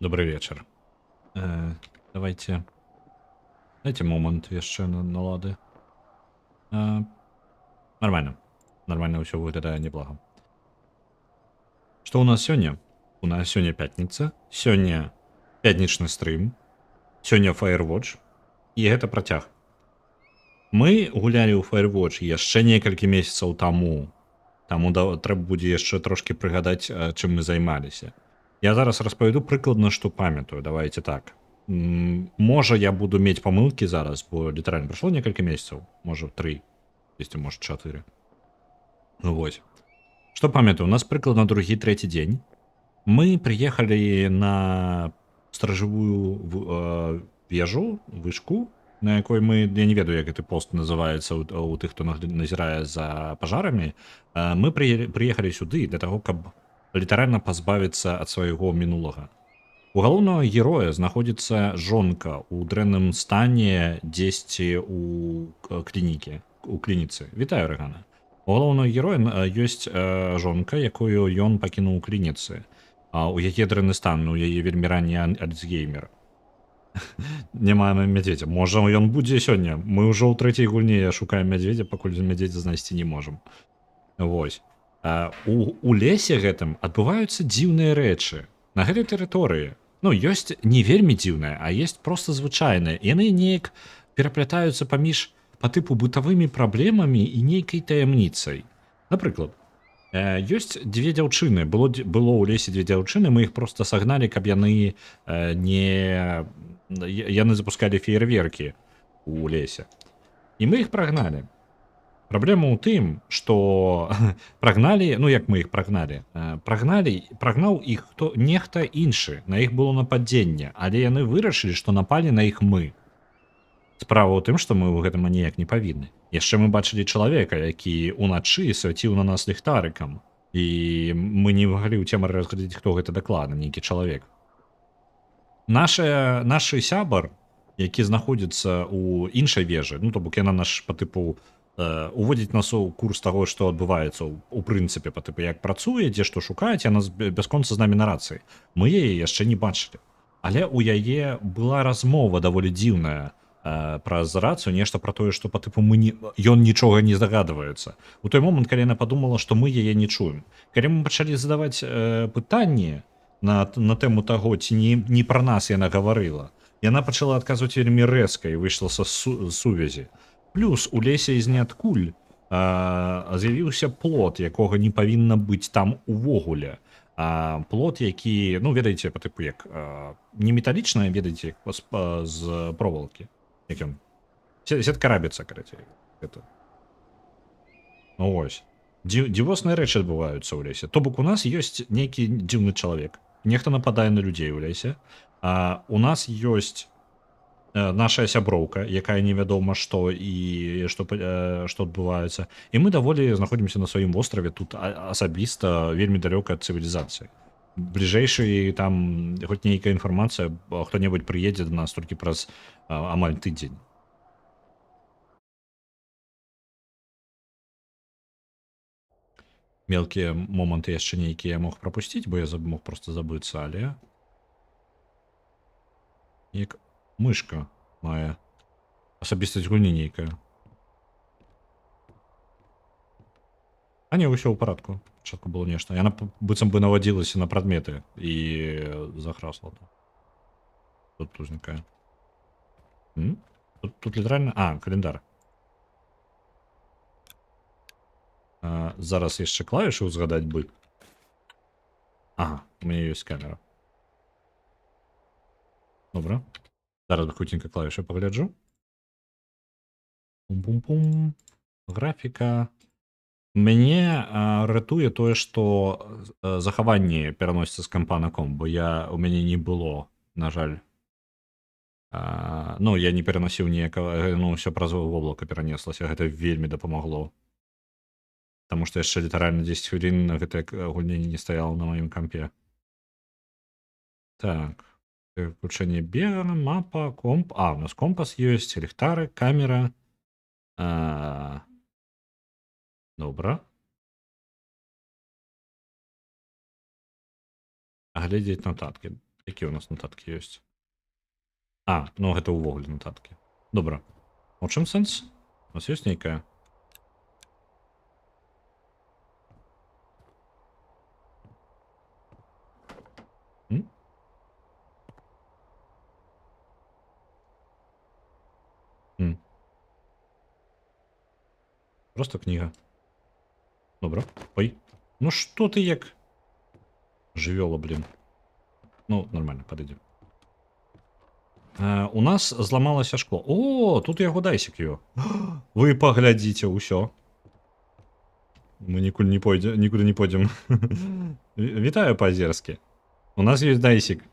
Добрый вечер. Давайте... Дайте момент яшчэ на лады. Э, Нормально. Нормально ўсё выглядае неплохо. Што ў нас сёння? У нас сёння пятніца. Сёння пятнічны стрым. Сёння Firewatch. І гэта працяг. Мы гулялі ў Firewatch яшчэ некалькі месяцаў таму. Таму трэба будзе яшчэ трошкі прыгадаць, чым мы займаліся. Я зараз распавяду прыкладна, што памятаю. Давайте так. Можа, я буду мець памылкі зараз, бо літаральна прайшло некалькі месяцаў, можа 3, дзесьці можа 4. Ну вось. Што памятаю, у нас прыкладна другі трэці дзень. Мы прыехалі на стражавую вежу, вышку, на якой мы, я не ведаю, як гэты пост называецца у тых, хто назірае за пажарамі. Мы прыехалі сюды для таго, каб літаральна пазбавіцца ад свайго мінулага. У галоўнага героя знаходзіцца жонка ў дрэнным стане дзесьці ў клініцы. Вітаю, Рэгана. У галоўнага героя ёсць жонка, якую ён пакінуў у клініцы. У яе дрэнны стан, у яе вельмі ранні альцгеймер. Няма мядзведзя. Можа, ён будзе сёння. Мы ўжо ў трэцяй гульні шукаем мядзведзя, пакуль мядзведзя знайсці не можам. Вось. У лесе гэтым адбываюцца дзіўныя рэчы. На гэтай тэрыторыі ёсць не вельмі дзіўнае, а есть проста звычайнае. Яны неяк пераплятаюцца паміж па тыпу бытавымі праблемамі і нейкай таямніцай. Напрыклад, ёсць дзве дзяўчыны. Было ў лесе дзве дзяўчыны, мы іх проста сагналі, каб яны яны запускалі феерверкі ў лесе. І мы іх прагналі. Праблема ў тым, што прагналі, як мы іх прагналі, прагнаў іх нехта іншы, на іх было нападзенне, але яны вырашылі, што напалі на іх мы. Справа ў тым, што мы ў гэтым ніяк не павінны. Яшчэ мы бачылі чалавека, які ўначы свяціў на нас ліхтарыкам, і мы не маглі ў цемры разглядзець, хто гэта дакладна, нейкі чалавек. Наш сябар, які знаходзіцца ў іншай вежы, то бок яна наш па тыпу уводзіць нас у курс таго, што адбываецца у прынцыпе па тыпу як працуе, дзе што шукаць, яна бясконца з намі на рацыі. Мы яе яшчэ не бачылі. Але ў яе была размова даволі дзіўная праз рацыю, нешта пра тое, што па тыпу ён нічога не здагадваецца. У той момант, калі яна падумала, што мы яе не чуем. Калі мы пачалі задаваць пытанні на тэму таго, ці не пра нас яна гаварыла, яна пачала адказваць вельмі рэзка і выйшла са сувязі. Плюс у лесе з ніадкуль з'явіўся плот, якога не павінна быць там увогуле. Плот, які, ведаеце, па тыпу як не металічная, ведаеце, з провалкі. Як ён? Сетка рабіцца, карацей. Ось. Дзівосныя рэчы адбываюцца ў лесе. То бок у нас ёсць нейкі дзіўны чалавек. Нехта нападае на людзей у лесе. У нас ёсць наша сяброўка, якая невядома што і што адбываецца. І мы даволі знаходзімся на сваім востраве тут асабіста вельмі далёка ад цывілізацыі. Бліжэйшы там хоць нейкая інфармацыя, хто-небудзь прыедзе да нас толькі праз амаль тыдзень. Мелкія моманты яшчэ нейкія я мог прапусціць, бо я мог проста забыцца, але як мышка мае асабістасць гульні нейкая. Не, ўсё ў парадку. Спачатку было нешта. Яна быццам бы навадзілася на прадметы і захрасла. Тут узнікае. Тут літаральна... календар. Зараз яшчэ клавішы ўзгадаць бы. У мяне ёсць камера. Добра. Зараз хутенька клавішы пагляджу. Пум-пум-пум. Графіка. Мяне ратуе тое, што захаванне пераносіцца з кампа на комп, бо у мяне не было, на жаль. Я не пераносіў ніякага, ўсё праз воблака перанеслася, гэта вельмі дапамагло. Таму што яшчэ літаральна 10 хвілін гэтая гульня не стаяла на маім кампе. Так. Включэнне бега, мапа, комп. У нас компас ёсць, ліхтары, камера. Добра. Глядзець нататкі. Якія у нас нотаткі ёсць? А, ну гэта ўвогуле нотаткі. Добра. У чым сэнс? У нас ёсць нейкая? М? М. Просто кніга. Добра. Ой. Ну што ты як? Жывёла, блин. Ну, нормально, подойдем. У нас зламалася шкло. О, тут яго дайсік ё. Вы паглядзіце ўсё. Мы нікуды не пойдем, нікуды не пойдем. Вітаю па-азерскі. У нас ёсць дайсік.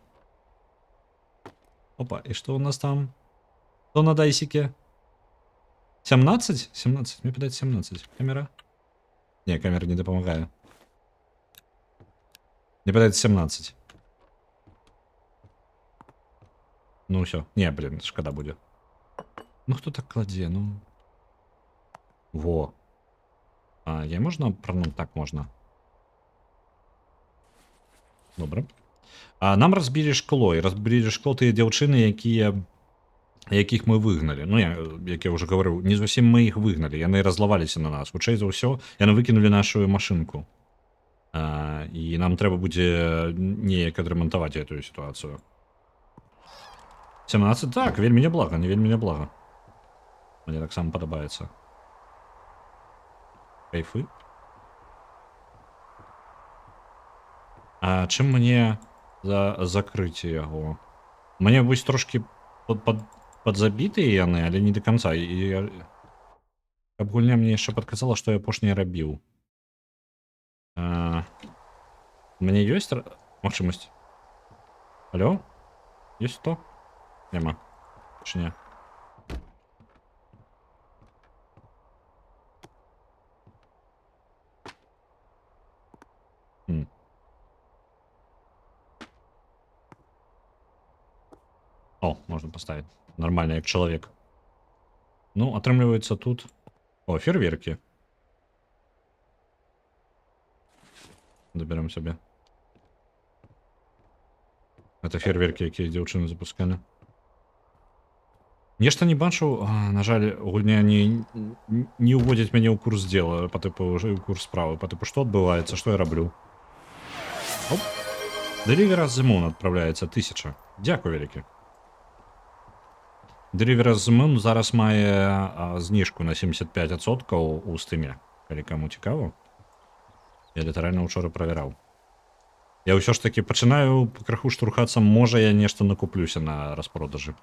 Опа, і што у нас там? Што на дайсіке? 17? 17. Мне падаецца 17. Камера? Не, камера не дапамагае. Мне падаецца 17. Ну ўсё. Не, блин, шкада будзе. Ну хто так кладзе, ну. Во. А, я можна прануть? Так можна. Добра. А нам разбілі шкло, і разбілі шкло тыя дзяўчыны, якіх мы выгналі. Ну, як я ўжо гаварыў, не зусім мы іх выгналі, яны разлаваліся на нас. Хутчэй за ўсё, яны выкінулі нашу машынку. І нам трэба будзе неяк адрамантаваць гэтую сітуацыю. 17? Так, вельмі няблага, не вельмі няблага. Мне таксама падабаецца. Кайфы. А чым мне закрыць яго? Мне вось трошки падзабітыя яны, але не до конца. І каб гульня мне яшчэ падказала, што я апошняе рабіў. Мне ёсць магчымасць? Алло? Ёсць хто? Няма. Чи не? О, можно поставить. Нормально, як чалавек. Ну, атрымліваецца тут... О, фейерверки. Доберем себе. Это фейерверки, якія дзяўчыны запускалі. Нешта не бачу, на жаль, гульня не уводзіць мяне ў курс дела, по типу, уже ў курс справы, по типу, што адбываецца, што я раблю. Оп. Deliver as the Moon адпраўляецца 1000. Дзякуй вялікі. Deliver as the Moon зараз мае зніжку на 75% у Steam, калі каму цікава. Я літаральна ўчора правяраў. Я ўсё ж таки пачынаю краху штурхацца, можа я нешта накуплюся на распродажы.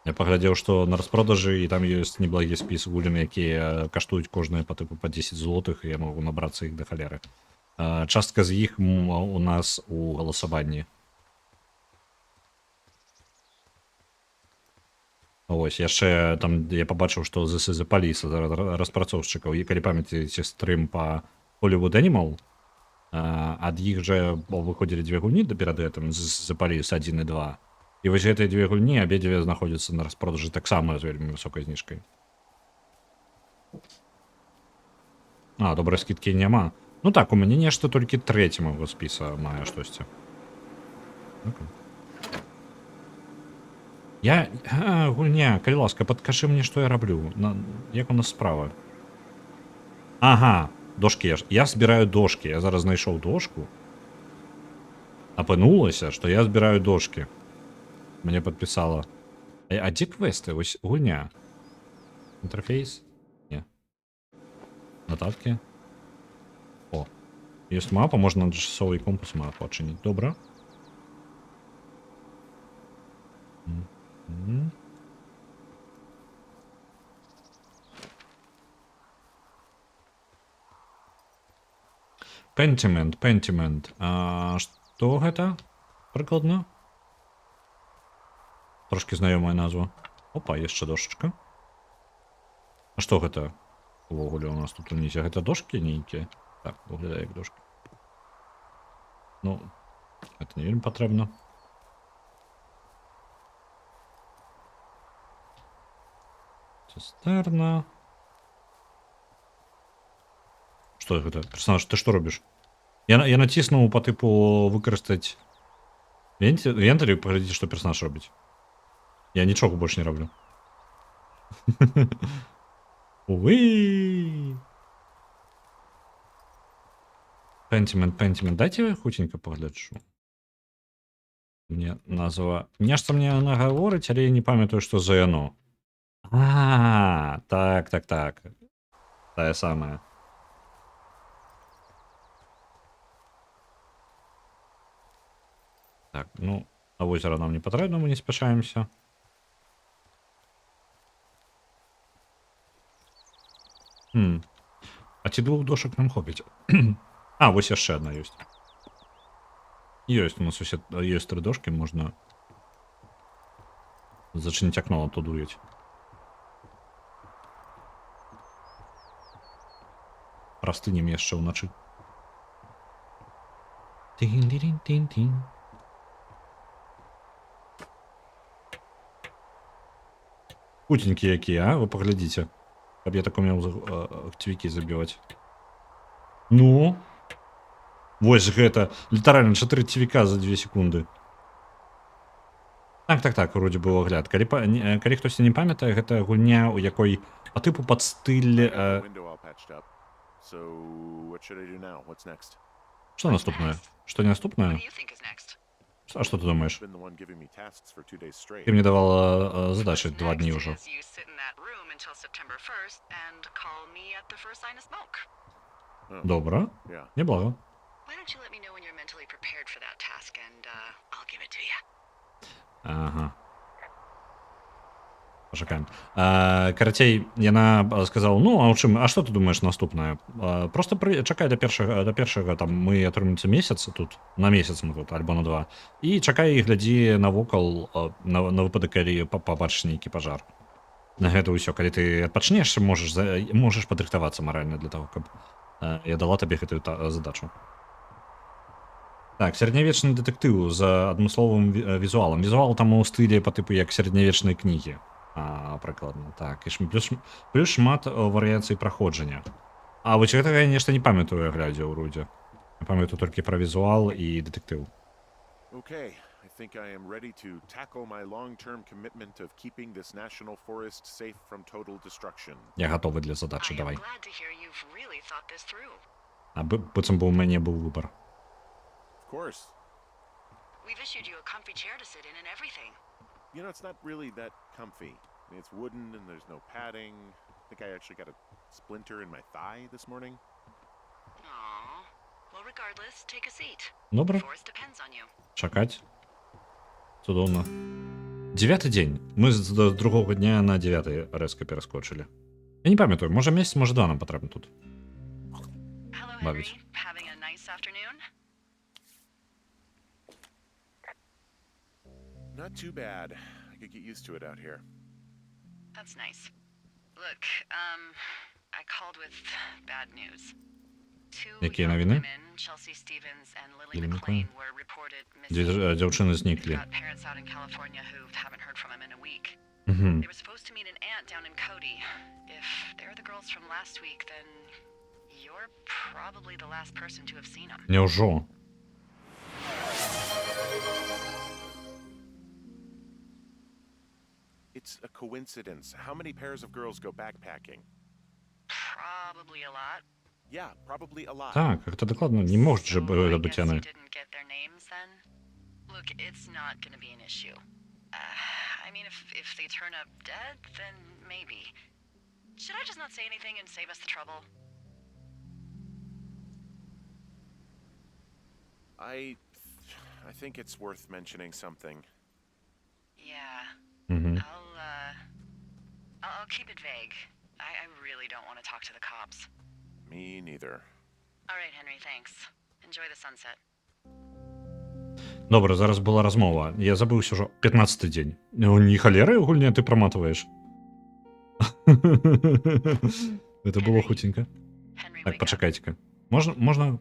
Я паглядзеў, што на распродажы і там ёсць неблагі спіс гулін, якія каштуюць кожныя па тыпу па 10 злотых, і я магу набрацца іх да халеры. Частка з іх у нас у галасаванні. Вось, яшчэ там я пабачыў, што This is the Police распрацоўшчыкаў, і калі памятаеце стрым па Hollywood Animal, ад іх жа выходзілі дзве гульні перад гэтым, The Police 1 і 2. І вось гэтыя дзве гульні абедзве знаходзяцца на распродажы таксама з вельмі высокай зніжкай. Добрай скидкі няма. Ну так, у мяне нешта толькі трэцямага спіса мае штосьці. Гульня, калі ласка, падкажы мне, што я раблю. Як у нас справа? Ага, дошкі. Я збіраю дошкі. Я зараз знайшоў дошку. Апынулася, што я збіраю дошкі. Мне подписала. А дзе квесты? Ось гульня. Інтерфейс? Не. Нотатки. О. Ёсць мапа, можна часовий компас мапу адчыніць. Добра. Pentiment. Што гэта? Прыкладна? Трошки знаёмая назва. Опа, яшчэ дошечка. А што гэта? Увогуле у нас тут унізе. Гэта дошкі нейкія? Так, выглядае як дошкі. Ну, гэта не вельмі патрэбна. Цистерна. Што гэта? Персонаж, ты што робіш? Я націснуў па тыпу выкарыстаць Вентарі, паглядзіце, што персонаж робіць. Я нічога больш не раблю. Увы! Пентимент, дайте хутенька пагляджу. Мне назва... Нешта мне яна гаворыць, але я не памятаю, што за яно. Так. Тая самая. Так, ну, а возера нам не патрэбна, мы не спяшаемся. А ці 2 дошак нам хопіць? А, вось яшчэ адна ёсць. Ёсць, у нас усе ёсць 3 дошкі, можна зачыніць акно, а то дуець. Прастынем яшчэ ўначы. Тин-дин-тин-тин. Хутенькія якія, а? Вы паглядзіце. Каб я так умеў цвікі забіваць. Ну? Вось гэта. Літаральна 4 цвіка за 2 секунды. Так, вроде бы огляд. Калі хтосьці не памятае, гэта гульня, у якой па тыпу пад стыль... Што наступнае? Што не наступнае? А што ты думаеш? Ты мне давала задачы 2 дні ўжо. Добра. Неблага. Ага. Пачакаем. Карацей, яна сказала, ну, а ў чым, а што ты думаеш наступнае? Просто чакай да першага, там, мы атрымаемся месяц тут, на месяц мы тут, альбо на 2, і чакай і глядзі навокал, на выпадак, калі пабачыш нейкі пажар. На гэта ўсё, калі ты адпачнеш, можаш падрыхтавацца маральна для таго, каб я дала табе гэтую задачу. Так, сярэднявечны дэтэктыў з адмысловым візуалам. Візуал там у стылі па тыпу як сярэднявечнай кнігі. Прыкладна, так. І плюс шмат варыяцый праходжання. А вось гэтага я нешта не памятаю, глядзя ў рудзе. Я памятаю толькі пра візуал і дэтэктыў. Okay, I think I am ready to tackle my long-term commitment of keeping this national forest safe from total destruction. Я гатовы для задачы, давай. А быццам бы у мяне быў выбар. Of course. We've issued you a comfy chair to sit in and everything. You know, it's not really that comfy. I mean, it's wooden and there's no padding. I think I actually got a splinter in my thigh this morning. Aww. Well, regardless, take a seat. Добра. Чакаць. Цудоўна. 9-й дзень. Мы з другога дня на 9-й рэзка пераскочылі. Я не памятаю, можа месяц, можа 2 нам патрэбна тут. Бавіць. Not too bad. I could get used to it out here. That's nice. Look, I called with bad news. Якія навіны? Chelsea Stevens and Lily McLean were reported missing. Дзяўчыны зніклі. Got parents out in California who haven't heard from them in a week. They were supposed to meet an aunt down in Cody. If they're the girls from last week, then you're probably the last person to have seen them. Няўжо? It's a coincidence. How many pairs of girls go backpacking? Probably a lot. Yeah, probably a lot. Так, гэта дакладна не можа же быць яны. Look, it's not going to be an issue. I mean, if they turn up dead, then maybe. Should I just not say anything and save us the trouble? I think it's worth mentioning something. Yeah. I'll keep it vague. I really don't want to talk to the cops. Me neither. All right, Henry, thanks. Enjoy the sunset. Добра, зараз была размова. Я забыўся ўжо 15-й дзень. Не халеры гульня ты праматваеш. Это было хутенька. Так, пачакайце-ка. Можна...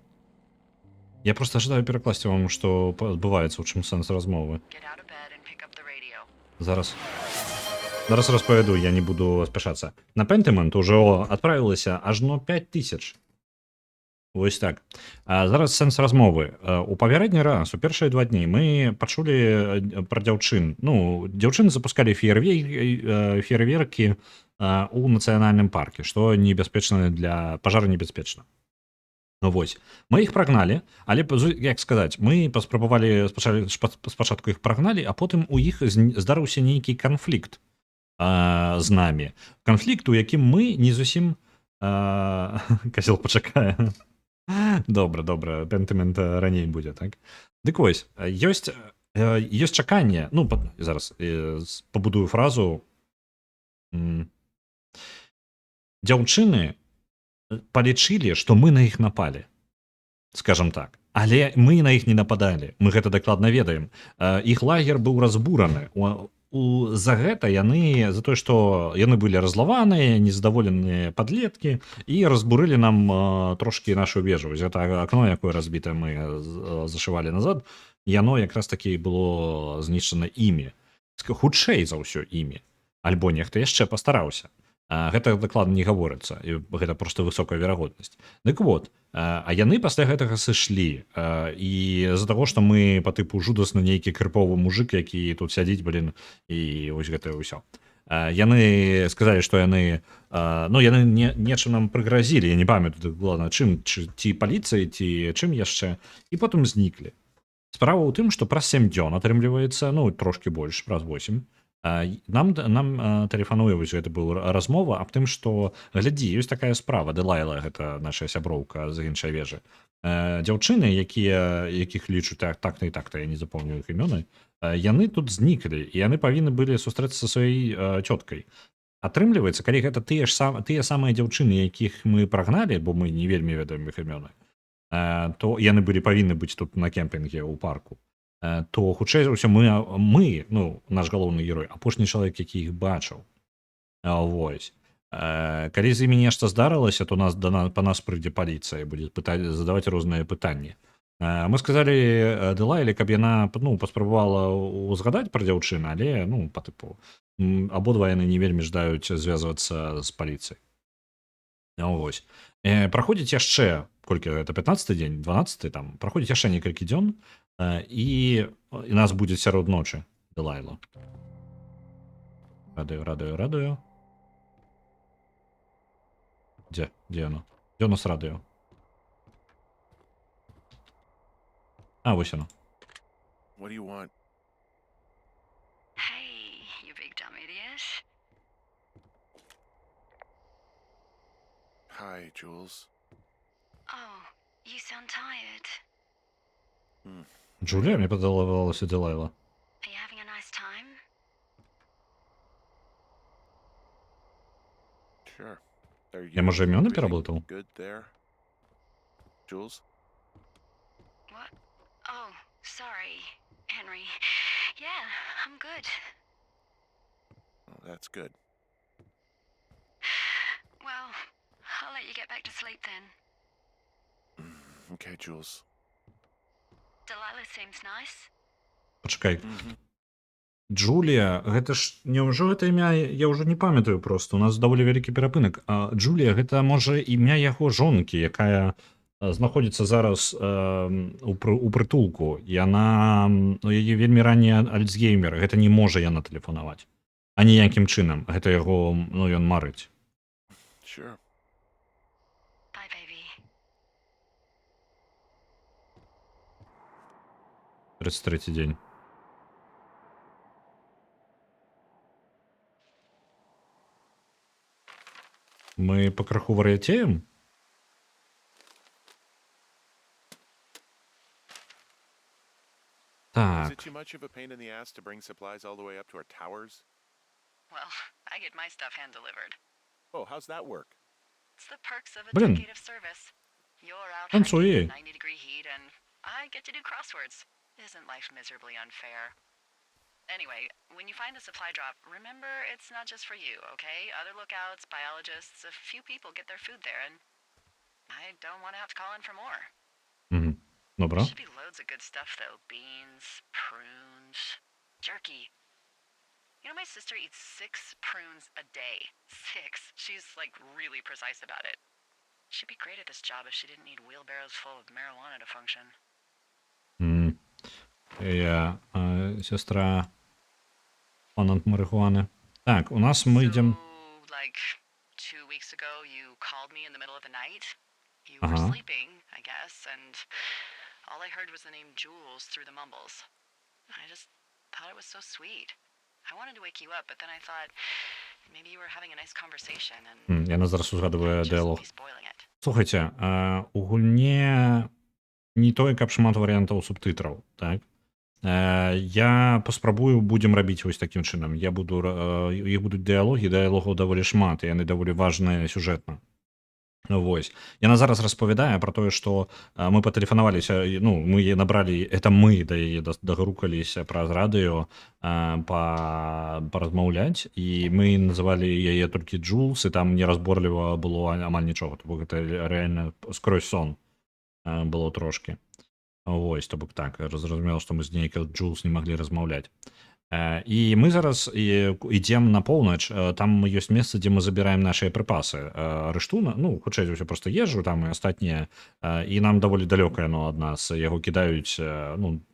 Я просто ожидаю перакласці вам, што адбываецца, у чым сэнс размовы. Зараз распавяду, я не буду спяшацца. На Pentiment ужо адправілася ажно 5000. Вось так. Зараз сэнс размовы. У папярэдні раз, у першыя 2 дні мы пачулі пра дзяўчын. Ну, дзяўчыны запускалі феерверкі у нацыянальным парке, што небяспечна для пажаранебяспечна. Ну вось. Мы іх прагналі, але як сказаць, мы паспрабавалі спачатку іх прагналі, а потым у іх здарыўся нейкі канфлікт з намі. Канфлікт, у якім мы не зусім казел пачакае. Добра, пентымент раней будзе, так? Дык вось, ёсць чаканне, ну, зараз пабудую фразу. Дзяўчыны палічылі, што мы на іх напалі, скажам так. Але мы на іх не нападалі, мы гэта дакладна ведаем. Іх лагер быў разбураны. За гэта яны, за тое, што яны былі разлаваныя, незадаволеныя падлеткі і разбурылі нам трошкі нашу вежу. Гэта акно, якое разбітае мы зашывалі назад, яно якраз такі было знішчана імі. Хутчэй за ўсё імі. Альбо нехта яшчэ пастараўся. Гэта дакладна не гаворыцца, і гэта проста высокая верагоднасць. Дык вот, а яны пасля гэтага сышлі, і з-за таго, што мы па тыпу жудасна нейкі крыповы мужык, які тут сядзіць, блін, і вось гэта ўсё. Яны сказалі, што яны нечым нам прыгразілі, я не памятаю, ладно, чым, ці паліцыяй, ці чым яшчэ, і потым зніклі. Справа ў тым, што праз 7 дзён атрымліваецца, ну, трошкі больш, праз 8, нам тэлефануе, вось гэта была размова аб тым, што глядзі, ёсць такая справа, Дэлайла, гэта наша сяброўка з іншай вежы. Дзяўчыны, якіх лічу так-то і так-то, я не запомню іх імёны, яны тут зніклі, і яны павінны былі сустрэцца са сваёй цёткай. Атрымліваецца, калі гэта тыя самыя дзяўчыны, якіх мы прагналі, бо мы не вельмі ведаем іх імёны, то яны павінны быць тут на кемпінге ў парку. То хутчэй за ўсё мы, ну, наш галоўны герой, апошні чалавек, які іх бачыў. Вось. Калі з імі нешта здарылася, то па нас прыйдзе паліцыя і будзе задаваць розныя пытанні. Мы сказалі Дэлайле, каб яна, ну, паспрабавала узгадаць пра дзяўчын, але, ну, па тыпу, абодва яны не вельмі ждаюць звязвацца з паліцыяй. Вось. Праходзіць яшчэ, колькі гэта, 15-й дзень, 12-й там, праходзіць яшчэ некалькі дзён, і нас будзе сярод ночы, Дэлайла. Радыё. Дзе яно? Дзе у нас радыё? Вось яно. What do you want? Hey, you big dumb idiot. Hi, Jules. Oh, you sound tired. Джулія, мне падавалася Дэлайла. Are you having a nice time? Sure. Я, може, імёны пераблытаў? Good there, Jules? What? Oh, sorry, Henry. Yeah, I'm good. Oh, that's good. Well, I'll let you get back to sleep then. Okay, Jules. Delilah seems nice. Пачакай. Джулія, гэта ж, няўжо гэта імя, я ўжо не памятаю проста, у нас даволі вялікі перапынак. Джулія, гэта, можа, імя яго жонкі, якая знаходзіцца зараз у прытулку. Яна, ну, яе вельмі ранні альцгеймер, гэта не можа яна тэлефанаваць. А ніякім чынам, гэта яго, ну, ён марыць. Sure. Bye, baby. 33-й дзень. Мы пакрыху вар'яцеем? Is Так. it too much of a pain in the ass to bring supplies all the way up to our towers? Well, I get my stuff hand-delivered. Oh, how's that work? It's the perks of a Блин. decade of service. You're out Танцуй. hiking in 90-degree heat, and I get to do crosswords. Isn't life miserably unfair? Anyway, when you find a supply drop, remember it's not just for you, okay? Other lookouts, biologists, a few people get their food there, and I don't want to have to call in for more. Добра. Should be loads of good stuff, though. Beans, prunes, jerky. You know, my sister eats 6 prunes a day. 6. She's, like, really precise about it. She'd be great at this job if she didn't need wheelbarrows full of marijuana to function. Сестра фанат марихуаны. Так, у нас мы идем... So, like, 2 weeks ago, you called me in the middle of the night. You were Ага. sleeping, I guess, and all I heard was the name Jules through the mumbles. I just thought it was so sweet. I wanted to wake you up, but then I thought maybe you were having a nice conversation and Я зараз узгадываю just дыялог. be spoiling it. Слухайте, у гульне не той, каб шмат варыянтаў субтытраў, так? Я паспрабую будзем рабіць вось такім чынам. Іх будуць дыялогаў даволі шмат, і яны даволі важныя сюжэтна. Вось. Яна зараз распавядае пра тое, што мы патэлефанаваліся, ну, мы яе набралі, это мы да яе дагрукаліся праз радыё паразмаўляць, і мы называлі яе толькі Джулс, і там неразборліва было амаль нічога. То бок гэта рэальна скрозь сон было трошкі. Вось, то бок так, зразумела, што мы з нейкай Джулс не маглі размаўляць. І мы зараз ідзем на поўнач, там ёсць месца, дзе мы забіраем нашыя прыпасы. Рыштуна, ну, хутчэй за ўсё, проста ежу там і астатнія, і нам даволі далёка яно ад нас, яго кідаюць, ну,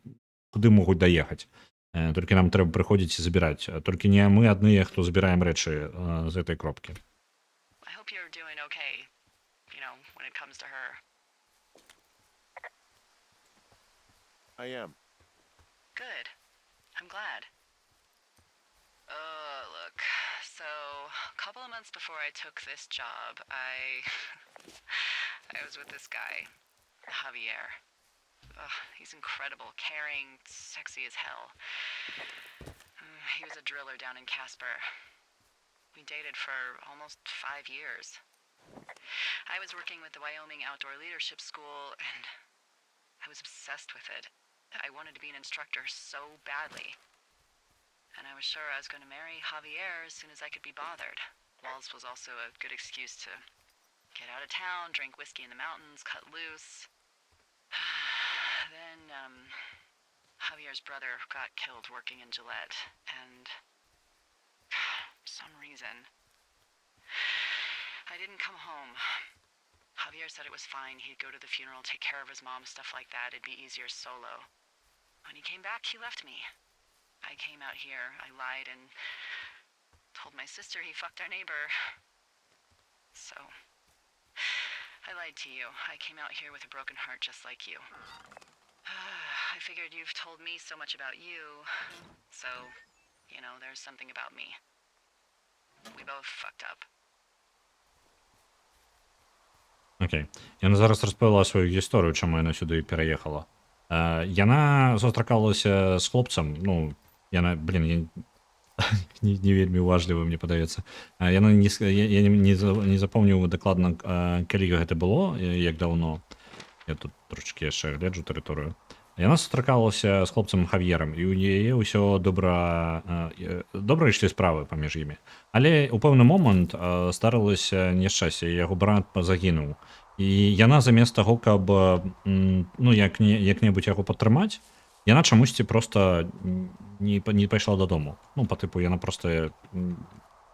куды могуць даехаць. Толькі нам трэба прыходзіць і забіраць. Толькі не мы адныя, хто забіраем рэчы з гэтай кропкі. I hope you're doing okay, you know, when it comes to her. I am. Good. I'm glad. Look, so a couple of months before I took this job, I was with this guy, Javier. He's incredible, caring, sexy as hell. He was a driller down in Casper. We dated for almost 5 years. I was working with the Wyoming Outdoor Leadership School, and I was obsessed with it. I wanted to be an instructor so badly. And I was sure I was going to marry Javier as soon as I could be bothered. Walls was also a good excuse to get out of town, drink whiskey in the mountains, cut loose. Then, Javier's brother got killed working in Gillette, and for some reason, I didn't come home. Javier said it was fine. He'd go to the funeral, take care of his mom, stuff like that. It'd be easier solo. When he came back, he left me. I came out here, I lied, and told my sister he fucked our neighbor. So, I lied to you. I came out here with a broken heart just like you. I figured you've told me so much about you, so, you know, there's something about me. We both fucked up. Окей. Яна зараз распавяла сваю гісторыю, чаму яна сюды пераехала. Яна сустракалася з хлопцам, ну, яна, блин, не вельмі уважліва, мне падаецца. Я не запомніў дакладна, калі гэта было, як даўно. Я тут трошечки яшчэ гляджу тэрыторыю. Яна сустракалася з хлопцам Хавьерам, і ў яе ўсё добра ішлі справы паміж імі. Але ў пэўны момант здарылася няшчасце, яго брат загінуў. І яна замест таго, каб ну, як-небудзь яго падтрымаць, яна чамусьці проста не пайшла дадому. Ну, па тыпу, яна проста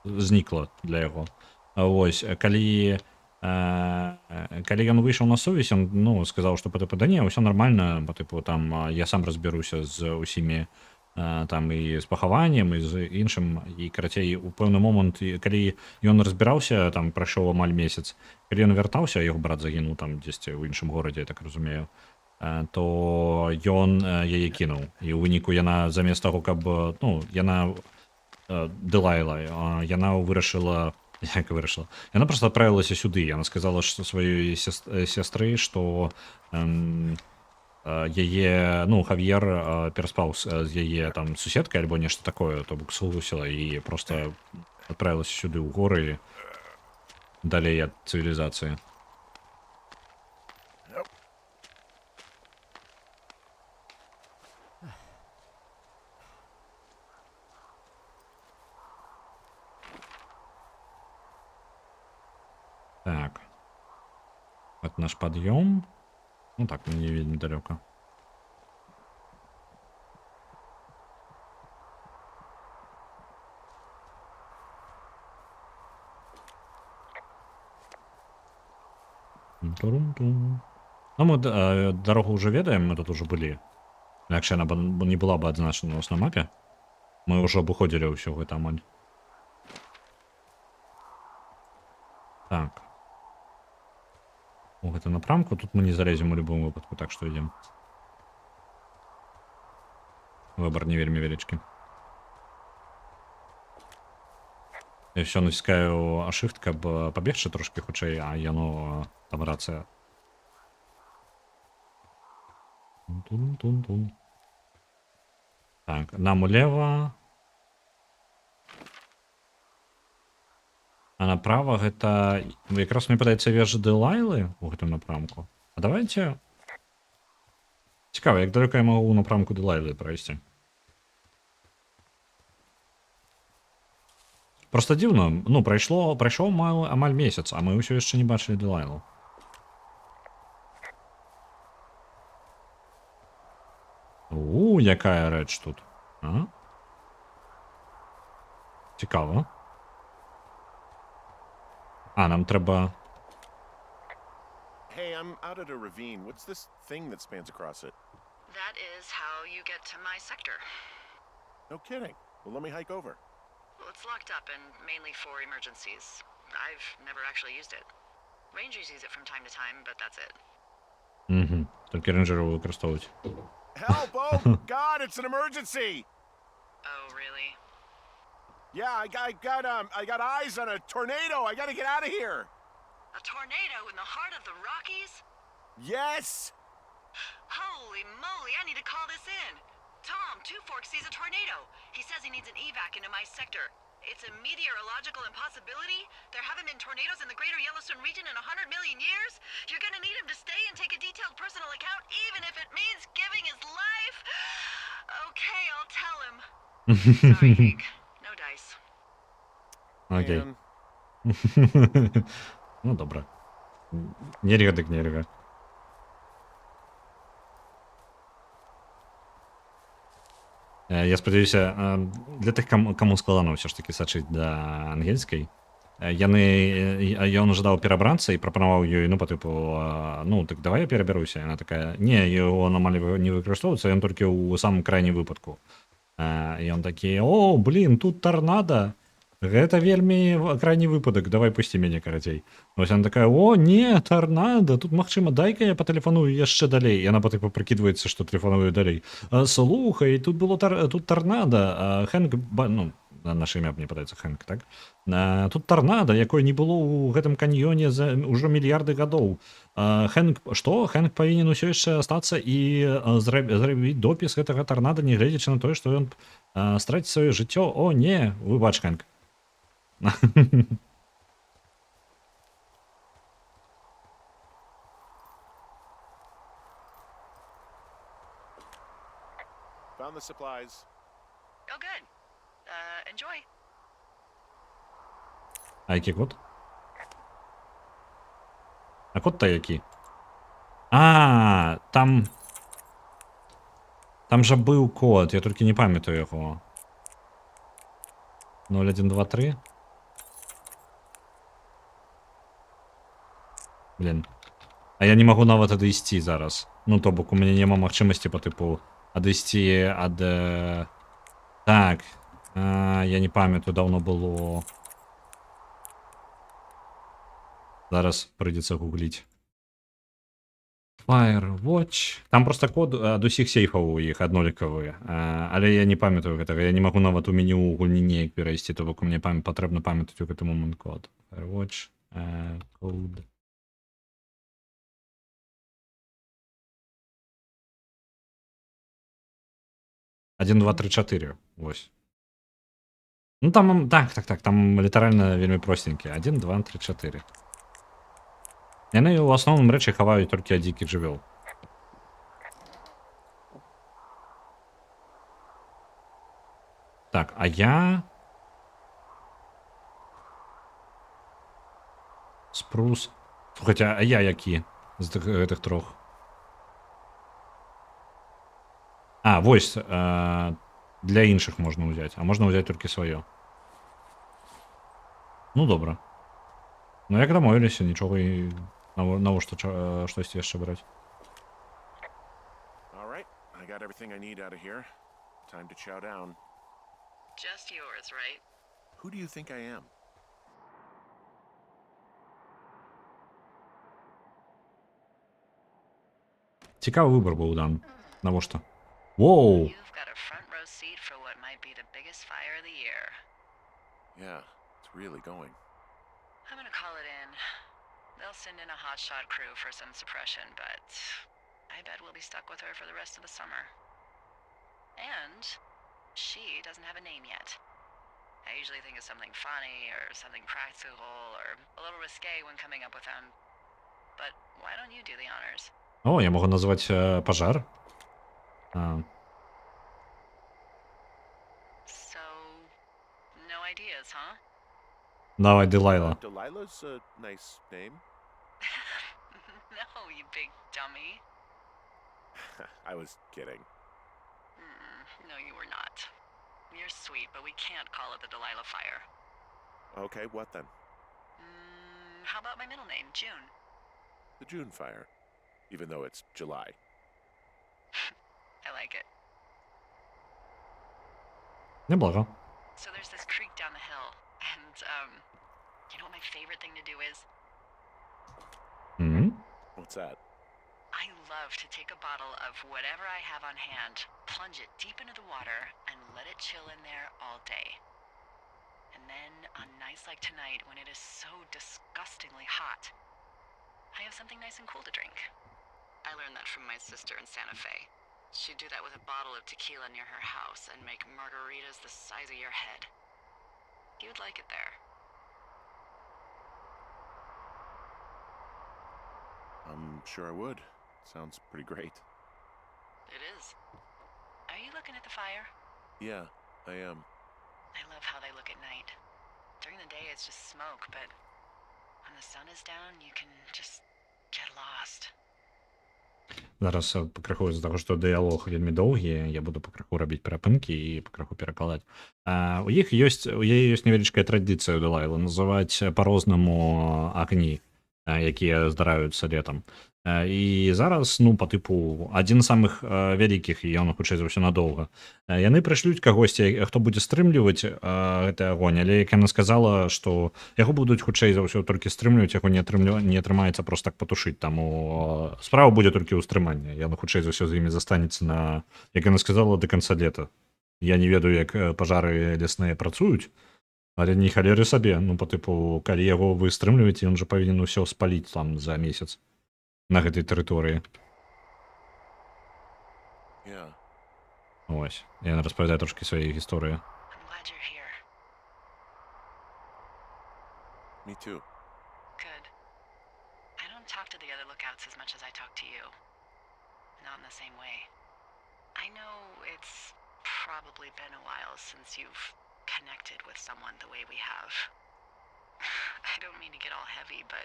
знікла для яго. Вось, калі ён выйшаў на сувязь, он, ну, сказаў, што па тыпу, да не, ўсё нармальна, па тыпу, там, я сам разберуся з усімі, там, і з пахаваннем, і з іншым, і, карацей, у пэўны момант, калі ён разбіраўся, там, прайшоў амаль месяц, калі ён вяртаўся, яго брат загінуў там дзесьці ў іншым горадзе, я так разумею, то ён яе кінуў. І ў выніку яна замест таго, каб, ну, яна Дэлайла, яна вырашыла, як вырашыла, яна проста адправілася сюды, яна сказала сваёй сястры, што яе, ну, Хавьер пераспаў з яе там суседкай альбо нешта такое, то бок слухала і проста адправілася сюды ў горы далей ад цывілізацыі. Так. Это наш подъем. Ну так, не видно далеко. Турум-тум. Ну, мы дорогу уже ведаем, мы тут уже былі. Інакше яна не была бы адзначана у нас на мапе. Мы ўжо абыходзілі ўсё гэта амаль. Так. У гэту напрамку тут мы не залезем у любым выпадку, так што ідзем. Выбор не вельмі вялічкі. Я все націскаю Shift, каб пабегчы трошки хутчэй, а яно там рацыя. Тун-тун-тун. Так, нам улева. А направо гэта якраз мне падаецца вежа Дэлайлы у гэтым напрамку. А давайте. Цікава, як далёка я магу у напрамку Дэлайлы прайсці. Просто дзіўна, ну, прайшоў амаль месяц, а мы ўсё яшчэ не бачылі Дэлайлу. Якая рэч тут. А? Цікава. А, нам трэба... Hey, I'm out at a ravine. What's this thing that spans across it? That is how you get to my sector. No kidding. Well, let me hike over. Well, it's locked up and mainly for emergencies. I've never actually used it. Rangers use it from time to time, but that's it. Угу. Тільки рейнджерів використовують. Help! Oh, God, it's an emergency! Oh, really? Yeah, I got eyes on a tornado. I gotta get out of here. A tornado in the heart of the Rockies? Yes! Holy moly, I need to call this in. Tom, Two Forks sees a tornado. He says he needs an evac into my sector. It's a meteorological impossibility. There haven't been tornadoes in the greater Yellowstone region in 100 million years. You're gonna need him to stay and take a detailed personal account, even if it means giving his life. Okay, I'll tell him. Sorry, Hank. No dice. Окей. Man. Ну, добре. Неріга дик неріга. Я спадзяюся, для тых, каму складана ўсё ж такі сачыць да ангельскай, ён жадаў перабрацца і прапанаваў ёй, ну, па тыпу, ну, так давай я перабяруся. Яна такая, не, ён амаль не выкарыстоўваецца, ён толькі ў самым крайнім выпадку. І ён такі, о, блін, тут тарнада. Гэта вельмі крайні выпадак, давай пусці мяне, карацей. Вось яна такая, о, не, тарнада, тут магчыма, дай-ка я патэлефаную яшчэ далей. Яна па тыпу прыкідваецца, што тэлефаную далей. Слухай, тут было тут тарнада, Хэнк, ну, наше імя мне падаецца Хэнк, так? Тут тарнада, якой не было ў гэтым каньёне за ўжо мільярды гадоў. Хэнк, што? Хэнк павінен усё яшчэ астацца і зрабіць допіс гэтага тарнада, не гледзячы на тое, што ён страціць сваё жыццё. О, не, выбач, Хэнк. Found the supplies. Oh, good. Enjoy. А який код? А код-то який? А, там жа быў код, я толькі не памятаю яго. 0123. Блін. А я не магу нават адысці зараз. Ну, то бок у мяне няма магчымасці па тыпу адысці ад... Так. Я не памятаю, даўно было. Зараз прыйдзецца гугліць. Firewatch. Там просто код ад усіх сейфаў у іх аднолькавы. Але я не памятаю гэтага. Я не магу нават у меню гульні неяк перайсці, то бок мне патрэбна памятаць у гэты момант код. Firewatch. Code. Один, два, три, 4. Вось. Ну там, так, там літаральна вельмі простенькі. 1, 2, 3, 4. Яны ў асноўным рэчы хаваюць толькі ад дзікіх жывёл. Так, а я... Спрус. Слухайте, а я які з гэтых трох? А, вось, для іншых можна ўзяць, а можна ўзяць толькі сваё. Ну, добра. Ну, як дамовіліся, нічога і Навошта штосьці яшчэ браць? All right, I got everything I need out of here. Time to chow down. Just yours, right? Who do you think I am? Цікавы выбар быў дан. Навошта? Воу! You've got a front row seat for what might be the biggest fire of the year. Yeah, it's really going. I'm gonna call it in. They'll send in a hotshot crew for some suppression, but I bet we'll be stuck with her for the rest of the summer. And she doesn't have a name yet. I usually think of something funny or something practical or a little risque when coming up with them. But why don't you do the honors? О, я могу назвать пожар. So, no ideas, huh? Давай, Делайла. Delilah's a nice name. No, you big dummy. I was kidding. No, you were not. You're sweet, but we can't call it the Delilah Fire. Okay, what then? How about my middle name, June? The June Fire, even though it's July. I like it. Неплохо. So there's this creek down the hill, and, you know what my favorite thing to do is? What's that? I love to take a bottle of whatever I have on hand, plunge it deep into the water, and let it chill in there all day. And then, on nights like tonight, when it is so disgustingly hot, I have something nice and cool to drink. I learned that from my sister in Santa Fe. She'd do that with a bottle of tequila near her house and make margaritas the size of your head. You'd like it there. I'm sure I would. Sounds pretty great. It is. Are you looking at the fire? Yeah, I am. I love how they look at night. During the day it's just smoke, but when the sun is down, you can just get lost. Зараз пакрыху з-за таго, што дыялог вельмі доўгі, я буду пакрыху рабіць перапынкі і пакрыху перакладаць. У яе ёсць невялічкая традыцыя ў Дэлайлы называць па-рознаму агні, якія здараюцца летам. І зараз, па тыпу, адзін з самых вялікіх, і ён хутчэй за ўсё надоўга. Яны прышлюць кагосьці, хто будзе стрымліваць гэты агонь, але як яна сказала, што яго будуць хутчэй за ўсё толькі стрымліваць, яго не атрымаецца проста так патушыць, таму справа будзе толькі ў стрыманні. Яна хутчэй за ўсё з імі застанецца на, як яна сказала, да канца лета. Я не ведаю, як пажары лясныя працуюць, але не халеры сабе, па тыпу, калі яго вы стрымліваеце, ён жа павінен усё спаліць там за месяц на гэтай тэрыторыі. Yeah. Ось. Яна распавядае трошкі свае гісторыі. I'm glad you're here. Me too. Good. I don't talk to the other lookouts as much as I talk to you. Not in the same way. I know it's probably been a while since you've connected with someone the way we have. I don't mean to get all heavy, but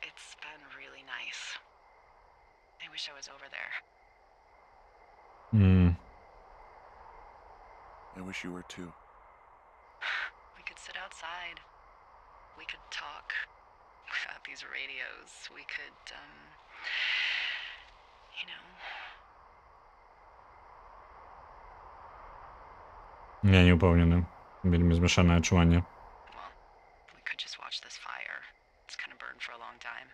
it's been really nice. I wish I was over there. I wish you were too. We could sit outside. We could talk about these radios. We could, you know. Я не упэўнены. Вельмі змяшанае адчуванне. Well, we could just watch this fire. It's gonna burn for a long time.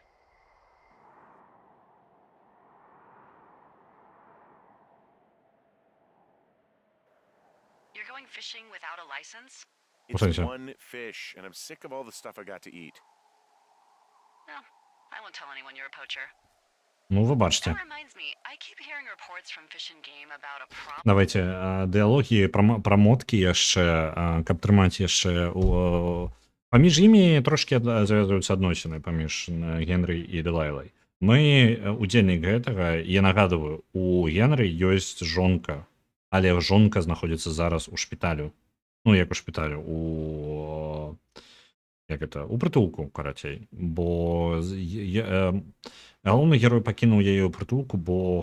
You're going fishing without a license? It's sensie? one fish, and I'm sick of all the stuff I got to eat. No, I won't tell anyone you're a poacher. Ви бачите. That reminds me, I keep hearing reports from Fish and Game about a problem. Давайте дыялогі пра моткі яшчэ, каб трымаць яшчэ паміж імі трошкі завязваюцца адносіны паміж Генры і Дэлайлай. Мы удзельнік гэтага, я нагадываю, у Генры ёсць жонка, але жонка знаходзіцца зараз у шпіталю. Як у шпіталю, у прытулку, карацей, бо галоўны герой пакінуў яе ў прытулку, бо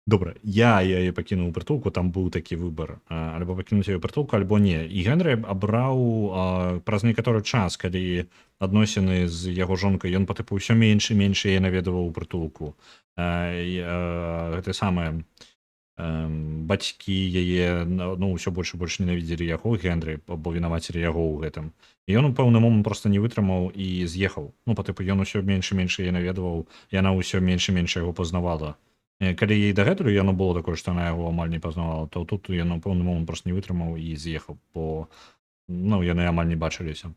Добра, я яе пакінуў у прытулку, там быў такі выбар, альбо пакінуць яе ў прытулку, альбо не. І Генры абраў праз некаторы час, калі адносіны з яго жонкай, ён па тыпу ўсё менш і менш яе наведаваў у прытулку. Гэта самае бацькі яе ну ўсё больш і больш ненавідзелі яго Генры, бо вінавацілі яго ў гэтым. І ён у пэўны момант проста не вытрымаў і з'ехаў. Ну па тыпу ён усё менш і менш яе наведаваў, яна ўсё менш і менш яго пазнавала. Калі ей дагэтуль яно было такое, што яна яго амаль не пазнавала, то тут ён у пэўны момант проста не вытрымаў і з'ехаў, бо ну яны амаль не бачыліся.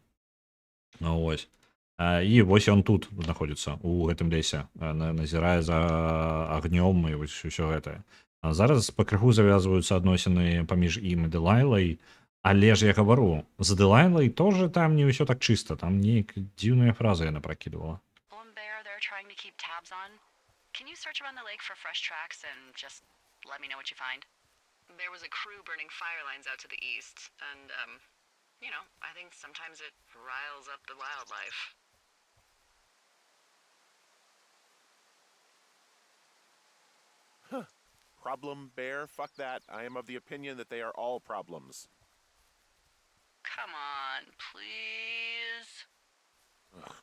Ну вось. І вось ён тут знаходзіцца у гэтым лесе, назірае за агнём і вось усё гэтае. Зараз пакрыху завязваюцца адносіны паміж ім і Дэлайлай, але ж я гавару, з Дэлайлай тоже там не ўсё так чыста, там неяк дзіўныя фразы яна пракідвала. Can you search around the lake for fresh tracks and just let me know what you find? There was a crew burning fire lines out to the east, and, you know, I think sometimes it riles up the wildlife. Huh. Problem bear? Fuck that. I am of the opinion that they are all problems. Come on, please. Ugh.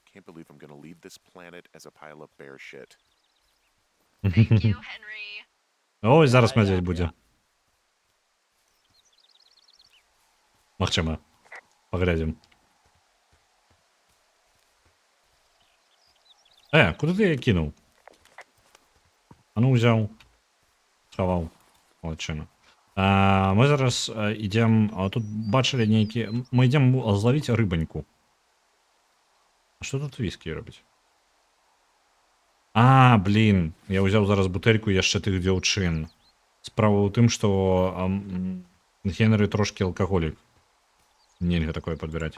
Can't believe I'm gonna leave this planet as a pile of bear shit. Thank you, Henry. Ой, зараз медведь будзе. Магчыма. Паглядзім. Куды ты яе кінуў? А ну ўзяў. Схаваў. Молодчына. Мы зараз ідзем, тут бачылі нейкі... Мы ідзем злавіць рыбаньку. А што тут віскі робіць? Блін, я ўзяў зараз бутэльку яшчэ тых дзяўчын. Справа ў тым, што Генры трошкі алкаголік. Нельга такое падбіраць.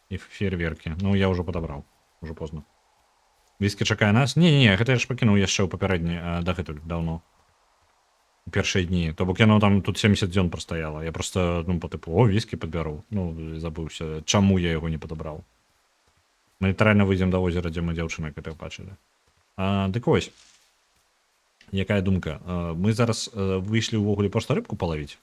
І фейерверкі. Ну, я ўжо падабраў. Ужо позна. Віскі чакае нас? Не, гэта я ж пакінуў яшчэ ў папярэдні дагэтуль даўно. У першыя дні. То бок яно там тут 70 дзён прастаяла. Я проста, ну, па тыпу, віскі падбяру. Ну, забыўся, чаму я яго не падабраў. Мы літаральна выйдзем да возера, дзе мы дзяўчынак гэтых бачылі. Дык вось. Якая думка? Мы зараз выйшлі ўвогуле проста рыбку палавіць.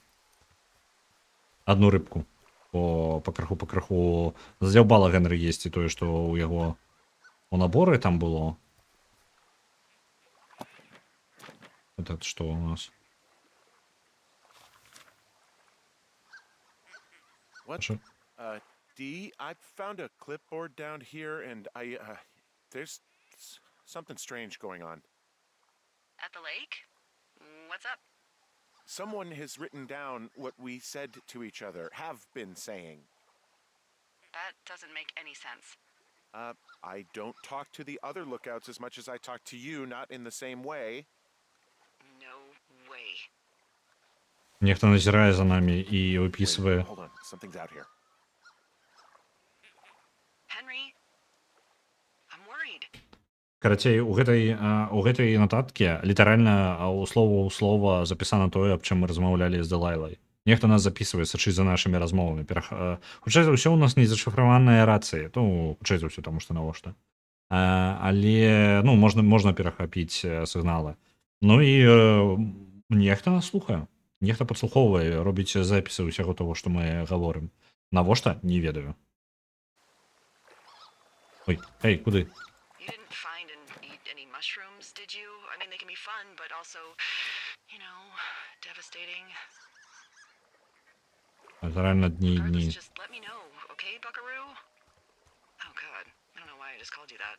Адну рыбку. Бо пакрыху задзяўбала Генры есці тое, што ў яго у наборы там было. Это што у нас? What? D, I found a clipboard down here, and there's something strange going on. At the lake? What's up? Someone has written down what we said to each other, have been saying. That doesn't make any sense. I don't talk to the other lookouts as much as I talk to you, not in the same way. No way. Нехто назірае за намі і виписує. Hold on, something's out here. Henry, I'm worried. Карацей, у гэтай нататкі літаральна у слова запісана тое, аб чым мы размаўлялі з Дэлайлай. Нехта нас записывае, сачыць за нашымі размовамі. Хутчэй за ўсё, у нас не зашыфраваныя рацыі. Ну, хутчэй за ўсё, таму што навошта. Але, ну, можна перахапіць сігналы. Ну і нехта нас слухае. Нехта падслухоўвае, робіць запісы ўсяго того, што мы гаворым. Навошта? Не ведаю. Ой, куды? You didn't find and eat any mushrooms, did you? I mean, they can be fun, but also, you know, devastating. Это реально дни. Just let me know, okay, Buckaroo? Oh God, I don't know why I just called you that.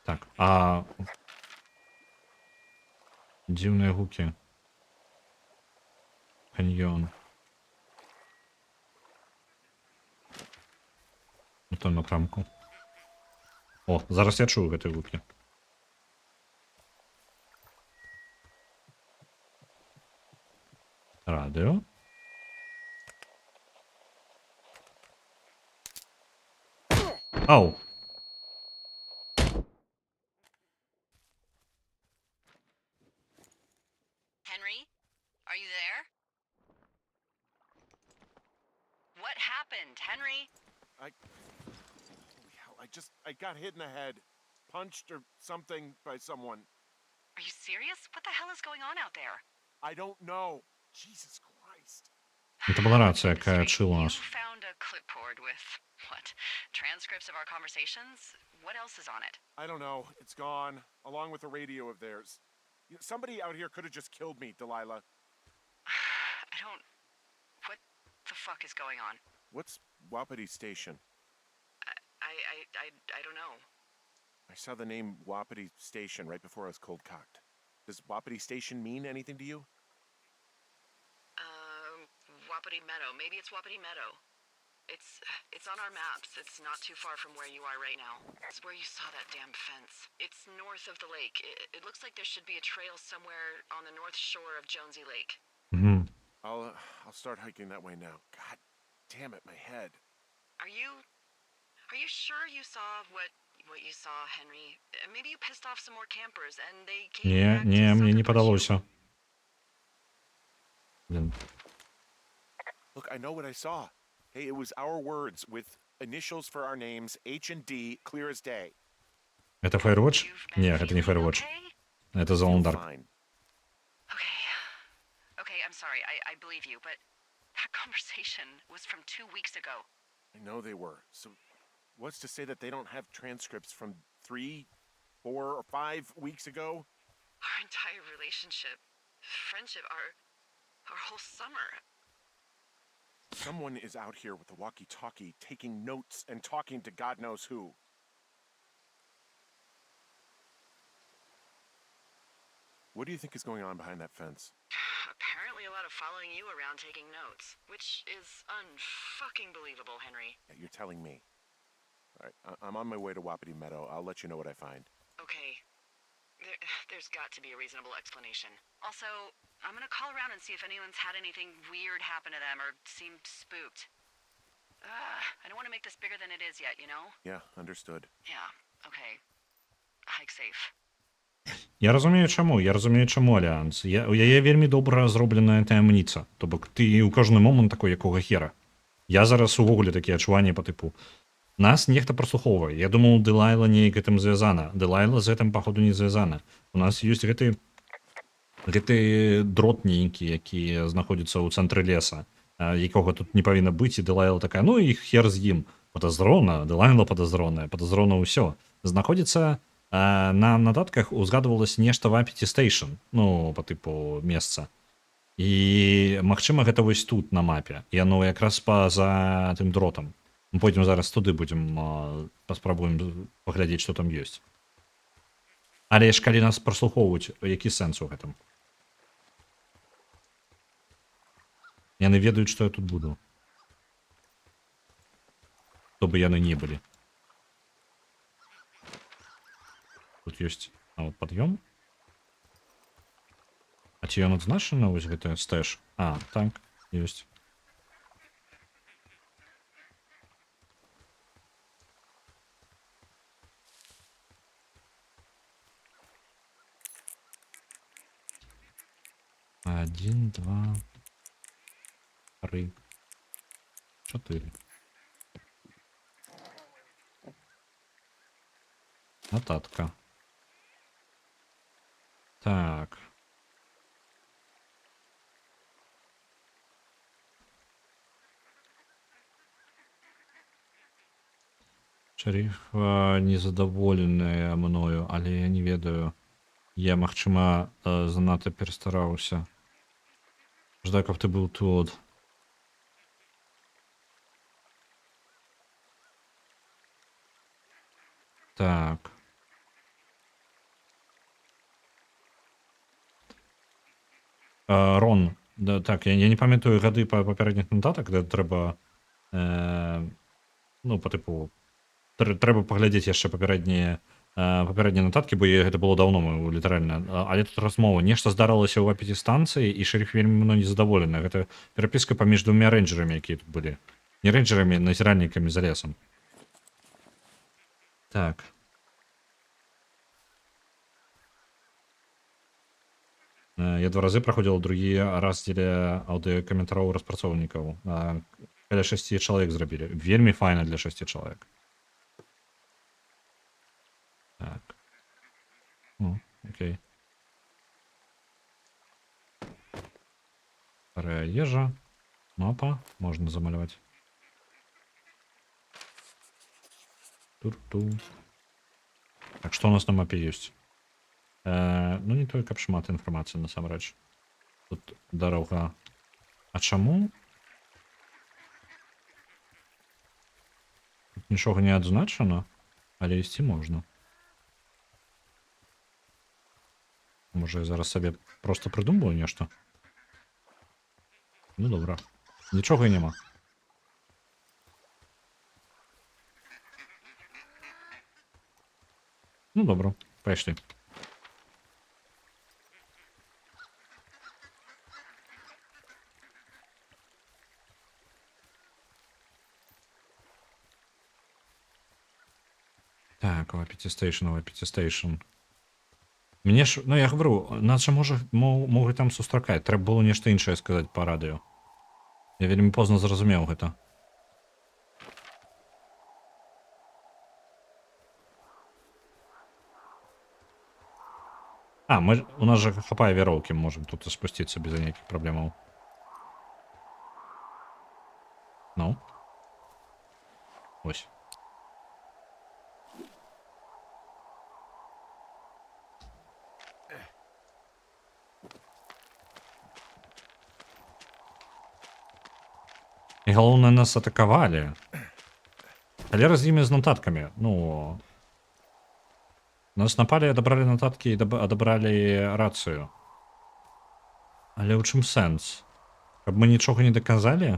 Так, дзіўныя гукі. Каньён. У той напрамку. О, зараз я чую гэтыя гукі. Радыо. Ау. Henry, are you there? What happened, Henry? I got hit in the head. Punched or something by someone. Are you serious? What the hell is going on out there? I don't know. Jesus Christ. Это была рация, Get this какая straight. отшила You нас. found a clipboard with, what, transcripts of our conversations? What else is on it? I don't know. It's gone, along with a radio of theirs. Somebody out here could have just killed me, Delilah. I don't... What the fuck is going on? What's Wapiti Station? I don't know. I saw the name Wapiti Station right before I was cold-cocked. Does Wapiti Station mean anything to you? Wapiti Meadow. Maybe it's Wapiti Meadow. It's on our maps. It's not too far from where you are right now. It's where you saw that damn fence. It's north of the lake. It looks like there should be a trail somewhere on the north shore of Jonesy Lake. Угу. I'll start hiking that way now. God damn it, my head. Are you sure you saw what you saw, Henry? Maybe you pissed off some more campers and they came back to Не, мне не sucker punch you? подалося. Блин. Look, I know what I saw. Hey, it was our words with initials for our names, H and D, clear as day. Это Firewatch? You've been Нет, это не feeling Firewatch. okay? Это Zone Dark. Fine. Okay, I'm sorry. I believe you, but that conversation was from 2 weeks ago. I know they were. So what's to say that they don't have transcripts from 3, 4, or 5 weeks ago? Our entire relationship, friendship, our whole summer. Someone is out here with a walkie-talkie taking notes and talking to God knows who. What do you think is going on behind that fence? Apparently a lot of following you around taking notes, which is unfucking believable, Henry. Yeah, you're telling me. All right, I'm on my way to Wapiti Meadow. I'll let you know what I find. Okay. There's got to be a reasonable explanation. Also, I'm gonna call around and see if anyone's had anything weird happen to them or seemed spooked. I don't want to make this bigger than it is yet, you know? Yeah, understood. Yeah, okay. Hike safe. Я разумею чаму Альянс. Яе вельмі добра зробленая таямніца. То бок ты ў кожны момант такой, якога хера. Я зараз увогуле такія адчуванні па тыпу. Нас нехта праслухоўвае. Я думаў, Дэлайла неяк гэтым звязана. Дэлайла з гэтым, паходу, не звязана. У нас ёсць гэты дрот нейкі, які знаходзіцца ў цэнтры леса, якога тут не павінна быць, і Дэлайла такая, ну і хер з ім. Падазрона, Дэлайла падазронная, падазрона ўсё. Знаходзіцца на нататках узгадвалася нешта Wapiti Station, ну, па тыпу месца. І, магчыма, гэта вось тут, на мапе. Яно якраз па-за тым дротам. Мы пойдзем зараз туды, будзем паспрабуем паглядзець, што там ёсць. Але ж калі нас праслухоўваюць, які сэнс у гэтым? Яны ведаюць, што я тут буду. Хто бы яны не былі. Тут ёсць пад'ём. А ці ён адзначаны вось гэта стэш? А, так, ёсць. Один, два, 3, 4. Нотатка. Так. Шериф незадаволеная мною, але я не ведаю. Я, магчыма, занадта перастараўся. Ждаю, каб ты быў тут. Так. Рон, да, так, я не памятаю гады папярэдніх нотатак, де трэба, ну, па тыпу, трэба паглядзець яшчэ папярэднія нотаткі, бо гэта было даўно, літаральна. Але тут размова. Нешта здарылася ў Wapiti станцыі, і шэриф вельмі мной незадаволены. Гэта перапіска паміж двумя рэйнджерамі, якія тут былі. Не рэйнджерамі, назіральнікамі за лесам. Так. Я 2 разы праходзіл, другі раз дзеля аўдыёкаментароў распрацоўнікаў. Каля 6 чалавек зрабілі. Вельмі файна для 6 чалавек. О, окей. Старая ежа. Мапа. Можно замалевать. Тур-ту. Так, что у нас на мапе есть? Ну, не только шмат інформації, насамрэч. Тут дорога. А чаму? Тут нічого не адзначено, але ісці можна. Може, я зараз собі просто придумаю нешта? Ну, добре. Нічого і нема. Ну, добре. Пішли. Так, Вапіті стейшн. Мені ж, ну я говорю, нас же можуть там сустракати. Треба було нешта іншае сказати по радіо. Я вельмі позна зразумеў гэта. А, у нас же хапае вяроўкі, можем тут спусціцца без ніякіх праблемаў. Ну. Ось. І галоўнае, нас атакавалі. Халера з імі з нататкамі. Ну... Нас напалі, адабралі нататкі і адабралі рацыю. Але ў чым сэнс? Каб мы нічога не даказалі?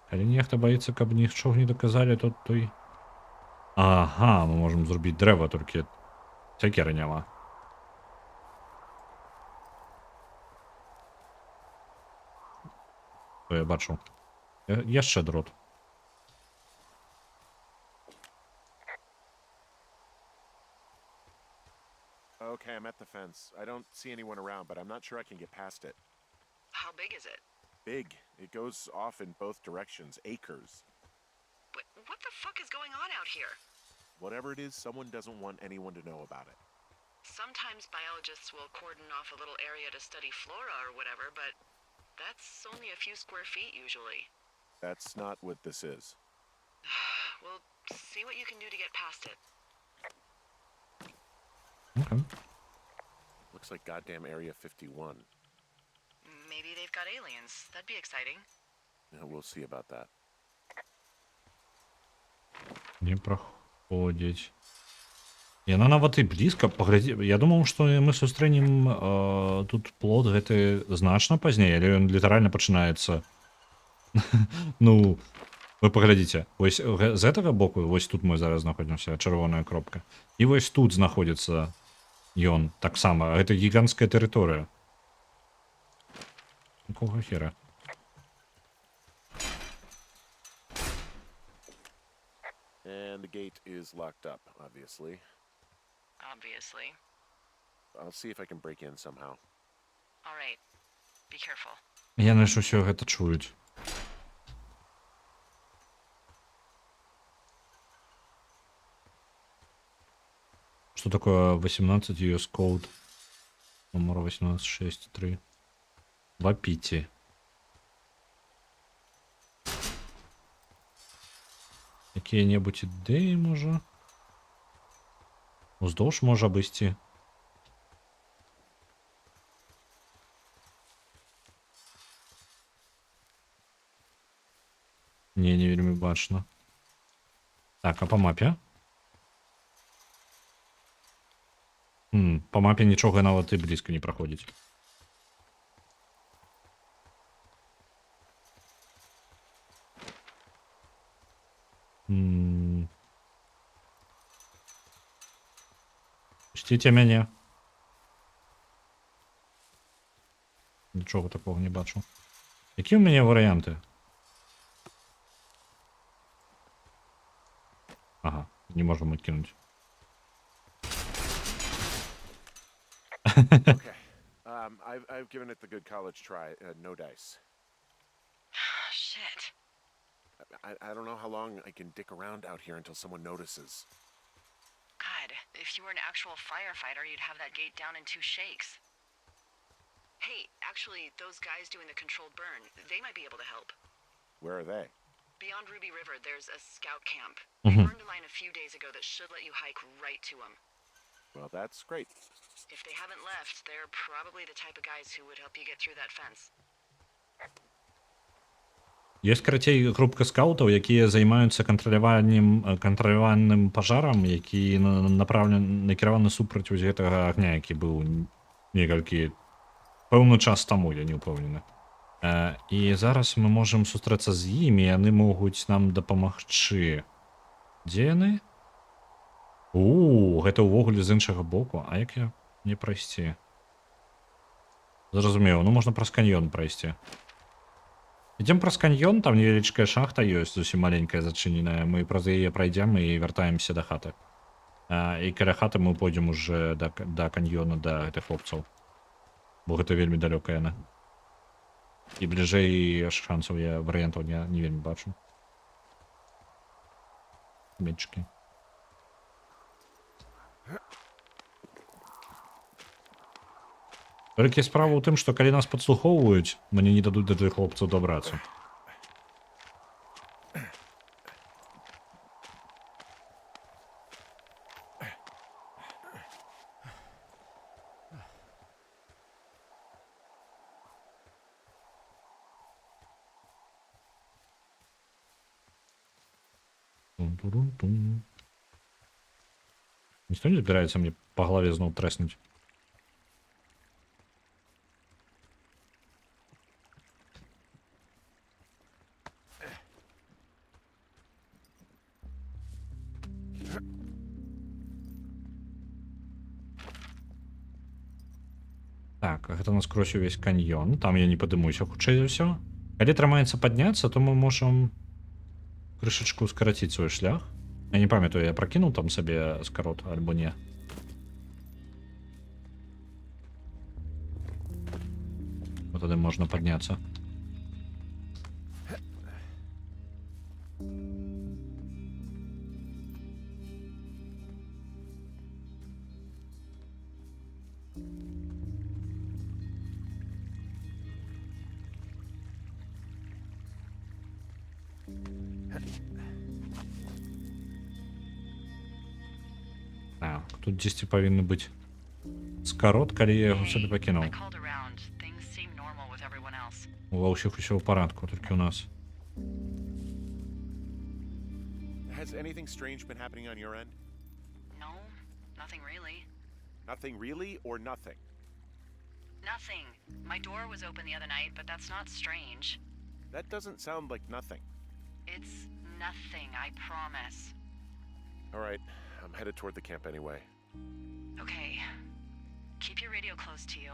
Калі нехта баіцца, каб нічога не даказалі, то той... Ага, мы можам зрубіць дрэва, толькі сякеры няма. То я бачу. Яшчэ дрот. Okay, I'm at the fence. I don't see anyone around, but I'm not sure I can get past it. How big is it? Big. It goes off in both directions. Acres. What the fuck is going on out here? Whatever it is, someone doesn't want anyone to know about it. Sometimes biologists will cordon off a little area to study flora or whatever, but that's only a few square feet usually. That's not what this is. Well, see what you can do to get past it. Okay. Looks like goddamn Area 51. Maybe they've got aliens. That'd be exciting. Yeah, we'll see about that. Не проходить. Яна нават і блізка. Паглядзі, я думаў, што мы сустрэнем тут плод гэты значна пазней, але ён літаральна пачынаецца. Ну, вы паглядзіце, вось з гэтага боку, вось тут мы зараз знаходзімся, чырвоная кропка. І вось тут знаходзіцца ён таксама. Гэта гіганцкая тэрыторыя. Якога хера? And the gate is locked up, obviously. Obviously. I'll see if I can break in somehow. All right. Be careful. Яны ж усё гэта чуюць. Что такое 18 US Code? Номер 1863. Вапіті. Якія-небудзь ідэі, можа? Уздоўж можа абысці. Не вельмі бачна. Так, а па мапе? Па мапе нічога нават і блізка не праходзіць. Пусціце мяне. Нічога такого не бачу. Які ў мяне варыянты? Ага, не можем откинуть. Okay. I've given it the good college try. No dice. Shit. I don't know how long I can dick around out here until someone notices. God, if you were an actual firefighter, you'd have that gate down in 2 shakes. Hey, actually, those guys doing the controlled burn, they might be able to help. Where are they? Beyond Ruby River, there's a scout camp. Mhm. They burned a line a few days ago that should let you hike right to them. Well, that's great. If they haven't left, they're probably the type of guys who would help you get through that fence. Есть, карацей, групка скаутаў, якія займаюцца кантраляваным пажарам, які накіраваны супраць вось гэтага агня, які быў некалькі пэўны час таму, я не ўпэўнены. І зараз мы можам сустрэцца з імі, яны могуць нам дапамагчы. Дзе яны? Гэта ўвогуле з іншага боку. А як я не прайсці? Зразумеў, ну можна праз каньён прайсці. Ідзем праз каньён, там невялічкая шахта ёсць, зусім маленькая зачыненая. Мы праз яе прайдзем і вяртаемся да хаты. І каля хаты мы пойдзем уже да каньёна, да гэтых хлопцаў. Бо гэта вельмі далёка яна. І бліжэй шансаў я варыянтаў не вельмі бачу. Мечкі. Толькі справа ў тым, што калі нас падслухоўваюць, мне не дадуць да тых хлопцаў дабрацца. Тун-турун-тун. Ніхто не збіраецца мне па галаве зноў трэснуць? Так, гэта наскрозь увесь каньён. Там я не падымуся, хутчэй за ўсё. Калі трымаецца падняцца, то мы можам крышачку скараціць свой шлях. Я не памятаю, я пракінуў там сабе скарот альбо не. Вот тады можна падняцца. Так, тут дзесьці павінны быць скарот, калі я яго сабе пакінуў. Ва ўсіх усё ў парадку, толькі ў нас. Has anything strange been happening on your end? No, nothing really. Nothing really or nothing? Nothing. My door was open the other night, but that's not strange. That doesn't sound like nothing. It's nothing, I promise. All right, I'm headed toward the camp anyway. Okay. Keep your radio close to you.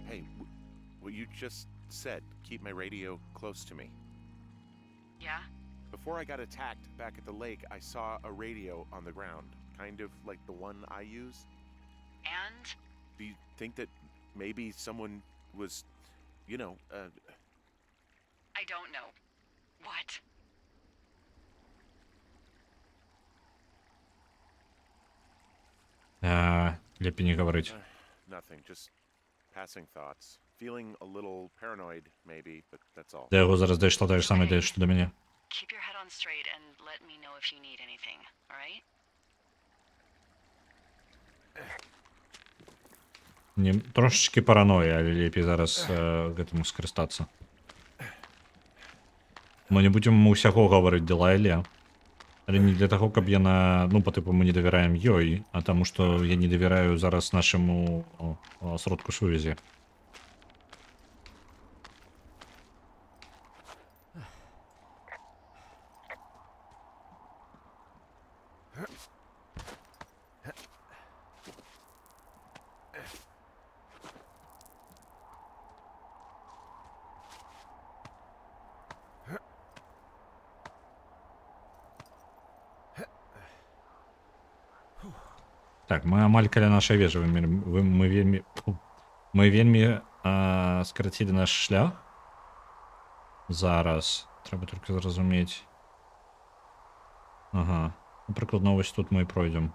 Hey, what you just said, keep my radio close to me. Yeah? Before I got attacked back at the lake, I saw a radio on the ground, kind of like the one I use. And? Do you think that maybe someone was, you know, I don't know. What? Лепей не гаварыць. Nothing, just passing thoughts. Feeling a little paranoid, maybe, but that's all. Да яго зараз дайшло тое ж самае, што да мяне. Keep your head on straight and let me know if you need anything, all right? Не, трошечки параноя, але лепей зараз гэтаму скарыстацца. Мы не будзем усяго гаварыць Дэлайле. Але не для таго, каб яна, ну, па тыпу, мы не давяраем ёй, а таму, што я не давяраю зараз нашаму сродку сувязі. Так, мы амаль каля нашай вежы. Мы вельмі скарацілі наш шлях. Зараз. Трэба толькі зразумець. Ага. Прыкладна, вось тут мы і пройдзем.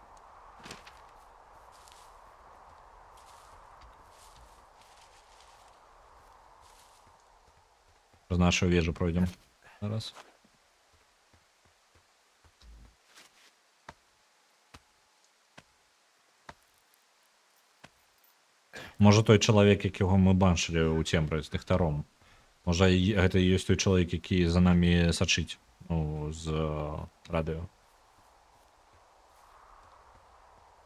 З нашу вежу пройдем. Зараз. Можа той чалавек, якога мы бачылі ў цембры з ліхтаром. Можа гэта і ёсць той чалавек, які за намі сачыць, ну, з радыё.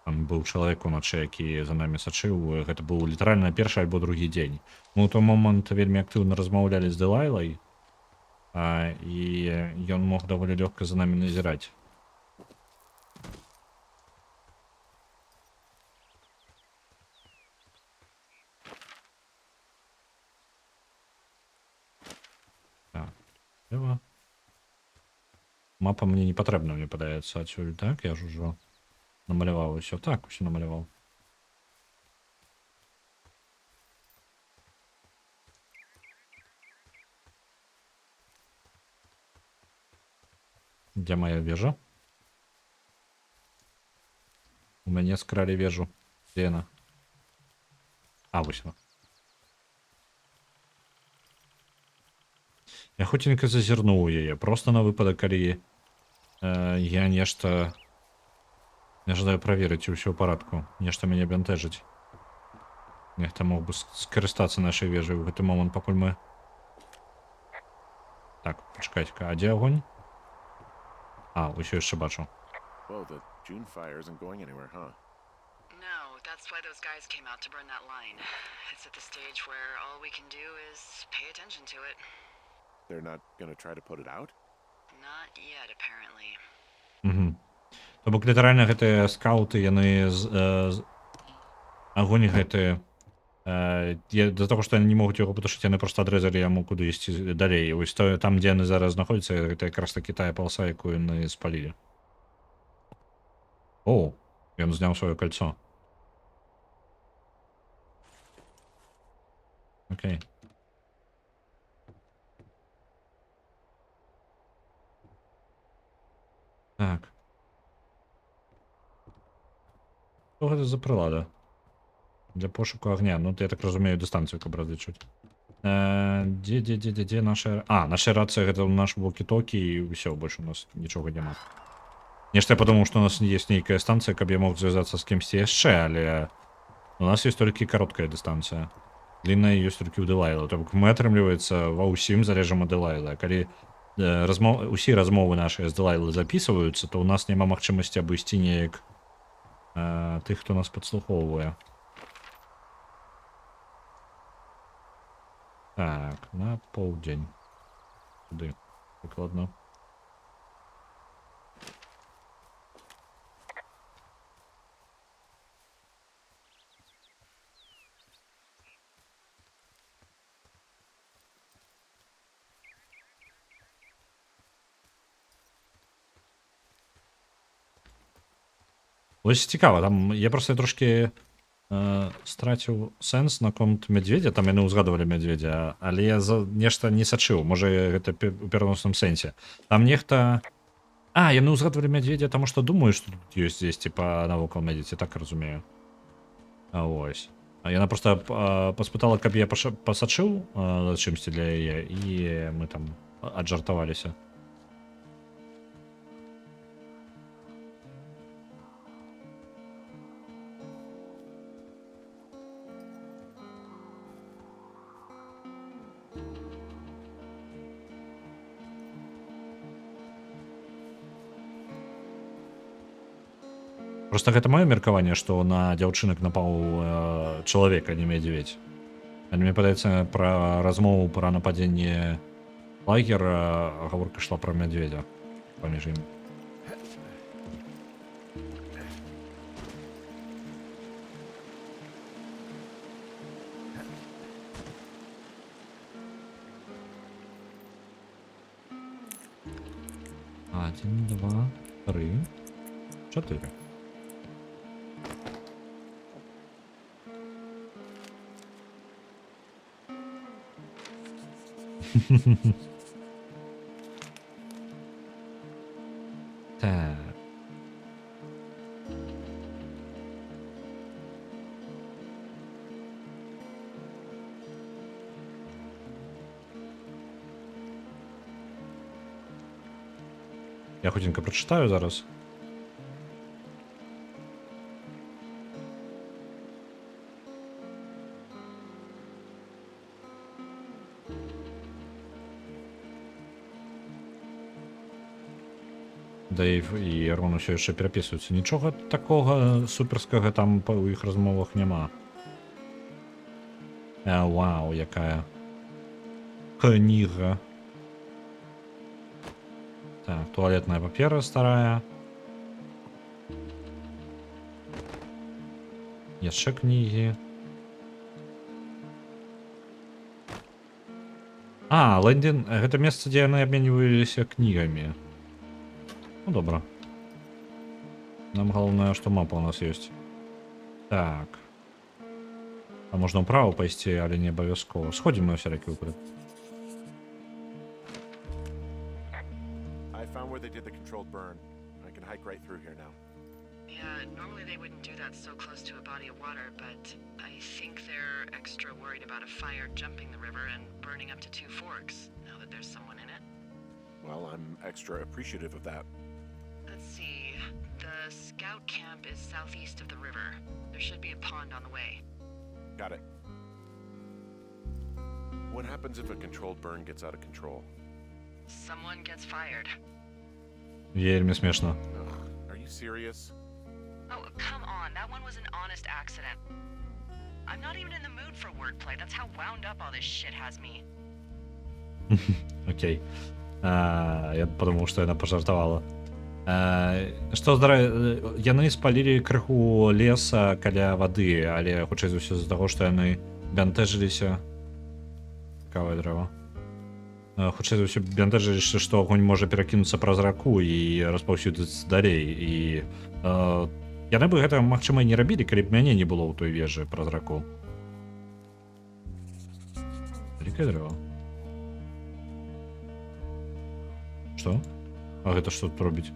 Там быў чалавек уначы, які за намі сачыў. Гэта быў літаральна першы альбо другі дзень. Мы ў той момант вельмі актыўна размаўлялі з Дэлайлай, і ён мог даволі лёгка за намі назіраць. Мапа мне не патрэбна, мне падаецца адсюль, так? Я ж ужо намаляваў усё. Так, усё намаляваў. Дзе моя вежа? У мяне скралі вежу. Дзе яна? А, вось яна. Я хуценька зазірнуў яе, просто на выпадак, калі я нешта не жадаю праверыць, ці ўсё ў парадку. Нешта мяне бянтэжыць. Нехта мог бы скарыстацца нашай вежай у гэты момант, пакуль мы... Так, пачакайце-ка, а дзе агонь? А, усё яшчэ бачу. Well, the June fire isn't going anywhere, huh? No, that's why those guys came out to burn that line. It's at the stage where all we can do is pay attention to it. They're not gonna try to put it out? Not yet, apparently. То бок літаральна гэтыя скауты, яны агонь гэты да таго, што яны не могуць яго патушыць, яны проста адрэзалі яму куды ісці далей. Вось там, дзе яны зараз знаходзяцца, гэта якраз такі тая паласа, якую яны спалілі. О, ён зняў сваё кольцо. Окей. Так. Што гэта за прылада? Для пошуку агня. Ну, я так разумею, дыстанцыю, каб разлічваць. Дзе наша... А, наша рацыя, гэта наш вокі-токі, і ўсё, больш у нас нічога няма. Нешта я падумаў, што у нас ёсць нейкая станцыя, каб я мог звязацца з кімсьці яшчэ, але у нас ёсць толькі кароткая дыстанцыя. Длінная ёсць толькі ў Дэлайла. То бок мы, атрымліваецца, ва ўсім залежам ад Дэлайла. Калі усе размовы нашыя з Дэлайлай запісваюцца, то ў нас няма магчымасці абысці неяк тых, хто нас падслухоўвае. Так, на поўдзень. Куды? Прыкладна. Вось цікава, там я проста трошки страціў сэнс наконт мядзведзя, там яны ўзгадывалі мядзведзя, але я нешта не сачыў, можа гэта у пераносным сэнсе. Там нехта... А, яны ўзгадывалі мядзведзя, таму што думаю, што тут ёсць дзесьці навокал мядзведзя, так разумею. А вось. Яна проста паспытала, каб я пасачыў за чымсьці для яе, і мы там аджартаваліся. Просто гэта маё меркаванне, што на дзяўчынак напаў чалавек, а не мядзведзь. Але мне падаецца, пра размову пра нападзенне лагера гаворка ішла пра мядзведзя паміж імі. Один, два, три, чотири. Так. Я хутенько прочитаю зараз. Дэйв і Рон усё яшчэ перапісваюцца. Нічога такога суперскага там у іх размовах няма. Вау, якая кніга. Так, туалетная папера старая. Яшчэ кнігі. Лэндін, гэта месца, дзе яны абменьваліся кнігамі. Ну, добра. Нам галоўнае, што мапа у нас ёсць. Так. А можна ўправа пайсці, але не абавязкова. Сходзім на ўсялякі выпадак. I found where they did the controlled burn. I can hike right through here now. Yeah, normally they wouldn't do that so close to a body of water, but I think they're extra worried about a fire jumping the river and burning up to 2 forks, now that there's someone in it. Well, I'm extra appreciative of that. Let's see. The scout camp is southeast of the river. There should be a pond on the way. Got it. What happens if a controlled burn gets out of control? Someone gets fired. Вельмі смешна. Ugh, are you serious? Oh, come on. That one was an honest accident. I'm not even in the mood for wordplay. That's how wound up all this shit has me. Окей. Я подумал, што яна пажартавала. Што яны спалілі крыху леса каля вады, але хутчэй за ўсё з-за таго, што яны бянтэжыліся. Цікавае дрэва. Хутчэй за ўсё бянтэжыліся, што агонь можа перакінуцца праз раку і распаўсюдзіцца далей. І яны бы гэта, магчыма, і не рабілі, калі б мяне не было ў той вежы праз раку. Вялікае дрэва. Што? А гэта што тут робіць?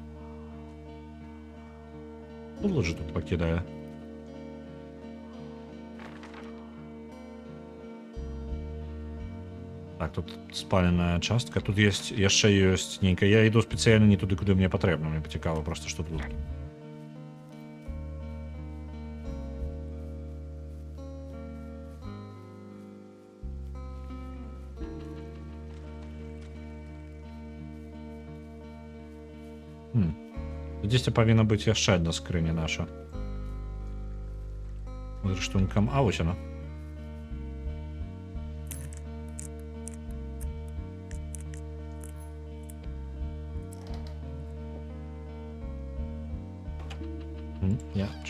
Лужи тут покидаю. Так, тут спаленная частка. Тут есть, яшчэ ёсць нейкая. Я іду спецыяльна не туды, куды мне патрэбна. Мне пацікава просто, што тут. Дзесьці павінна быць яшчэ адна скрыня наша. Рыштункам. А вось яна.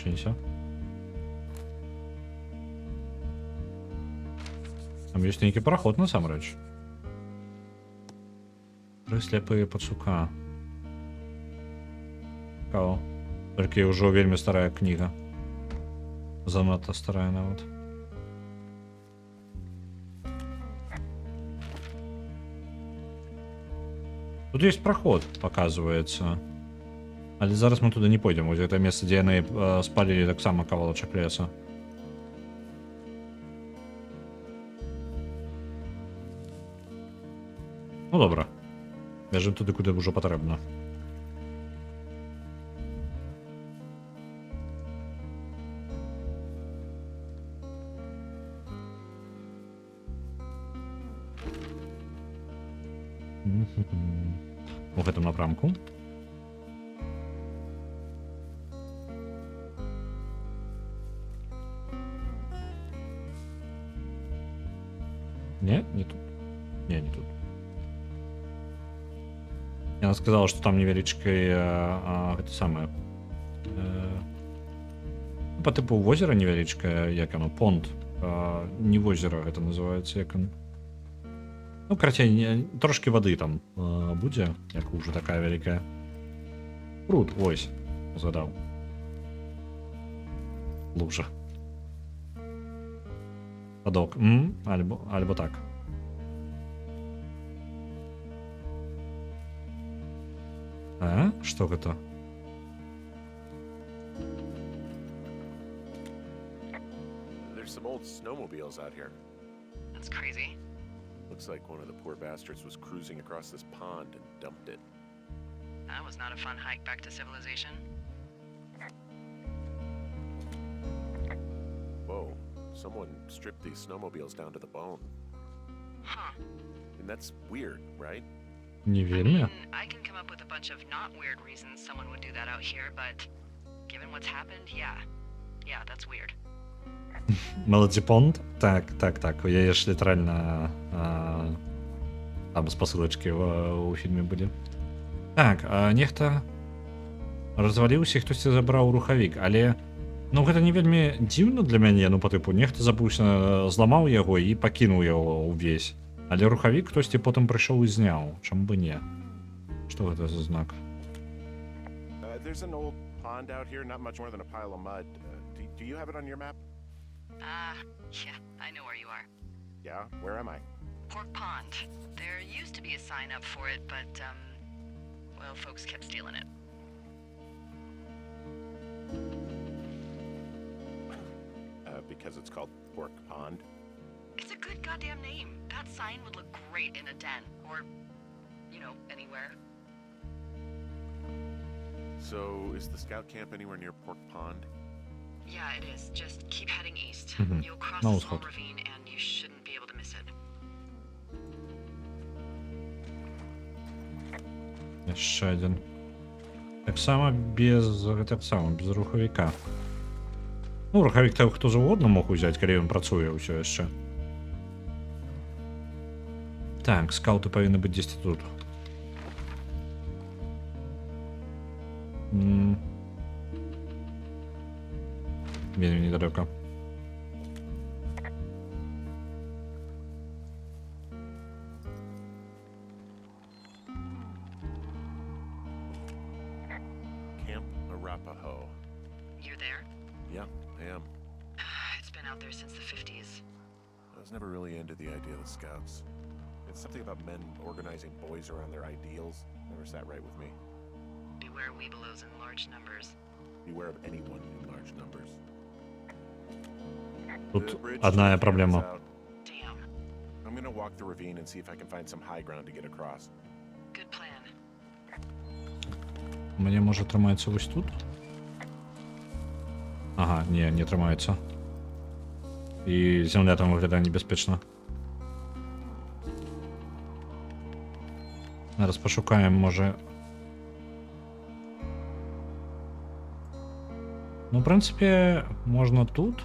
Чынься. Там ёсць нейкі параход насамрэч. Тры сляпыя пацука. Цікаво. Толькі ўжо вельмі старая кніга. Занадта старая нават. Тут есть проход, показывается. Але зараз мы туды не пойдзем. Вось гэта месца, дзе яны спалілі таксама кавалачак леса. Ну добра. Бежим туды, куды ўжо патрэбна. У гэтым напрамку. Не тут. Не тут. Яна сказала, што там невялічкая гэта самае. Па тыпу возера невялічкае, як оно, понт. Не возера гэта называецца, як он. Ну, карацей, трошки воды там будзе, як уже такая вялікая. Пруд, ось, згадаў. Лужа. Садок. Альбо так. А? Что это? There's some old snowmobiles out here. That's crazy. Looks like one of the poor bastards was cruising across this pond and dumped it. That was not a fun hike back to civilization. Whoa, someone stripped these snowmobiles down to the bone. Huh. And that's weird, right? Не I вельми. mean, I can come up with a bunch of not weird reasons someone would do that out here, but given what's happened, yeah. Yeah, that's weird. Melody Pond? Так. Я ж літерально там з посилочки у фільмі буде. Так, нехта разваліўся, хтосьці забраў рухавік, але ну гэта не вельмі дзіўна для мяне, ну па тыпу нехта забыўся, зламаў яго і пакінуў яго ўвесь. Але рухавік хтосьці потым прыйшоў і зняў. Чаму бы не? Што гэта за знак? There's an old pond out here, not much more than a pile of mud. Do you have it on your map? Yeah, I know where you are. Yeah, where am I? Pork Pond. There used to be a sign up for it, but, well, folks kept stealing it. Because it's called Pork Pond? It's a good goddamn name. That sign would look great in a den, or, you know, anywhere. So, is the scout camp anywhere near Pork Pond? Yeah, it is. Just keep heading east. Mhm. You'll cross No a small schodów. ravine, and you shouldn't be able to miss it. Яшчэ адзін. Таксама без рухавіка. Ну, рухавік то хто заўгодна мог узяць, калі ён працуе ўсё яшчэ. Так, скауты павінны быць дзесьці тут. Вельмі недалёка. Camp Arapaho. You're there? Yeah, I am. It's been out there since the 50s. I was never really into the idea of the scouts. It's something about men organizing boys around their ideals. Never sat right with me. Beware weebelows in large numbers. Beware of anyone in large numbers. Тут The bridge одна to the camp проблема. is out. Damn. I'm gonna walk the ravine and see if I can find some high ground to get across. Good plan. Мне може трымаецца вось тут? Ага, не трымаецца. І зямля там выглядае небяспечна. Зараз пошукаем, може. Ну, в принципі, можна тут.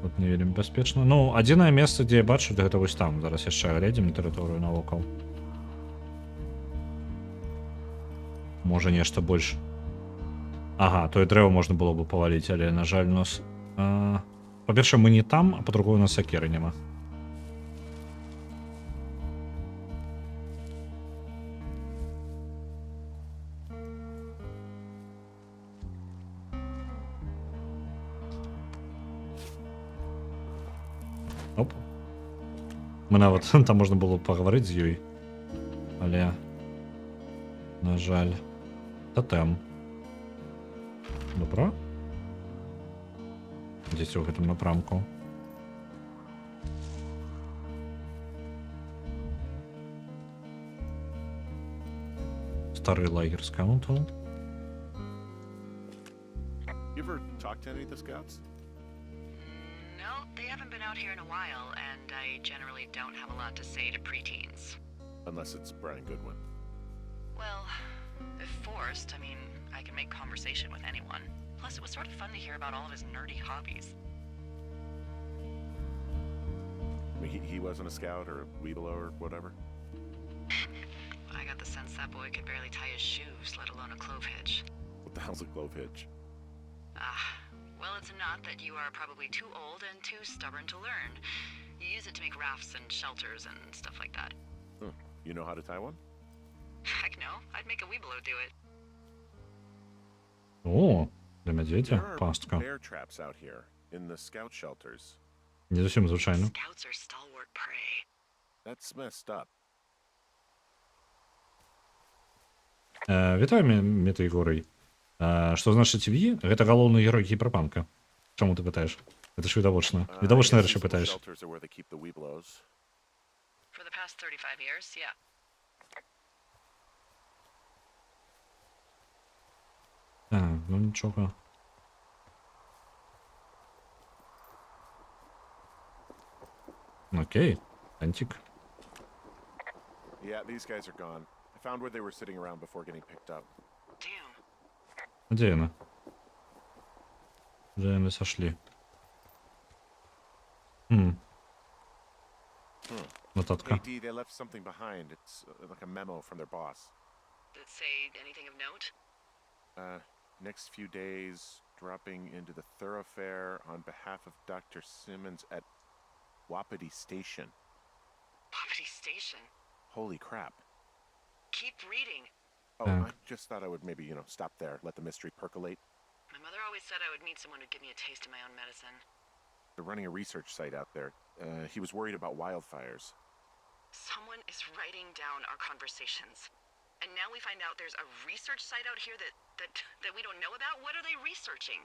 Тут не вельмі бяспечна. Ну, адзінае месца, дзе я бачу, гэта вось там. Зараз яшчэ глядзім тэрыторыю навокал. Можа нешта больш. Ага, тое дрэва можна было бы паваліць, але, на жаль, у нас... Па-першае, мы не там, а па-другое, у нас сакеры няма. Оп. Мы нават там можна было пагаварыць з ёй. Але, на жаль, тотэм. Добра? Дзесьці ў гэтым напрамку. Стары лагер скаунтаў. You ever talk to any of the scouts? No, they haven't been out here in a while, and I generally don't have a lot to say to preteens. Unless it's Brian Goodwin. Well, if forced, I mean, I can make conversation with anyone. Plus, it was sort of fun to hear about all of his nerdy hobbies. I mean, he wasn't a scout or a weebelo or whatever? I got the sense that boy could barely tie his shoes, let alone a clove hitch. What the hell's a clove hitch? Well, it's a knot that you are probably too old and too stubborn to learn. You use it to make rafts and shelters and stuff like that. You know how to tie one? Heck no, I'd make a weebelo do it. О, для медведя There are пастка. bear traps out here in the scout shelters. Не зовсім звичайно. Scouts are stalwart prey. That's messed up. Вітаю, Метаігорый. Што значыць V? Гэта галоўны герой гіперпанка. Чаму ты пытаеш? Гэта ж відавочна. I Відавочна guess рэчы these little пытаеш. shelters are where they keep the Weeblos. For the past 35 years, yeah. Так, ну нічога. Окей, антик. Yeah, these guys are gone. I found where they were sitting around before getting picked up. Damn. Где она? Где мы сошли? Нотатка. Hey, D, they left something behind. It's like a memo from their boss. Did it say anything of note? Next few days, dropping into the thoroughfare on behalf of Dr. Simmons at Wapiti Station. Wapiti Station. Holy crap. Keep reading. Oh, I just thought I would maybe, stop there, let the mystery percolate. My mother always said I would meet someone who'd give me a taste of my own medicine. They're running a research site out there. He was worried about wildfires. Someone is writing down our conversations. And now we find out there's a research site out here that we don't know about? What are they researching?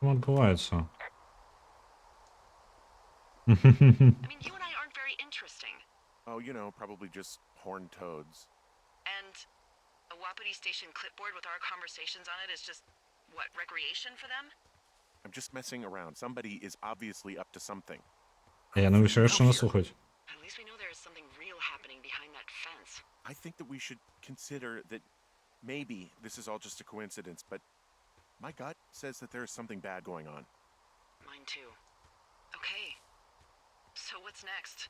Что отбывается? I mean, you and I aren't very interesting. Oh, probably just horned toads. And a Wapiti Station clipboard with our conversations on it is just, what, recreation for them? I'm just messing around. Somebody is obviously up to something. Я не вирішив, що наслухати. At least we know there is something real happening behind that fence. I think that we should consider that maybe this is all just a coincidence, but my gut says that there is something bad going on. Mine too. Okay. So what's next?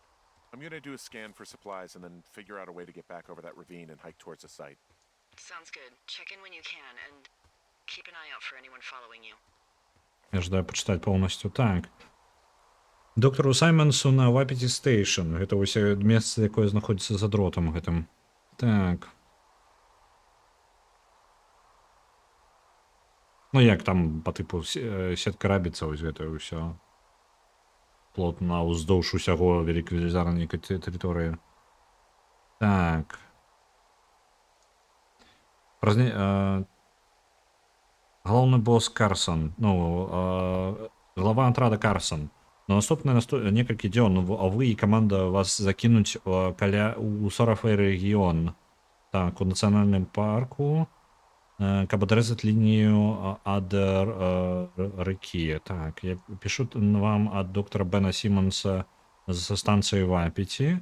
I'm gonna do a scan for supplies and then figure out a way to get back over that ravine and hike towards the site. Sounds good. Check in when you can and keep an eye out for anyone following you. Я ждаю почитати повністю. Так. Доктору Саймонсу на Вапіті Стейшн. Гэта ось месца, якое знаходзіцца за дротам гэтым. Так. Ну як там по типу сетка рабіцца, ось гэта ўсё. Плотна ўздоўж усяго велікавелізарнай тэрыторыі. Так. Галоўны босс Карсон. Глава атрада Карсон. На наступныя некалькі дзён вы і каманда вас закінуць у Сарафэй рэгіён. Так, у нацыянальным парку, каб адрэзаць лінію ад рэкі. Так, я пішу вам ад доктара Бена Сімонса з станцыі Вапіці.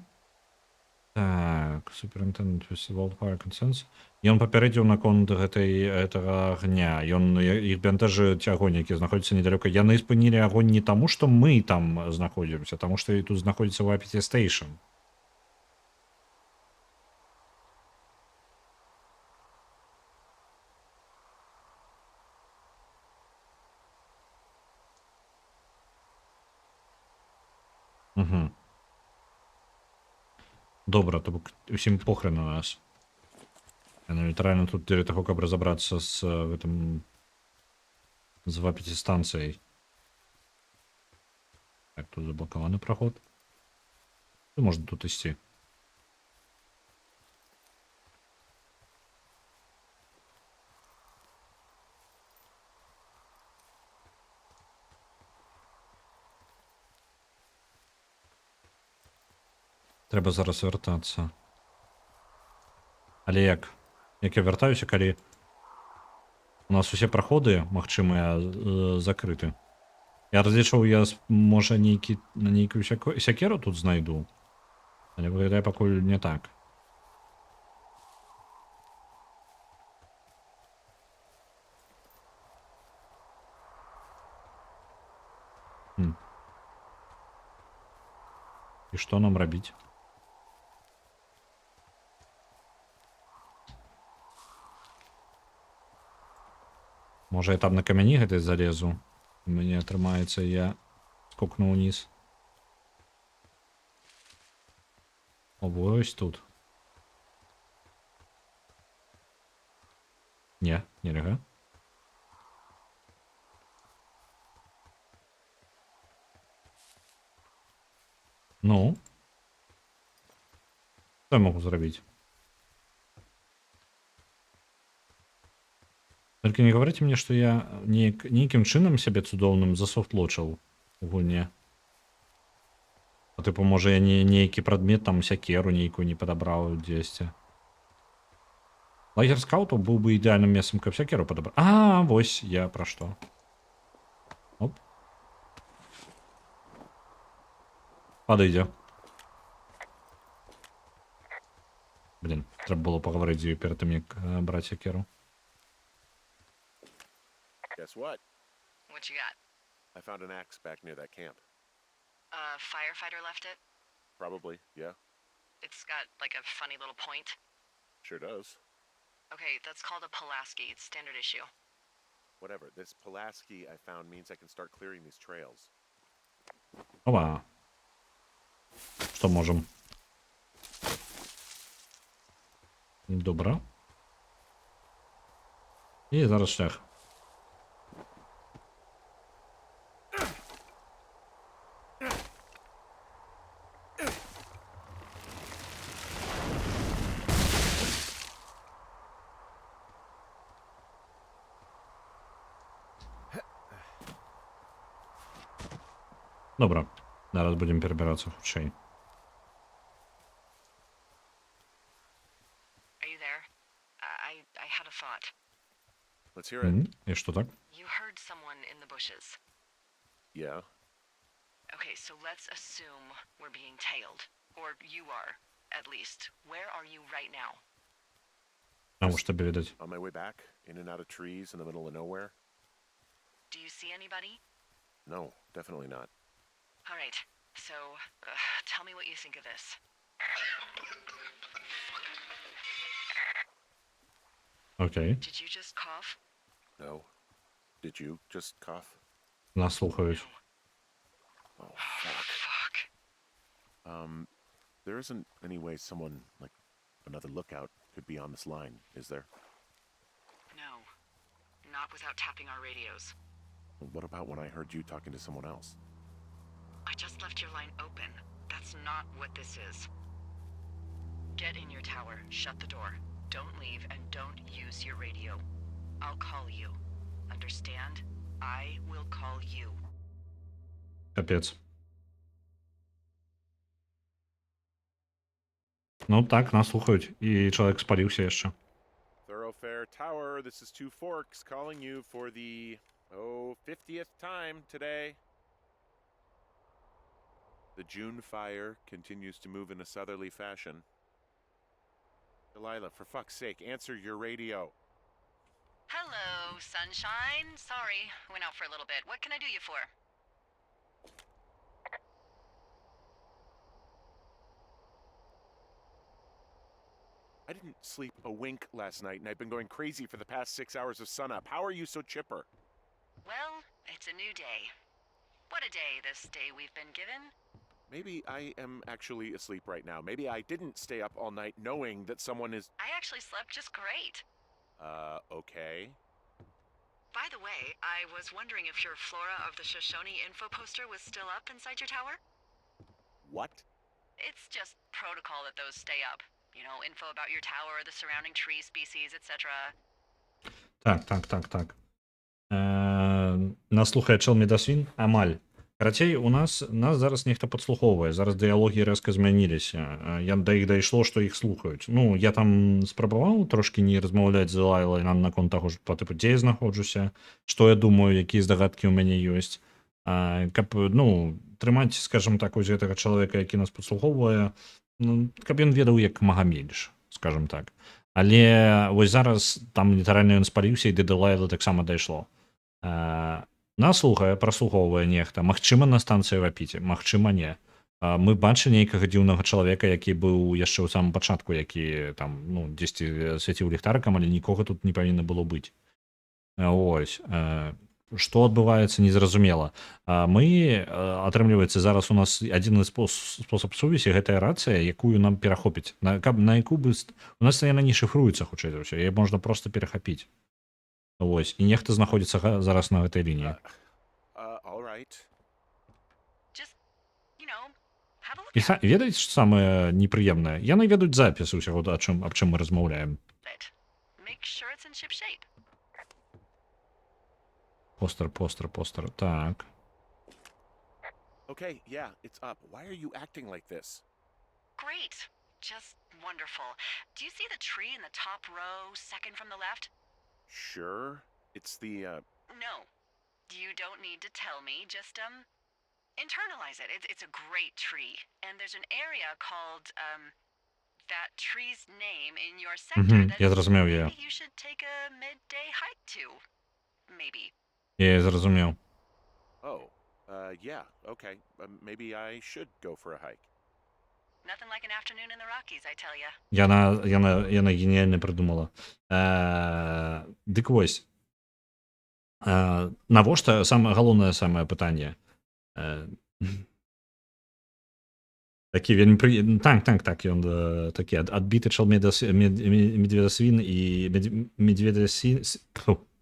Так, суперінтэндэнт Wildfire Consensus. Ён папярэдзіў наконт гэтага агня. Ён іх бянтэжыць агонь, які знаходзіцца недалёка. Яны спынілі агонь не таму, што мы там знаходзімся, таму што і тут знаходзіцца Wapiti Station. Угу. Добра, то бок усім похрен на нас. Яны літаральна тут дзеля таго, каб разабрацца з гэтым з Вапіці станцыяй. Так, тут заблокаваны праход. І можна тут ісці. Трэба зараз вяртацца. Але як? Як я вяртаюся, калі у нас усе праходы магчымыя закрыты. Я разлічваў, я можа нейкую сякеру тут знайду. Але выглядае пакуль не так. І што нам рабіць? Можа я там на камяні гэтай залезу. У мяне атрымаецца, я скокну ўніз. О, вось тут. Не, нельга. Ну. Что я могу зробить? Только не говорите мне, что я нейкім чынам сябе цудоўным засофтлочыў у гульне. А типу, може я нейкі прадмет, там сякеру нейкую не падабраў дзесьці. Лагер скаутаў быў бы ідэальным месцам, каб сякеру падабраць. А, вось я пра што. Оп. Падыдзе. Блин, трэба было пагаварыць з ёй перад тым, як браць сякеру. Guess what? What you got? I found an axe back near that camp. A firefighter left it? Probably, yeah. It's got, like, a funny little point. Sure does. Okay, that's called a Pulaski. It's standard issue. Whatever. This Pulaski I found means I can start clearing these trails. Опа. Что можем? Добре. І зараз шлях. Добре. Зараз будемо перебиратися хутчей. Are you there? I had a thought. Let's hear it. І що так? You heard someone in the bushes. Yeah. Okay, so let's assume we're being tailed. Or you are, at least. Where are you right now? А може тобі видать? On my way back, in and out of trees in the middle of nowhere? Do you see anybody? No, definitely not. All right, so tell me what you think of this. Окей. Did you just cough? No. Did you just cough? Нас слухають. Oh, fuck. Fuck. There isn't any way someone, like, another lookout could be on this line, is there? No. Not without tapping our radios. What about when I heard you talking to someone else? I just left your line open. That's not what this is. Get in your tower, shut the door. Don't leave and don't use your radio. I'll call you. Understand? I will call you. Капець. Ну так, нас слухають. І чоловік спалився ще. Thoroughfare Tower, this is Two Forks calling you for the, 50th time today. The June fire continues to move in a southerly fashion. Delilah, for fuck's sake, answer your radio. Hello, sunshine. Sorry, went out for a little bit. What can I do you for? I didn't sleep a wink last night, and I've been going crazy for the past 6 hours of sunup. How are you so chipper? Well, it's a new day. What a day, this day we've been given. Maybe I am actually asleep right now. Maybe I didn't stay up all night knowing that someone is... I actually slept just great. Okay. By the way, I was wondering if your Flora of the Shoshone info poster was still up inside your tower? What? It's just protocol that those stay up. You know, info about your tower, the surrounding tree species, etc. Так. Нас слухає чел Медасвін. Амаль. Карацей, нас зараз нехта падслухоўвае. Зараз дыялогі рэзка змяніліся. Я да іх дайшло, што іх слухаюць. Ну, я там спрабаваў трошкі не размаўляць з Лайлай наконт таго, па тыпу, дзе я знаходжуся, што я думаю, якія здагадкі ў мяне ёсць. Каб, ну, трымаць, скажам так, ось гэтага чалавека, які нас падслухоўвае, ну, каб ён ведаў як мага менш, скажам так. Але вось зараз там літаральна ён спаліўся, і да Лайлы таксама дайшло. Нас слухае, праслухоўвае нехта. Магчыма, на станцыі вапіце, магчыма, не. Мы бачылі нейкага дзіўнага чалавека, які быў яшчэ ў самым пачатку, які там, ну, дзесьці свяціў ліхтарыкам, але нікога тут не павінна было быць. Ось. Што адбываецца, незразумела. Мы, атрымліваецца, зараз у нас адзіны спосаб сувязі, гэтая рацыя, якую нам перахопіць. На якую бы... У нас яна не шыфруецца, хутчэй за ўсё, яе можна проста перахапіць. Ось, і нехта знаходзіцца зараз на гэтай лініі. All right. Just, you know, Have a look І at ведаеце, што самае непрыемнае? Яны ведаюць запіс усяго, аб чым мы размаўляем. it. Make sure it's in ship shape. Постер. Так. Okay, yeah, it's up. Why are you acting like this? Great. Just wonderful. Do you see the tree in the top row, second from the left? Sure. It's the, No. You don't need to tell me. Just, internalize it. It's a great tree. And there's an area called, that tree's name in your sector that Я зразумеў яе. maybe you should take a midday hike to. Maybe. Я яе зразумеў. oh, yeah, okay. Maybe I should go for a hike. Nothing like an afternoon in the Rockies, I tell ya. Яна геніальна придумала. Дык вось. Навошта галоўнае самае пытанне? Такі вельмі так, ён такі адбіты чал медведасвін і медведасвін,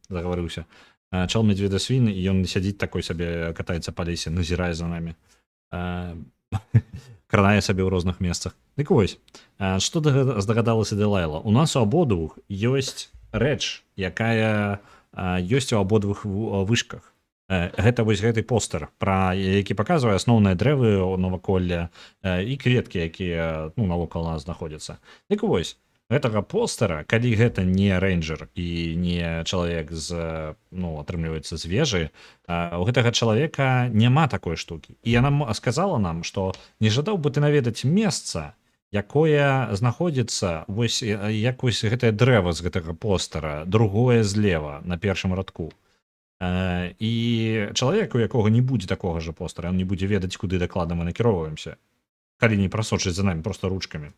загаварыўся. Чал медведасвін, і ён сядзіць такой сабе, катаецца па лесе, назірае за намі. Кранае сабе ў розных месцах. Дык вось, што здагадалася Дэлайла? У нас у абодвух ёсць рэч, якая ёсць у абодвух вышках. Гэта вось гэты постер, які паказвае асноўныя дрэвы наваколля і кветкі, якія навокал нас знаходзяцца. Дык вось, гэтага постера, калі гэта не рэйнджер і не чалавек атрымліваецца з вежы, у гэтага чалавека няма такой штукі. І яна сказала нам, што не жадаў бы ты наведаць месца, якое знаходзіцца як вось гэтае дрэва з гэтага постера, другое злева на першым радку. І чалавек, у якога не будзе такога ж постера, ён не будзе ведаць, куды дакладна мы накіроўваемся, калі не прасочыць за намі проста ручкамі.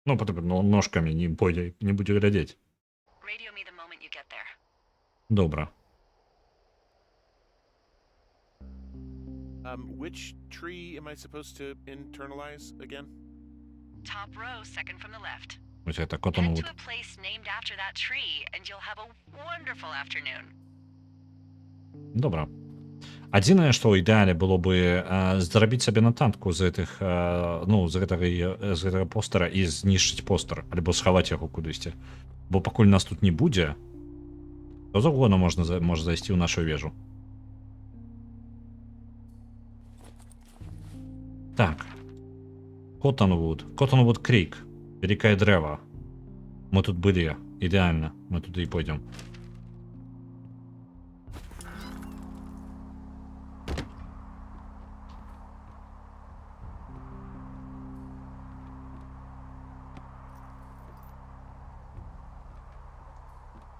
Ножкамі не пойдзе, не будзе глядзець. Добра. Which tree am I supposed to internalize again? Top row, second from the left. Ось гэта Head Котонвуд. to a place named after that tree, and you'll have a wonderful afternoon. Добра. Адзінае, што ў ідэале было бы зрабіць сабе нататку з гэтага постера і знішчыць постер, альбо схаваць яго кудысьці. Бо пакуль нас тут не будзе, то заўгодна можа зайсці ў нашу вежу. Так. Котонвуд Крик. Вялікае дрэва. Мы тут былі. Ідэальна. Мы туды і пойдзем.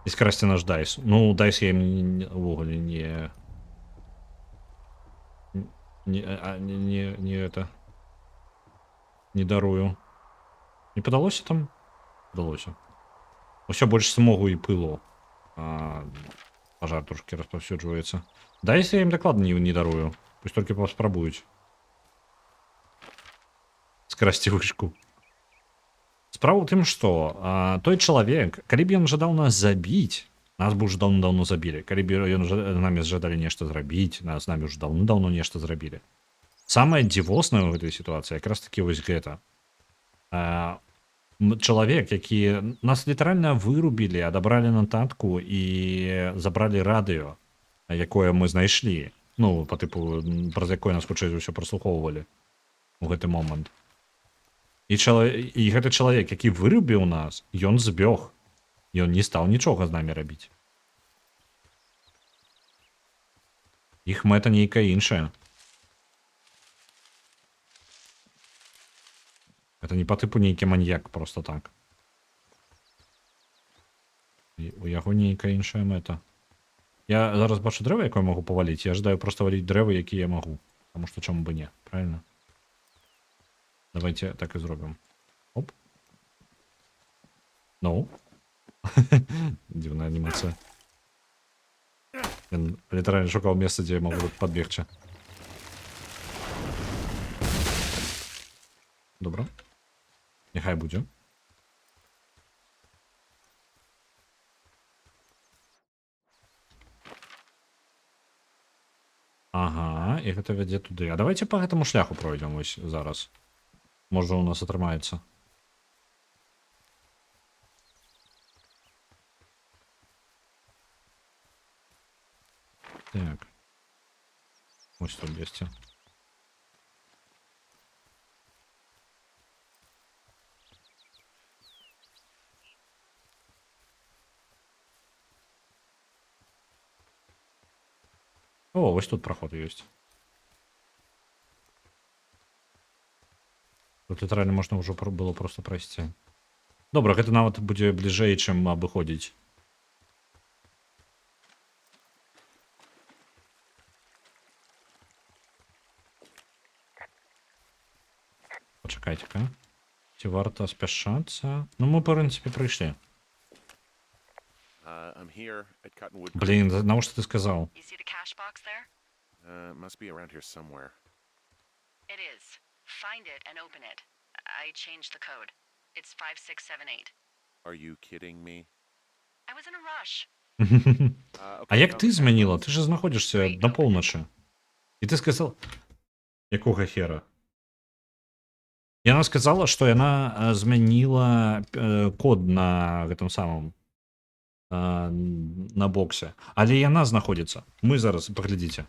І скрасці наш дайс. Дайс я ім увогуле не дарую. Не падалося там? Падалося. Усё больш смогу і пылу. Пажар трошкі распаўсюджваецца. Дайс я ім дакладна не дарую. Пусть толькі паспрабуюць. Скрасці вышку. Справа ў тым, што той чалавек, калі б ён жадаў нас забіць, нас бы ўжо даўно забілі. Калі б намі жадалі нешта зрабіць, нас намі ўжо даўно нешта зрабілі. Самае дзівоснае ў гэтай сітуацыі якраз такі вось гэта. Чалавек, які нас літаральна вырубілі, адабралі нататку і забралі радыё, якое мы знайшлі. Па тыпу, праз якое нас хутчэй усё праслухоўвалі у гэты момант. І гэты чалавек, які вырубіў нас, ён збег. Ён не стаў нічога з намі рабіць. Іх мэта нейкая іншая. Это не па тыпу нейкі маньяк, просто так. У яго нейкая іншая мэта. Я зараз бачу дрэва, якое магу паваліць. Я жадаю просто валіць дрэвы, якія я магу. Таму што чаму бы не, правильно? Давайте так і зробім. Оп. Дзіўная анімацыя. Ён літаральна шукаў месца, дзе я магу падбегчы. Добра. Няхай будзе. Ага, і гэта вядзе туды. А давайте па гэтаму шляху пройдзем вось зараз. Може у нас отримається. Так. Ось тут 200. О, ось тут проход є. Тут літерально можна вже було просто пройти. Добре, гэта нават будзе бліжэй, чым абыходзіць. Почекайте-ка. Ці варта спяшацца? Ну, мы, в прынцыпе, прыйшлі. I'm here at Cottonwood. Блін, навошта ты сказаў? You see the cash box there? Must be around here somewhere. It is. Find it and open it. I changed the code. It's 5678. Are you kidding me? I was in a rush. А як ти змяніла? Ти ж знаходишся на поўначы. І ти сказав... Якога хера? Яна сказала, што яна змяніла код на гэтым самым на боксе. Але яна знаходзіцца. Мы зараз, паглядзіце.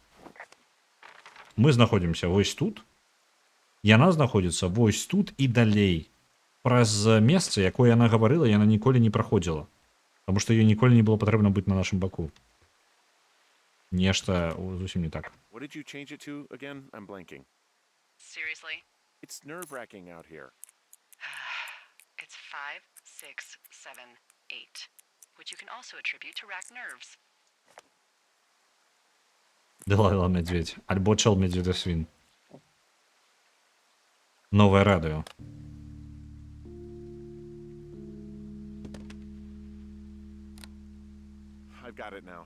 Мы знаходзімся вось тут. Яна знаходзіцца вось тут і далей. Праз месца, якое яна гаварыла, яна ніколі не праходзіла. Таму што ёй ніколі не было патрэбна быць на нашым баку. Нешта зусім не так. What did you change it to again? I'm blanking. Seriously? It's nerve-wracking out here. It's 5678, which you can also attribute to racked nerves. Делайла медведь. Альбо чел медведя свин. Новое радио. I've got it now.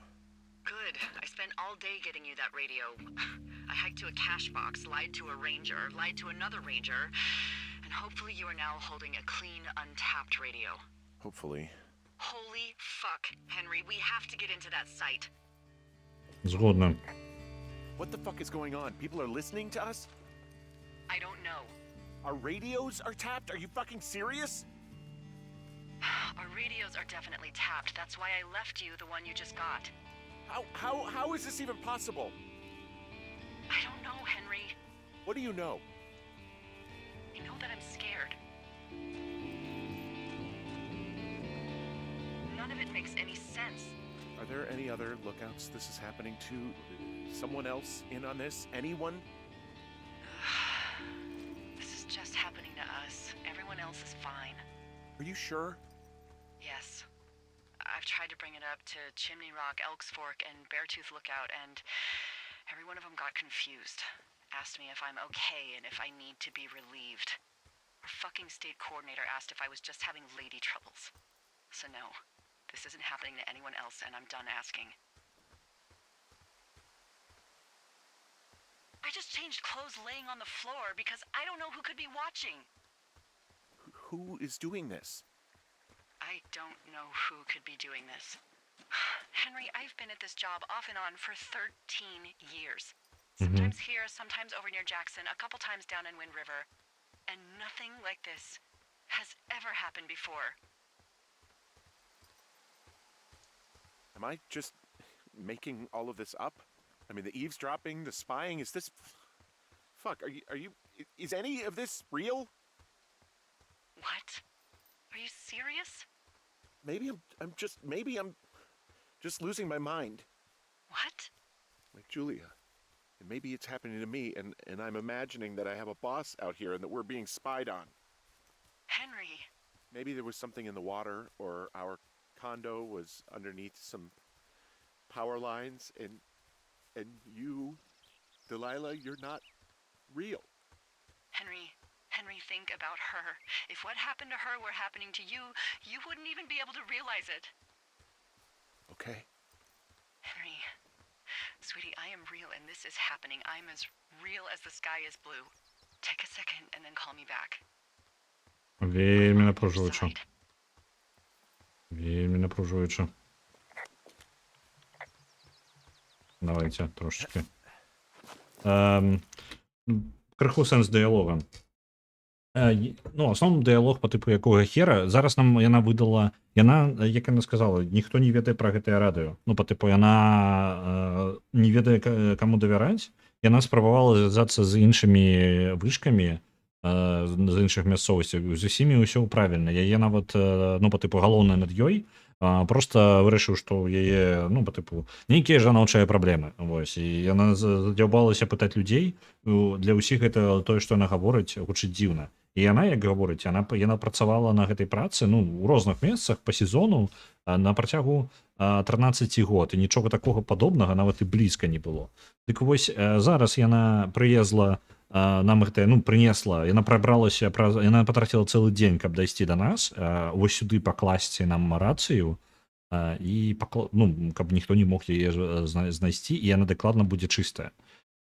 Good. I spent all day getting you that radio. I hiked to a cash box, lied to a ranger, lied to another ranger, and hopefully you are now holding a clean, untapped radio. Hopefully. Holy fuck, Henry, we have to get into that site. Згодна. What the fuck is going on? People are listening to us? I don't know. Our radios are tapped? Are you fucking serious? Our radios are definitely tapped. That's why I left you the one you just got. How is this even possible? I don't know, Henry. What do you know? I know that I'm scared. None of it makes any sense. Are there any other lookouts this is happening to? Someone else in on this? Anyone? This is just happening to us. Everyone else is fine. Are you sure? Yes. I've tried to bring it up to Chimney Rock, Elks Fork, and Beartooth Lookout, and every one of them got confused. Asked me if I'm okay and if I need to be relieved. Our fucking state coordinator asked if I was just having lady troubles. So no, this isn't happening to anyone else, and I'm done asking. I just changed clothes laying on the floor because I don't know who could be watching. Who is doing this? I don't know who could be doing this. Henry, I've been at this job off and on for 13 years. Sometimes here, sometimes over near Jackson, a couple times down in Wind River. And nothing like this has ever happened before. Am I just making all of this up? I mean, the eavesdropping, the spying, is this... Fuck, are you... Is any of this real? What? Are you serious? Maybe I'm just losing my mind. What? Like Julia. And maybe it's happening to me, and I'm imagining that I have a boss out here and that we're being spied on. Henry. Maybe there was something in the water, or our condo was underneath some power lines, and you, Delilah, you're not real. Henry, think about her. If what happened to her were happening to you, you wouldn't even be able to realize it. Okay. Henry, sweetie, I am real and this is happening. I'm as real as the sky is blue. Take a second and then call me back. Вельми напружуюче. Вельми напружуюче. Давайте трошечки. Криху сенс діалога. Ну, асноўны дыялог па тыпу якога хера зараз нам яна выдала як яна сказала, ніхто не ведае пра гэтае радыё, ну па тыпу яна не ведае каму давяраць, яна спрабавала звязацца з іншымі вышкамі з іншых мясцовасцяў, з усімі ўсё правільна, яе нават ну па тыпу галоўная над ёй просто вырашыў, што ў яе ну па тыпу нейкія жаночыя праблемы, вось, і яна задзяўбалася пытаць людзей, для ўсіх гэта тое, што яна гаворыць, гучыць дзіўна. І яна, як гаворыць, яна працавала на гэтай працы ну у розных месцах па сезону на працягу 13 год і нічога такога падобнага нават і блізка не было. Дык вось зараз яна прыезла нам гэта ну прынесла, яна прабралася яна патраціла цэлы дзень, каб дайсці да нас вось сюды пакласці нам рацыю і ну, каб ніхто не мог яе знайсці, і яна дакладна будзе чыстая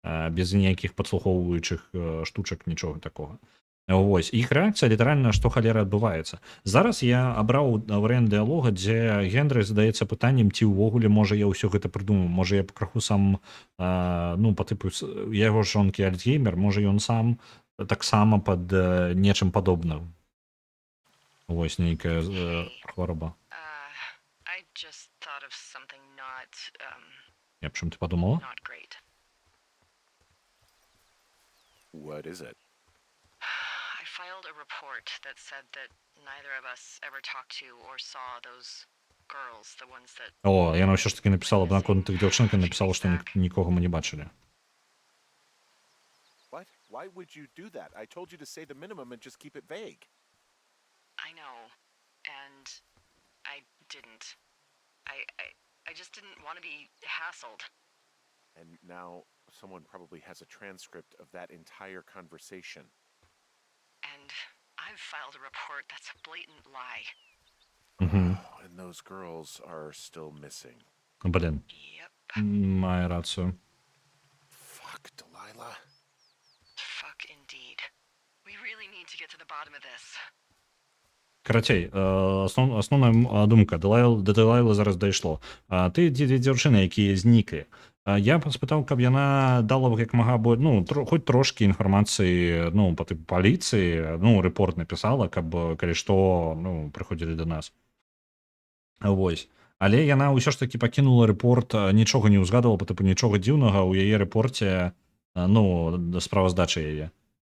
без ніякіх падслухоўваючых штучак, нічога такога. Вось, іх рэакцыя літаральна, што халера адбываецца. Зараз я абраў варыянт дыялога, дзе Генры задаецца пытаннем, ці ўвогуле можа я ўсё гэта прыдумаў, можа я краху сам ну па тыпу яго жонкі альцгеймер, можа ён сам таксама пад нечым падобным. Вось нейкая хвароба. Я аб чым ты падумала? What is it? Filed a report that said that neither of us ever talked to or saw those girls, the ones that... О, яна ўсё ж таки написала, на конт тых дзяўчынка написала, што нікога мы не бачылі. What? Why would you do that? I told you to say the minimum and just keep it vague. I know, and I didn't. I just didn't want to be hassled. And now someone probably has a transcript of that entire conversation. And I've filed a report that's a blatant lie. And those girls are still missing. Блин. Yep. Маю рацию. Fuck, Delilah. Fuck indeed. We really need to get to the bottom of this. Карацей, основная думка, до Делайла зараз дайшло. Ты две дзяўчыны, якія зніклі. Я спытаў, каб яна дала як мага больш, ну, хоць трошкі інфармацыі, ну, па тыпу паліцыі, ну, рэпорт напісала, каб, калі што, ну, прыходзілі да нас. Вось. Але яна ўсё ж такі пакінула рэпорт, нічога не ўзгадывала, па тыпу нічога дзіўнага ў яе рэпорце, ну, справаздачы яе.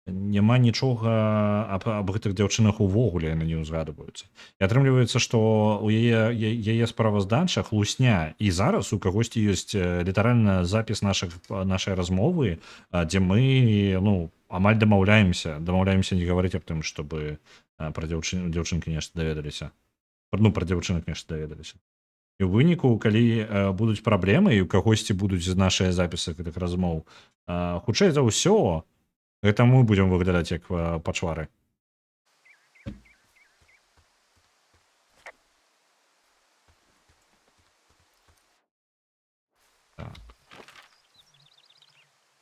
Няма нічога аб гэтых дзяўчынах увогуле яны не ўзгадваюцца. І атрымліваецца, што у яе справаздача хлусня, і зараз у кагосьці ёсць літаральна запіс нашай размовы, дзе мы ну амаль дамаўляемся не гаварыць аб тым, чтобы пра дзяўчынкі нешта даведаліся. Ну пра дзяўчынак нешта даведаліся. І ў выніку, калі будуць праблемы і у кагосьці будуць нашыя запісы гэтых размоў, хутчэй за ўсё гэта мы будзем выглядаць як пачвары. Так.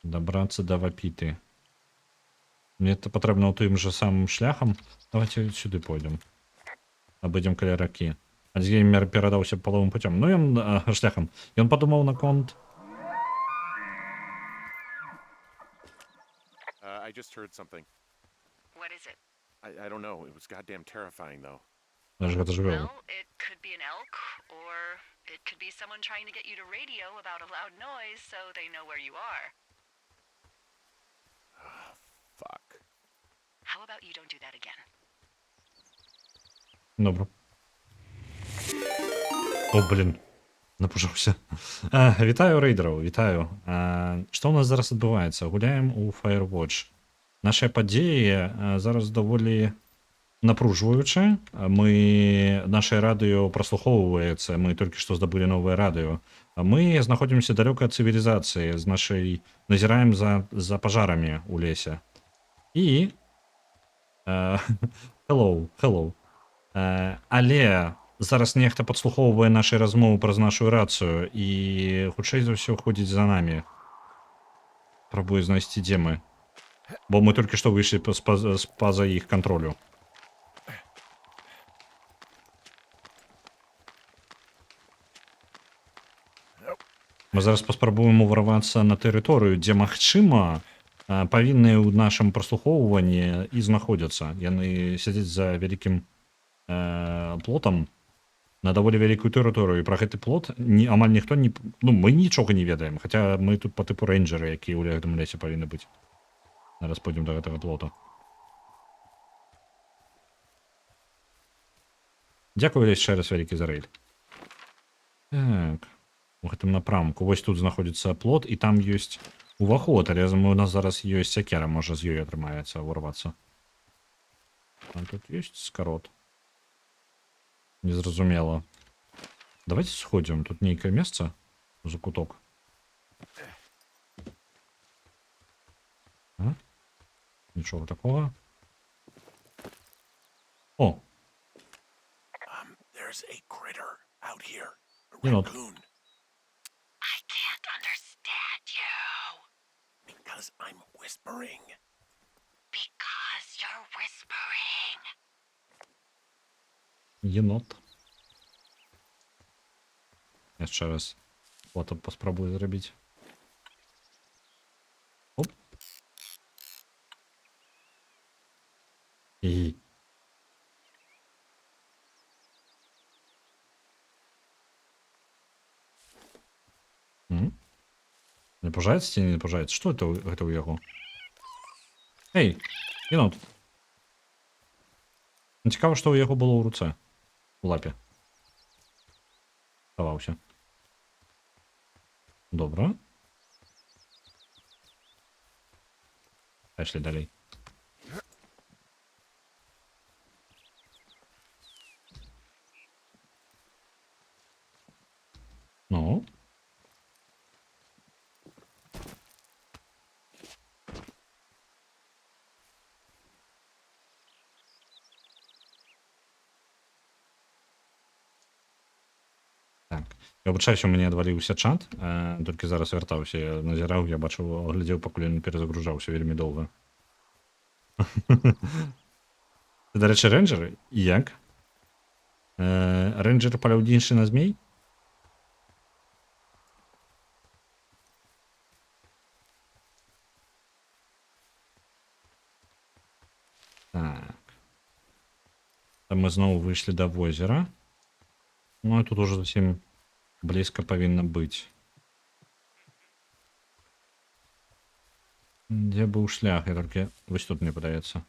Дабрацца да Вапіты. Мне это патрэбна ў тым жа самым шляхам. Давайте сюды пойдзем. Абыдзем каля ракі. Альцгеймер перадаўся паловым путём. Ну ён шляхам. Ён падумаў наконт. I just heard something. What is it? I don't know. It was goddamn terrifying, though. Well, it could be an elk, or it could be someone trying to get you to radio about a loud noise so they know where you are. Fuck. How about you don't do that again? Добро. О, блин. Напужаўся. Вітаю рэйдераў, вітаю. Што ў нас зараз адбываецца? Гуляем у Firewatch. Нашыя падзеі зараз даволі напружваючыя. Нашае радыё праслухоўваецца, мы толькі што здабылі новае радыё. Мы знаходзімся далёка ад цывілізацыі, назіраем за пажарамі ў лесе. І hello. Але зараз нехта падслухоўвае нашы размовы праз нашу рацыю і хутчэй за ўсё ходзіць за намі. Прабую знайсці, дзе мы. Бо мы толькі што выйшлі з-паза іх кантролю. Мы зараз паспрабуем уварвацца на тэрыторыю, дзе магчыма павінны ў нашым праслухоўванні і знаходзяцца. Яны сядзяць за вялікім плотам на даволі вялікую тэрыторыю. І пра гэты плот амаль ніхто не... Ну, мы нічога не ведаем, хаця мы тут па тыпу рэйнджеры, якія ў гэтым лесе павінны быць. Зараз пойдзем да гэтага плота. Дзякую яшчэ раз вялікі за рэйль. Так, у гэтым напрамку. Вось тут знаходзіцца плот, і там ёсць уваход, але у нас зараз ёсць сякера, можа з ёй атрымаецца ўрвацца. Там тут ёсць скарот. Незразумела. Давайте сходзім. Тут нейкае месца за куток. Нічога такога. О! There's a critter out here. A You know. raccoon. I can't understand you. Because I'm whispering. Because you're whispering. Єнот. Яшчэ раз фото паспрабую зрабіць. Оп. І... Не пужаецца ці не пужаецца? Што гэта ў яго? Эй, енот. Цікава, што ў яго было ў руцэ. У лапе. Схаваўся. Добра. Пайшлі далей. Ну? Так. Я вибачаюся, у мене адваліўся чат, толькі зараз вяртаўся. Я назіраў, я бачыў, глядзеў, пакуль ён перезагружаўся вельмі доўга. Ты, дарэчы, рэйнджер? І як? Рэйнджер паляўдзіншы на змей? Так. Там мы зноў выйшлі да возера. Ну, і тут уже зусім блізка павінна быць. Дзе быў шлях? Я толькі... Вось тут, мне падаецца.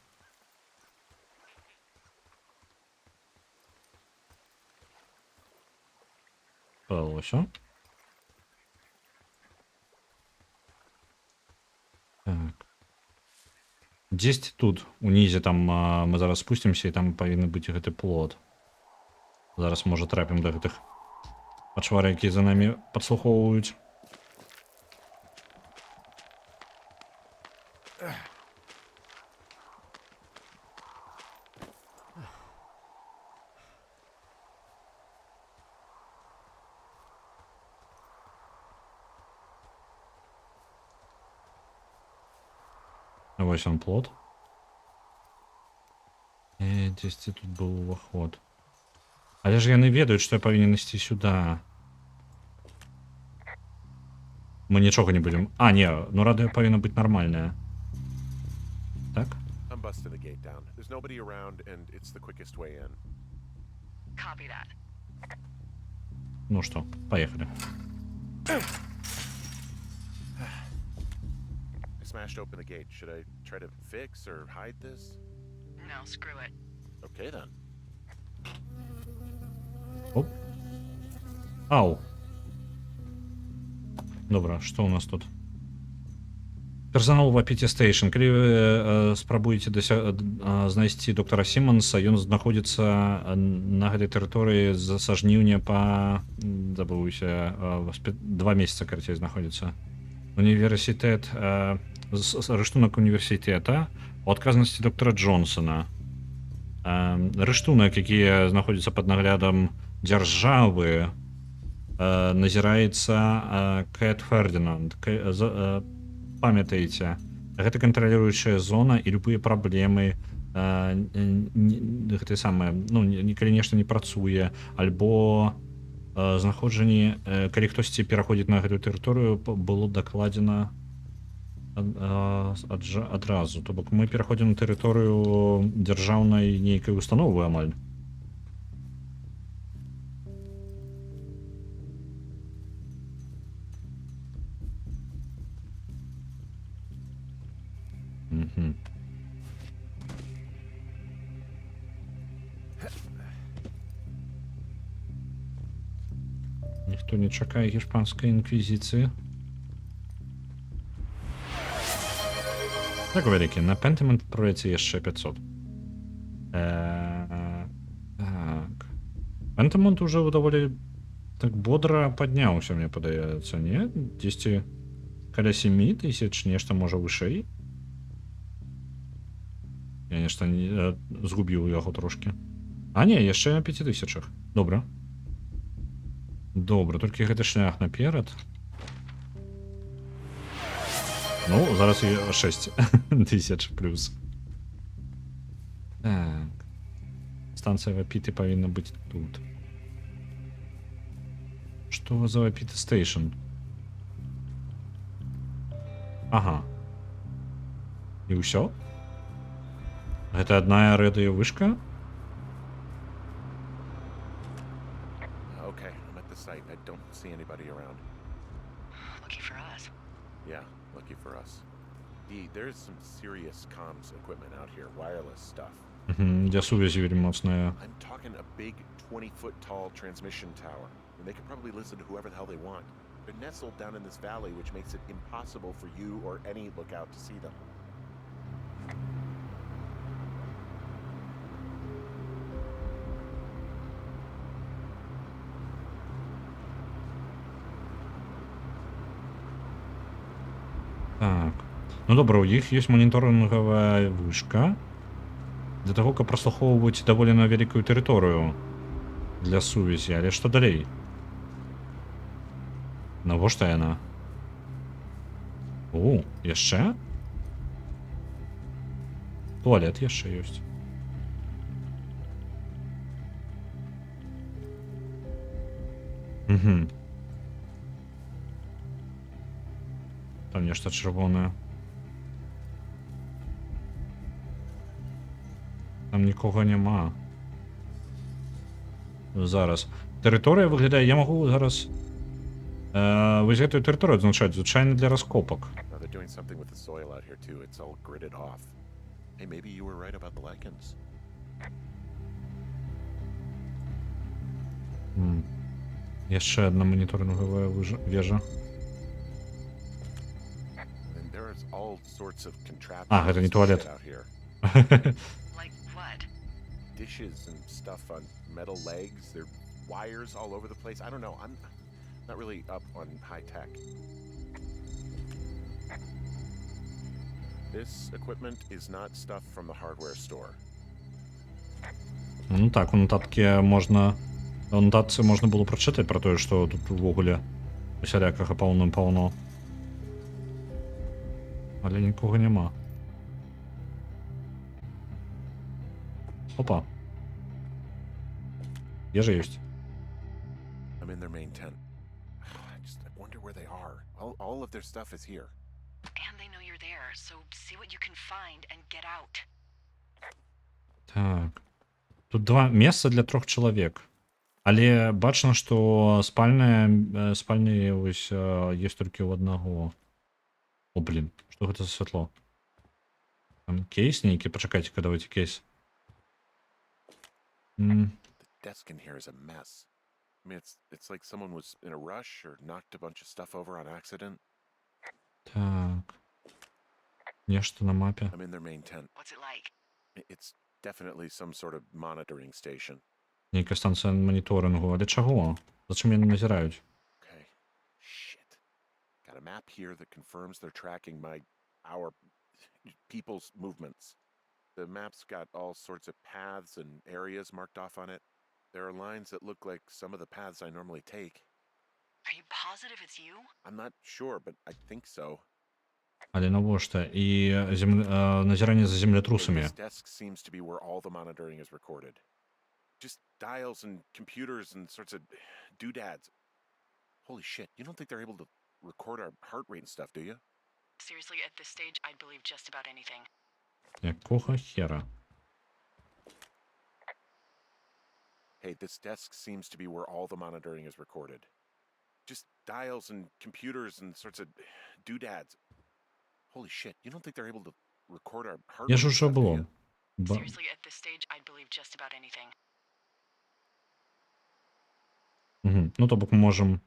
Падалося. Так. Дзесьці тут, унізе, там мы зараз спусцімся, і там павінны быць гэты плот. Зараз, можа, трапім да гэтых пачвар, якія за намі падслухоўваюць. Вось он плот. І дзесьці тут быў уваход. Але ж яны ведаюць, што я павінен ісці сюда. Мы нічога не будзем... А, не, ну радыё павінна быць нармальнае. Так? I'm busting the gate down. There's nobody around, and it's the quickest way in. Copy that. Ну што, паехалі. I smashed open the gate. Should I try to fix or hide this? No, screw it. Okay, then. Оп. Ау. Добра, што ў нас тут? Персонал в Апіце Стейшн. Калі вы спрабуеце знайсці доктара Сімонса, ён знаходзіцца на гэтай тэрыторыі са жніўня па... Забыўся, 2 месяца, карацей, знаходзіцца. Універсітэт... Рыштунак універсітэта у адказнасці доктара Джонсона. Рыштунак, які знаходзіцца пад наглядам дзяржавы, назіраецца Кэт Фердинанд. Памятаеце, гэта кантралюючая зона, і любыя праблемы, гэтае самае, ну, калі нешта не працуе, альбо знаходжанне, калі хтосьці пераходзіць на гэтую тэрыторыю, было дакладзена адразу. То бок мы пераходзім на тэрыторыю дзяржаўнай нейкай установы амаль. Мгм. Ніхто не чакае гішпанскай інквізіцыі. Так, вялікі, на Pentiment пройдзе яшчэ 500. Так. Pentiment уже даволі так бодра падняўся, мне падаецца, не? Дзесьці каля 7000, нешта можа вышэй. Я нешта згубіў яго трошки. А не, яшчэ на 5000. Добра. Добра, толькі гэты шлях наперад. Ну, зараз і 6000 плюс. Так. Станцыя Вапіты павінна быць тут. Што за Вапіты стейшн? Ага. І ўсё? Гэта адна радыёвышка? Okay, I'm at the site. I don't see anybody around. Lucky for us. Yeah, lucky for us. There's some serious comms equipment out here, wireless stuff. Для сувязі вельмі моцная. I'm talking a big 20-foot tall transmission tower, and they could probably listen to whoever the hell they want. They're nestled down in this valley, which makes it impossible for you or any lookout to see them. Так. Ну добра, у іх ёсць маніторынгавая вышка для таго, каб праслухоўваць даволі на вялікую тэрыторыю для сувязі, але што далей? Навошта яна? О, яшчэ? Туалет яшчэ ёсць. Угу. Там нешта чырвонае. Там нікога няма. Зараз. Тэрыторыя выглядае, я магу зараз вось гэтую тэрыторыю адзначаць, звычайна для раскопак. Now they're doing something with the soil out here too. It's all gridded off. Hey, maybe you were right about the lichens. Яшчэ адна маніторынгавая вежа. And there's all sorts of contraptions. Гэта не туалет. out here. Like what? Dishes and stuff on metal legs. There are wires all over the place. I don't know. I'm not really up on high tech. This equipment is not stuff from the hardware store. Ну так, у нотаткі можна... У нотатцы можна было прачытаць пра тое, што тут увогуле усялякага паўно-паўно. Але нікога няма. Опа. Ежа ёсць. I'm in their main tent. I wonder where they are. All of their stuff is here. And they know you're there, so see what you can find and get out. Так. Тут два месца для 3 чалавек. Але бачна, што спальня вось ёсць толькі ў аднаго. О, блін, што гэта за святло? Там кейс нейкі, пачакайце-ка, давайте кейс. The desk in here is a mess. I mean, it's like someone was in a rush or knocked a bunch of stuff over on accident. Так. Нешта на мапе. I'm in their main tent. What's it like? It's definitely some sort of monitoring station. Нейкая станцыя маніторынгу. Але чаго? Зачем яны назіраюць? Okay. Shit. Got a map here that confirms they're tracking our people's movements. The map's got all sorts of paths and areas marked off on it. There are lines that look like some of the paths I normally take. Are you positive it's you? I'm not sure, but I think so. Але навошта? І назіранне за землетрусамі. This desk seems to be where all the monitoring is recorded. Just dials and computers and sorts of doodads. Holy shit, you don't think they're able to record our heart rate and stuff, do you? Seriously, at this stage, I'd believe just about anything. Якого хера? Hey, this desk seems to be where all the monitoring is recorded. Just dials and computers and sorts of doodads. Holy shit, you don't think they're able to record our heart Я rate ж and уже stuff, do you? облом. Seriously, at this stage, I'd believe just about anything. Угу. Ну, то бок ми можемо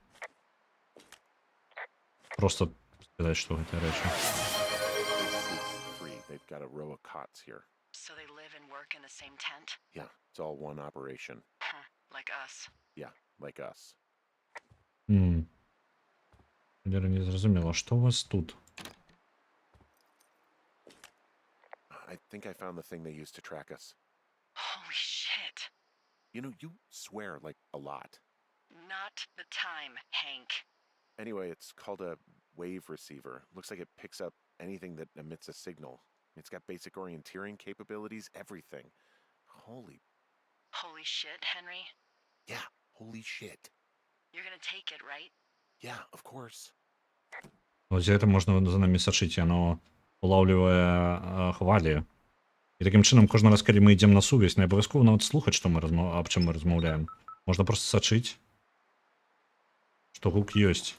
просто сказати, що гэта речі. This is 3. They've got a row of cots here. So they live and work in the same tent? Yeah, it's all one operation. Huh, like us. Yeah, like us. Я не зрозуміло, що у вас тут? I think I found the thing they used to track us. Holy shit. You know, you swear like a lot. Not the time, Hank. Anyway, it's called a wave receiver. Looks like it picks up anything that emits a signal. It's got basic orienteering capabilities, everything. Holy shit, Henry. Yeah, holy shit. You're gonna take it, right? Yeah, of course. Ось це можна за нами сачити, воно улавлює хвалі. І таким чином, кожен раз, коли ми йдемо на сувязь, не обов'язково навіть слухати, що ми об чим ми розмовляємо. Можна просто сачити, що гук єсть.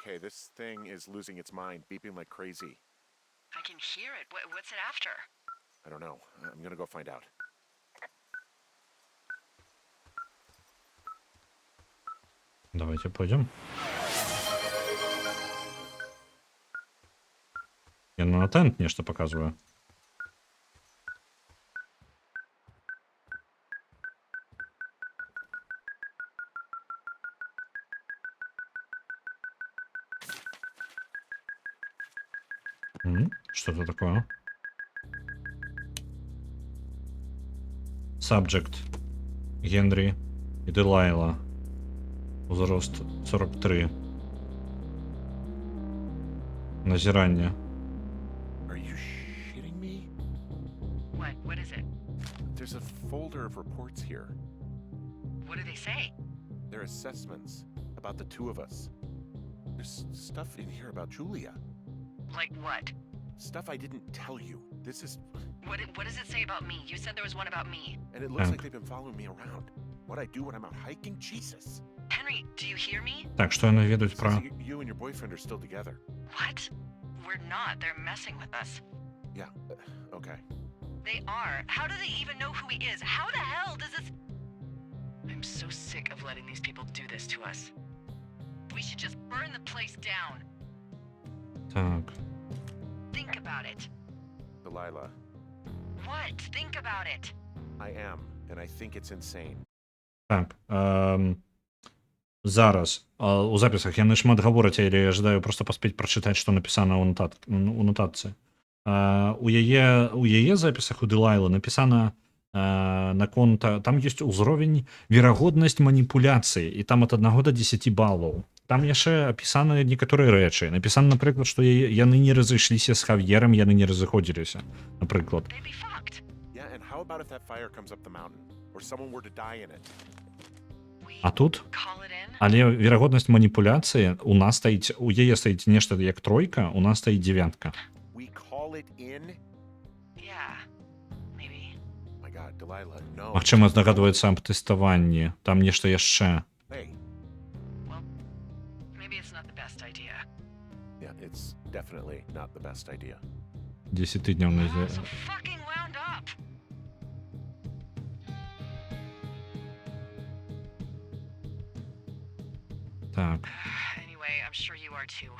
Okay, this thing is losing its mind, beeping like crazy. I can hear it. What's it after? I don't know. I'm gonna go find out. Давайте пойдем. Я на тент нечто показываю. Что это такое? Subject. Генри и Делайла. Возраст 43. Назирание. Are you shitting me? What? What is it? There's a folder of reports here. What do they say? They're assessments about the two of us. There's stuff in here about Julia. Like what? Stuff I didn't tell you. This is... What does it say about me? You said there was one about me. And it looks like they've been following me around. What I do when I'm out hiking? Jesus. Henry, do you hear me? Так, что они ведут про... You and your boyfriend are still together. What? We're not. They're messing with us. Yeah, okay. They are. How do they even know who he is? How the hell does this... I'm so sick of letting these people do this to us. We should just burn the place down. Так. Think about it. Delilah. What? Think about it. I am, and I think it's insane. Так. Зараз. У записах я не шмат говорить, или я ждаю просто поспеть прочитать, что написано у нотатці. У яе записах у Делайлы написано наконт, там есть узровень верагоднасць маніпуляцыі, і там от 1 до 10 балаў. Там яшчэ апісаны некаторыя рэчы. Напісана, напрыклад, што яны не разышліся з Хавьерам, яны не разыходзіліся, напрыклад. Yeah, and how about if that fire comes up the mountain, or someone were to die in it? А тут, але верагоднасць маніпуляцыі у нас стаіць, у яе стаіць нешта як 3, у нас стаіць 9. We call it in? Yeah, maybe. My God, Delilah, no. Магчыма, здагадваецца аб тэставанні, там нешта яшчэ. Hey. Well, maybe it's not the best idea. Yeah, it's definitely not the best idea. 10-дневный... So fucking wound up. Так. Anyway, I'm sure you are too.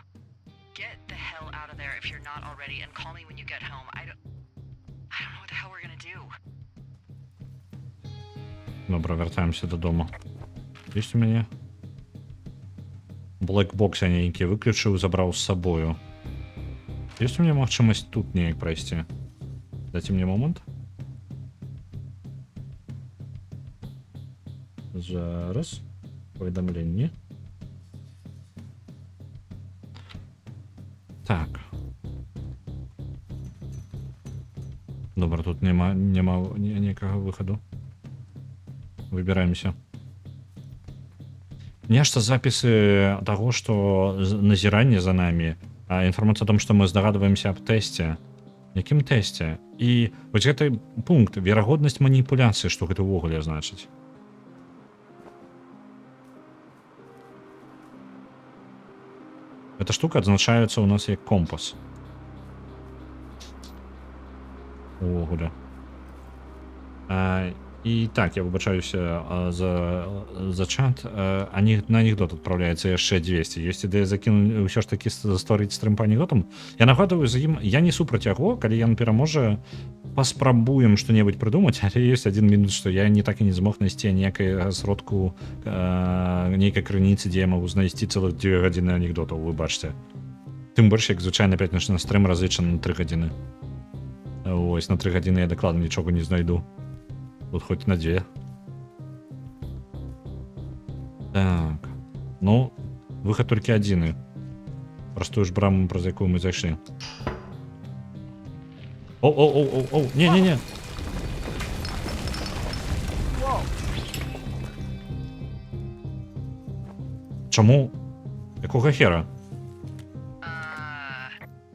Get the hell out of there if you're not already, and call me when you get home. I don't know what the hell we're gonna do. Добре, вертаємося додому. Є у мене? Блекбокс я нейкий виключив, забрав з собою. Є у мене магчимость тут неяк пройти? Дайте мені момент. Зараз. Повідомлення. Так. Добре, тут нема ніякого виходу. Вибираємося. Нешта запісы таго, што назіранне за намі, а інфармацыя о том, што мы здагадваемся аб тэсце. Якім тэсце? І вось гэты пункт, верагоднасць маніпуляцыі, што гэта ўвогуле значыць? Эта штука адзначаецца ў нас як компас. Увогуле. І так, я выбачаюся за чат. На анекдот адпраўляецца яшчэ 200. Ёсць ідэя закінуць ўсё ж такі стварыць стрым па анекдотам. Я нагадваю за ім, я не супраць яго, калі ён пераможа, паспрабуем што-небудзь прыдумаць, але ёсць адзін мінус, што я не так і не змог знайсці ніякай сродку, нейкай крыніцы, дзе я магу знайсці цэлых 2 гадзіны анекдотаў, вы бачце. Тым больш, як звычайна пятнічны стрым разлічаны на 3 гадзіны. Ось, на 3 гадзіны я дакладна нічога не знайду. Тут хоть на 2. Так. Ну, выход толькі адзіны. Простую ж браму, праз якую мы зайшлі. Оу, не. Чаму? Якога хера?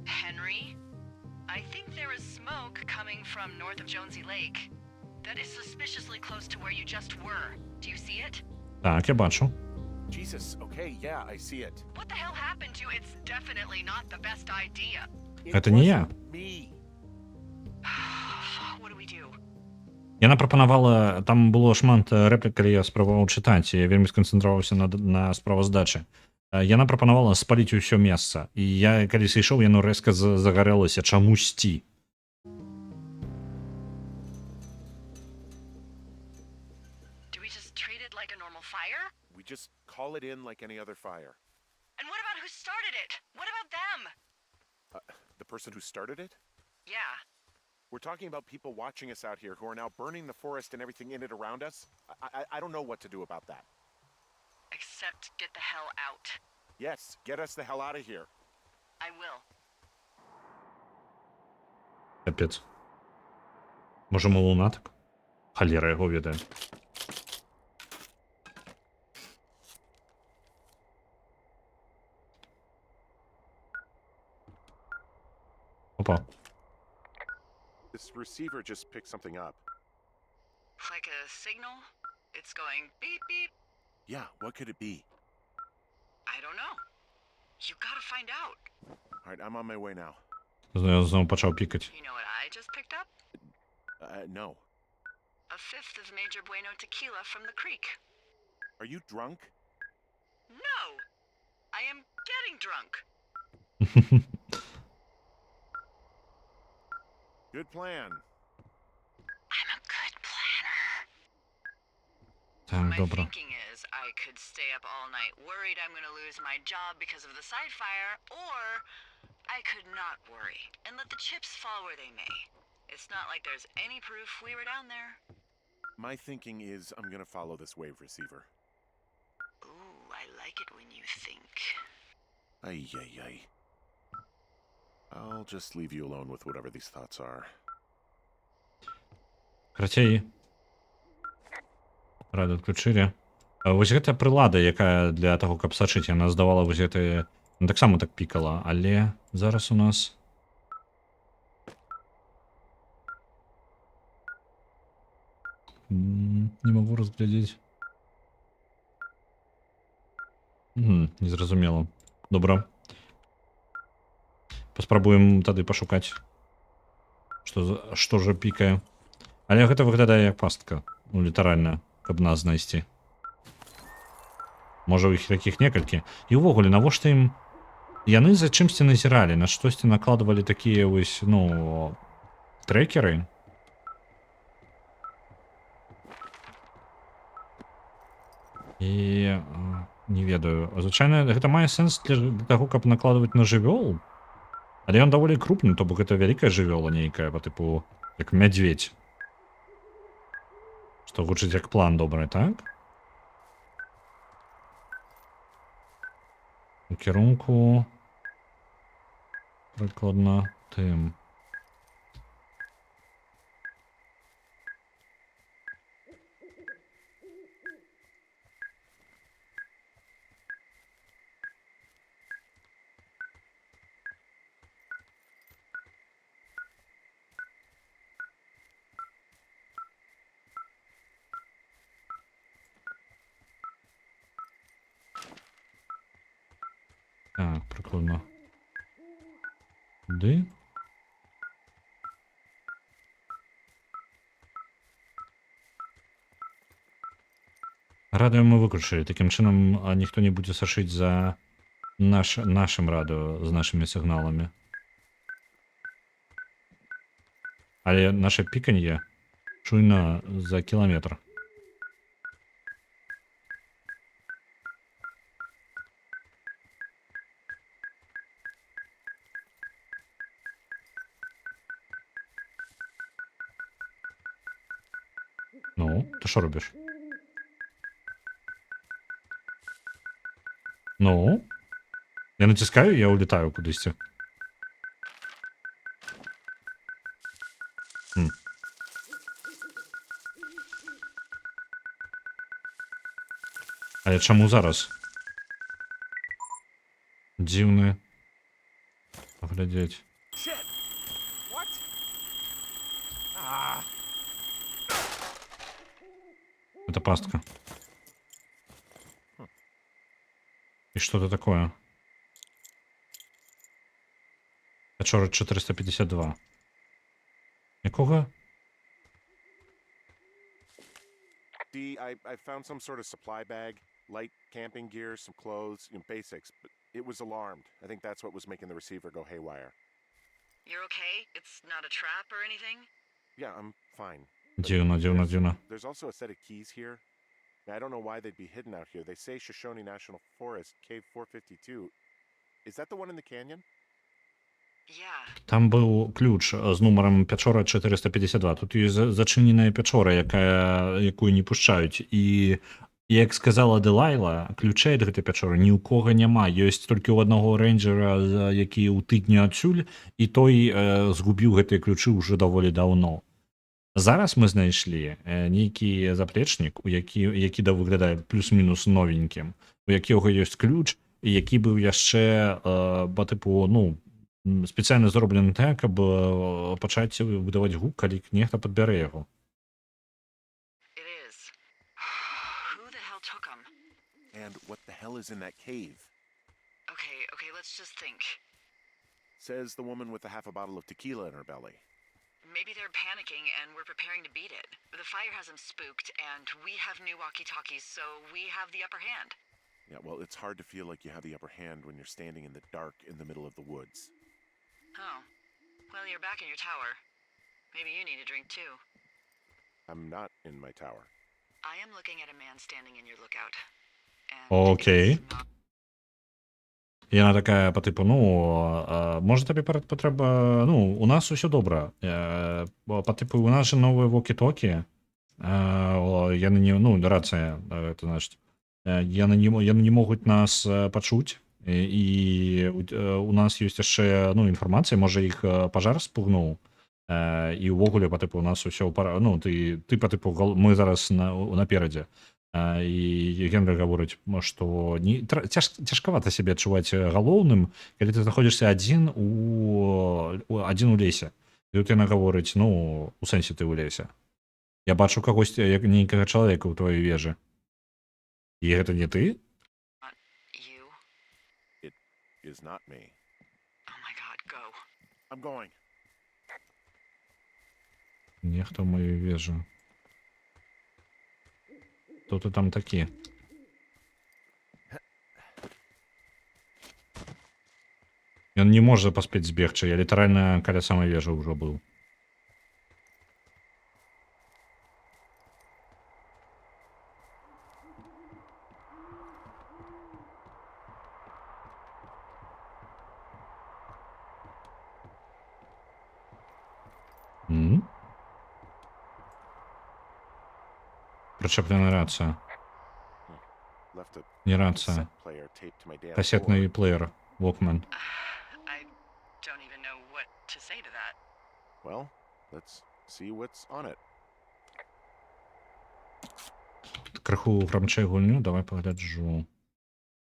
Henry? I think there is smoke coming from north of Jonesy Lake. That is suspiciously close to where you just were. Do you see it? Так, я бачу. Jesus, okay, yeah, I see it. What the hell happened to you? It's definitely not the best idea. Это не я. Me. What do we do? Яна прапанавала, там было шмат рэплік, калі я спрабаваў чытаць, і я вельмі сканцэнтраваўся на справаздачы. Яна прапанавала спаліць усё месца, і я калі сышоў, яно рэзка загарэлася чамусьці. We just call it in like any other fire. And what about who started it? What about them? The person who started it? Yeah. We're talking about people watching us out here who are now burning the forest and everything in it around us. I don't know what to do about that. Except get the hell out. Yes, get us the hell out of here. I will. Капец. Може, ми лунатик? Халера його веде. Опа. This receiver just picked something up. Like a signal? It's going beep beep. Yeah, what could it be? I don't know. You gotta find out. All right, I'm on my way now. Я знову почав пікати. You know what I just picked up? No. A fifth of Major Bueno tequila from the creek. Are you drunk? No! I am getting drunk. Good plan. I'm a good planner. Так, My добре. thinking is I could stay up all night worried I'm gonna lose my job because of the side fire, or I could not worry and let the chips fall where they may. It's not like there's any proof we were down there. My thinking is I'm gonna follow this wave receiver. Ooh, I like it when you think. Ay. I'll just leave you alone with whatever these thoughts are. Карацей. Рады адключылі. Вось гэтая прылада, якая для таго, каб сачыць, яна здавала вось гэты... Ну, так само так пікала, але зараз у нас... Не могу разглядзець. Незразумела. Добра. Паспрабуем тады пашукаць, што ж пікае. Але гэта выглядае як пастка. Ну, літаральна, каб нас знайсці. Можа, у іх такіх некалькі. І ўвогуле, навошта ім... Яны за чымсьці назіралі, на штосьці накладвалі такія вось, ну, трекеры. І... не ведаю. Звычайна, гэта мае сэнс для таго, каб накладваць на жывёл. Але ён даволі крупны, то бок гэта вялікая жывёла нейкая, па тыпу, як мядзведь. Што гучыць як план добры, так? У кірунку... прыкладна тым. Так, прикольно. Куди? Радіо ми виключили. Таким чином ніхто не буде сашити за нашим радіо з нашими сигналами. Але наше піканье чуйно за кілометр. Ну, ти що робиш? Ну? Я натискаю, я улітаю кудись. Хм. Але чому зараз? Дивне. Поглядеть. Shit! What? Ah! Это пастка. И что-то такое. Печора 452. Якого? I found some sort of supply bag, light camping gear, some clothes, basics, but it was alarmed. I think that's what was making the receiver go haywire. You're okay? It's not a trap or anything? Yeah, I'm fine. Дивно, дивно, дивно. There's also a set of keys here. I don't know why they'd be hidden out here. They say Shoshone National Forest, Cave 452. Is that the one in the canyon? Yeah. Там був ключ з номером Печора 452. Тут є зачинена печора, яку не пущають. І, як сказала Делайла, ключей від цієї печори ні у кого нема. Є тільки у одного рейнджера, який у тижні отсюль, і той згубив ці ключі вже доволі давно. Зараз ми знайшли некий заплечник, який виглядає плюс-мінус новеньким, у якого є ключ, і який був ще, по типу, ну, спеціально зроблений так, аби почати видавати гук, коли нехто підбере його. It is. Who the hell took them? And what the hell is in that cave? Okay, let's just think. Says the woman with a half a bottle of tequila in her belly. Maybe they're panicking and we're preparing to beat it. The fire has them spooked, and we have new walkie-talkies, so we have the upper hand. Yeah, well, it's hard to feel like you have the upper hand when you're standing in the dark in the middle of the woods. Oh. Well, you're back in your tower. Maybe you need a drink too. I'm not in my tower. I am looking at a man standing in your lookout. And Окей. it's not- І вона така, по типу, ну, може тобі потреба, ну, у нас усе добре. По типу, у нас же нові walkie-talkie. Я на ній, ну, рація, це значить. Я не можуть нас почути. І у нас є ще, ну, інформація, може їх пожар спугнув. І увогуле, по типу, у нас усе, ну, ти по типу, ми зараз напереді. І Генрі говорить, що цяжкавата себе адчуваць галоўным, калі ты знаходзішся адзін у лесе. І тут яна гаворыць, ну, у сэнсе ты ў лесе. Я бачу кагосьці, як нейкага чалавека ў тваёй вежы. І гэта не ты? not you. Is not me. Oh my god, go. I'm going. Нехто ў маю вежу. Хто ты там такі? Ён не можа паспець збегчы, я літаральна каля самай вежы ўжо быў. Прычэпленая рацыя. Left a Не рацыя. cassette player taped to my dad's Касетны door. плеер. Walkman. I don't even know what to say to that. Well, let's see what's on it. Крыху грамчэй гульню, давай пагляджу.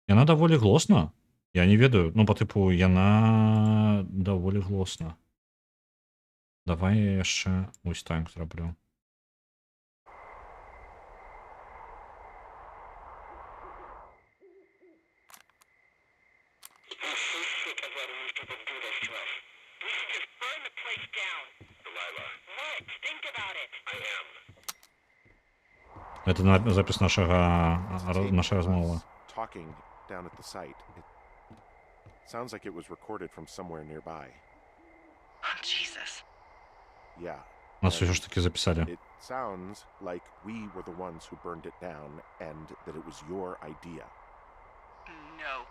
Яна даволі глосна. Я не ведаю, ну, по типу, яна даволі глосна. Давай я яшчэ ось так зраблю. Это запись нашей размовы. Talking down at the site. It sounds like it was recorded from somewhere nearby. Oh, Jesus. Yeah. Нас все ж таки записали. It sounds like we were the ones who burned it down and that it was your idea. No.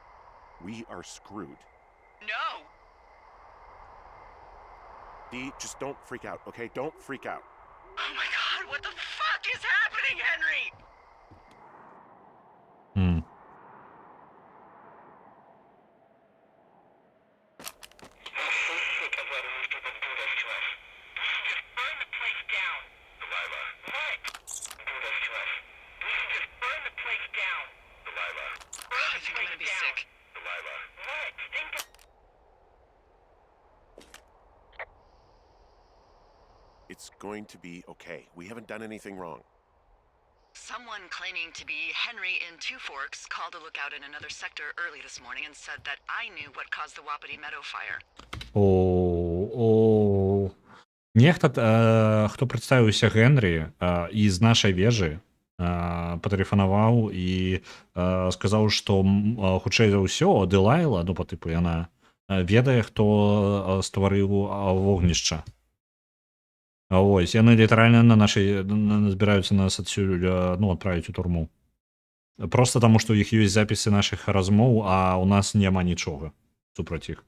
We are screwed. No! Dee, just don't freak out, okay? Don't freak out. Oh my god, what the fuck is happening, Henry? М. I think I'm gonna be sick. It's going to be okay. We haven't done anything wrong. Someone claiming to be Henry in Two Forks called a lookout in another sector early this morning and said that I knew what caused the Wapiti Meadow fire. О. Нехта, хто прадставіўся Генрі з нашай вежы, патэлефанаваў і сказаў, што хутчэй за ўсё Дэлайла, ну па тыпу яна ведае, хто стварыў вогнішча. Вось, яны літаральна збіраюцца нас адсюль, ну, адправіць у турму. Просто таму, што ў іх ёсць запісы нашых размоў, а ў нас няма нічога супраць іх.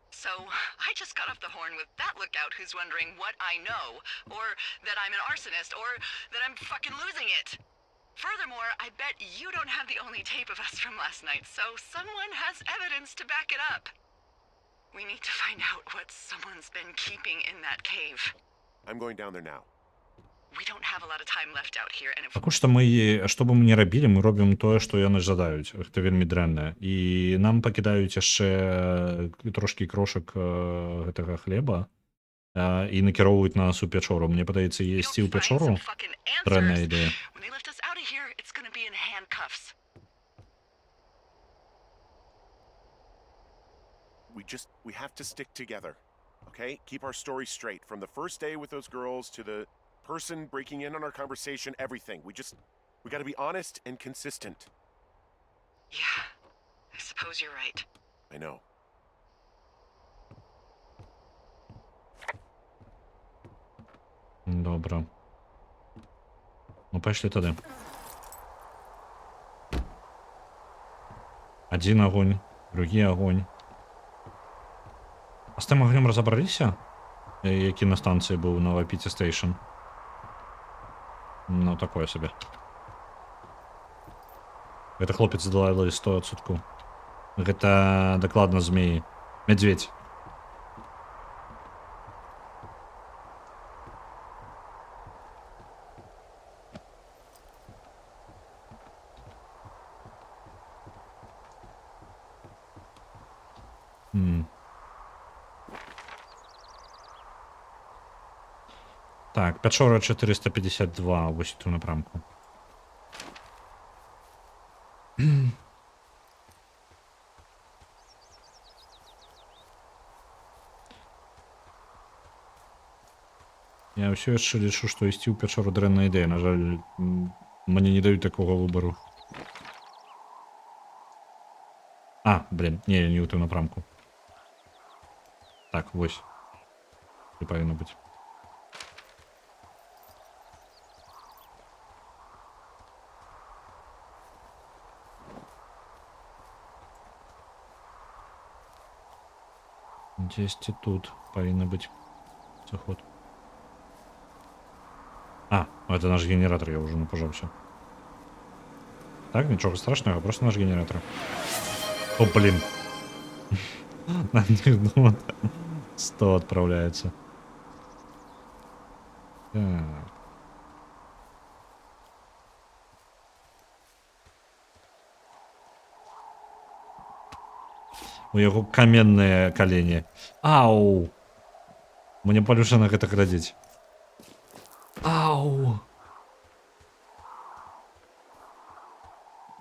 So, I just got off the horn with that lookout who's wondering what I know, or that I'm an arsonist, or that I'm fucking losing it. Furthermore, I bet you don't have the only tape of us from last night, so someone has evidence to back it up. We need to find out what someone's been keeping in that cave. I'm going down there now. We don't have a lot of time left out here, and if Пакуль што што бы мы не рабілі, мы робім тое, што яны жадаюць. Гэта вельмі дрэнна. І нам пакідаюць яшчэ трошкі крошак гэтага хлеба і накіроўваюць нас у пячору. Мне падаецца, есці ў пячору дрэнная ідэя. when they lift us out of here, it's gonna be in handcuffs. We have to stick together, okay? Keep our story straight. From the first day with those girls to the person breaking in on our conversation, everything. We gotta be honest and consistent. Yeah, I suppose you're right. I know. Добра. Ну, пайшлі тады. Адзін агонь, другі агонь. А з тым агнём разабраліся? Які на станцыі быў на Вапіці Стейшн? Ну, такое сабе. Гэта хлопец з Дэлайлай 100%. Гэта дакладна змеі. Мядзведь. Так, пячора 452 вось ту напрамку. Я ўсё яшчэ лічу, што ісці ў пячору дрэнная ідэя. На жаль, мне не даюць такога выбару. Блин, не ў ту напрамку. Так, вось. Не павінна быць. Дзесьці тут павінна быць заход. Это наш генератор, я уже напужаўся. Так, нічога страшнага, просто наш генератор. О, блин. 100 отправляется. Так. У яго каменныя калені. Ау! Мне палюшана гэта глядзець. Ау!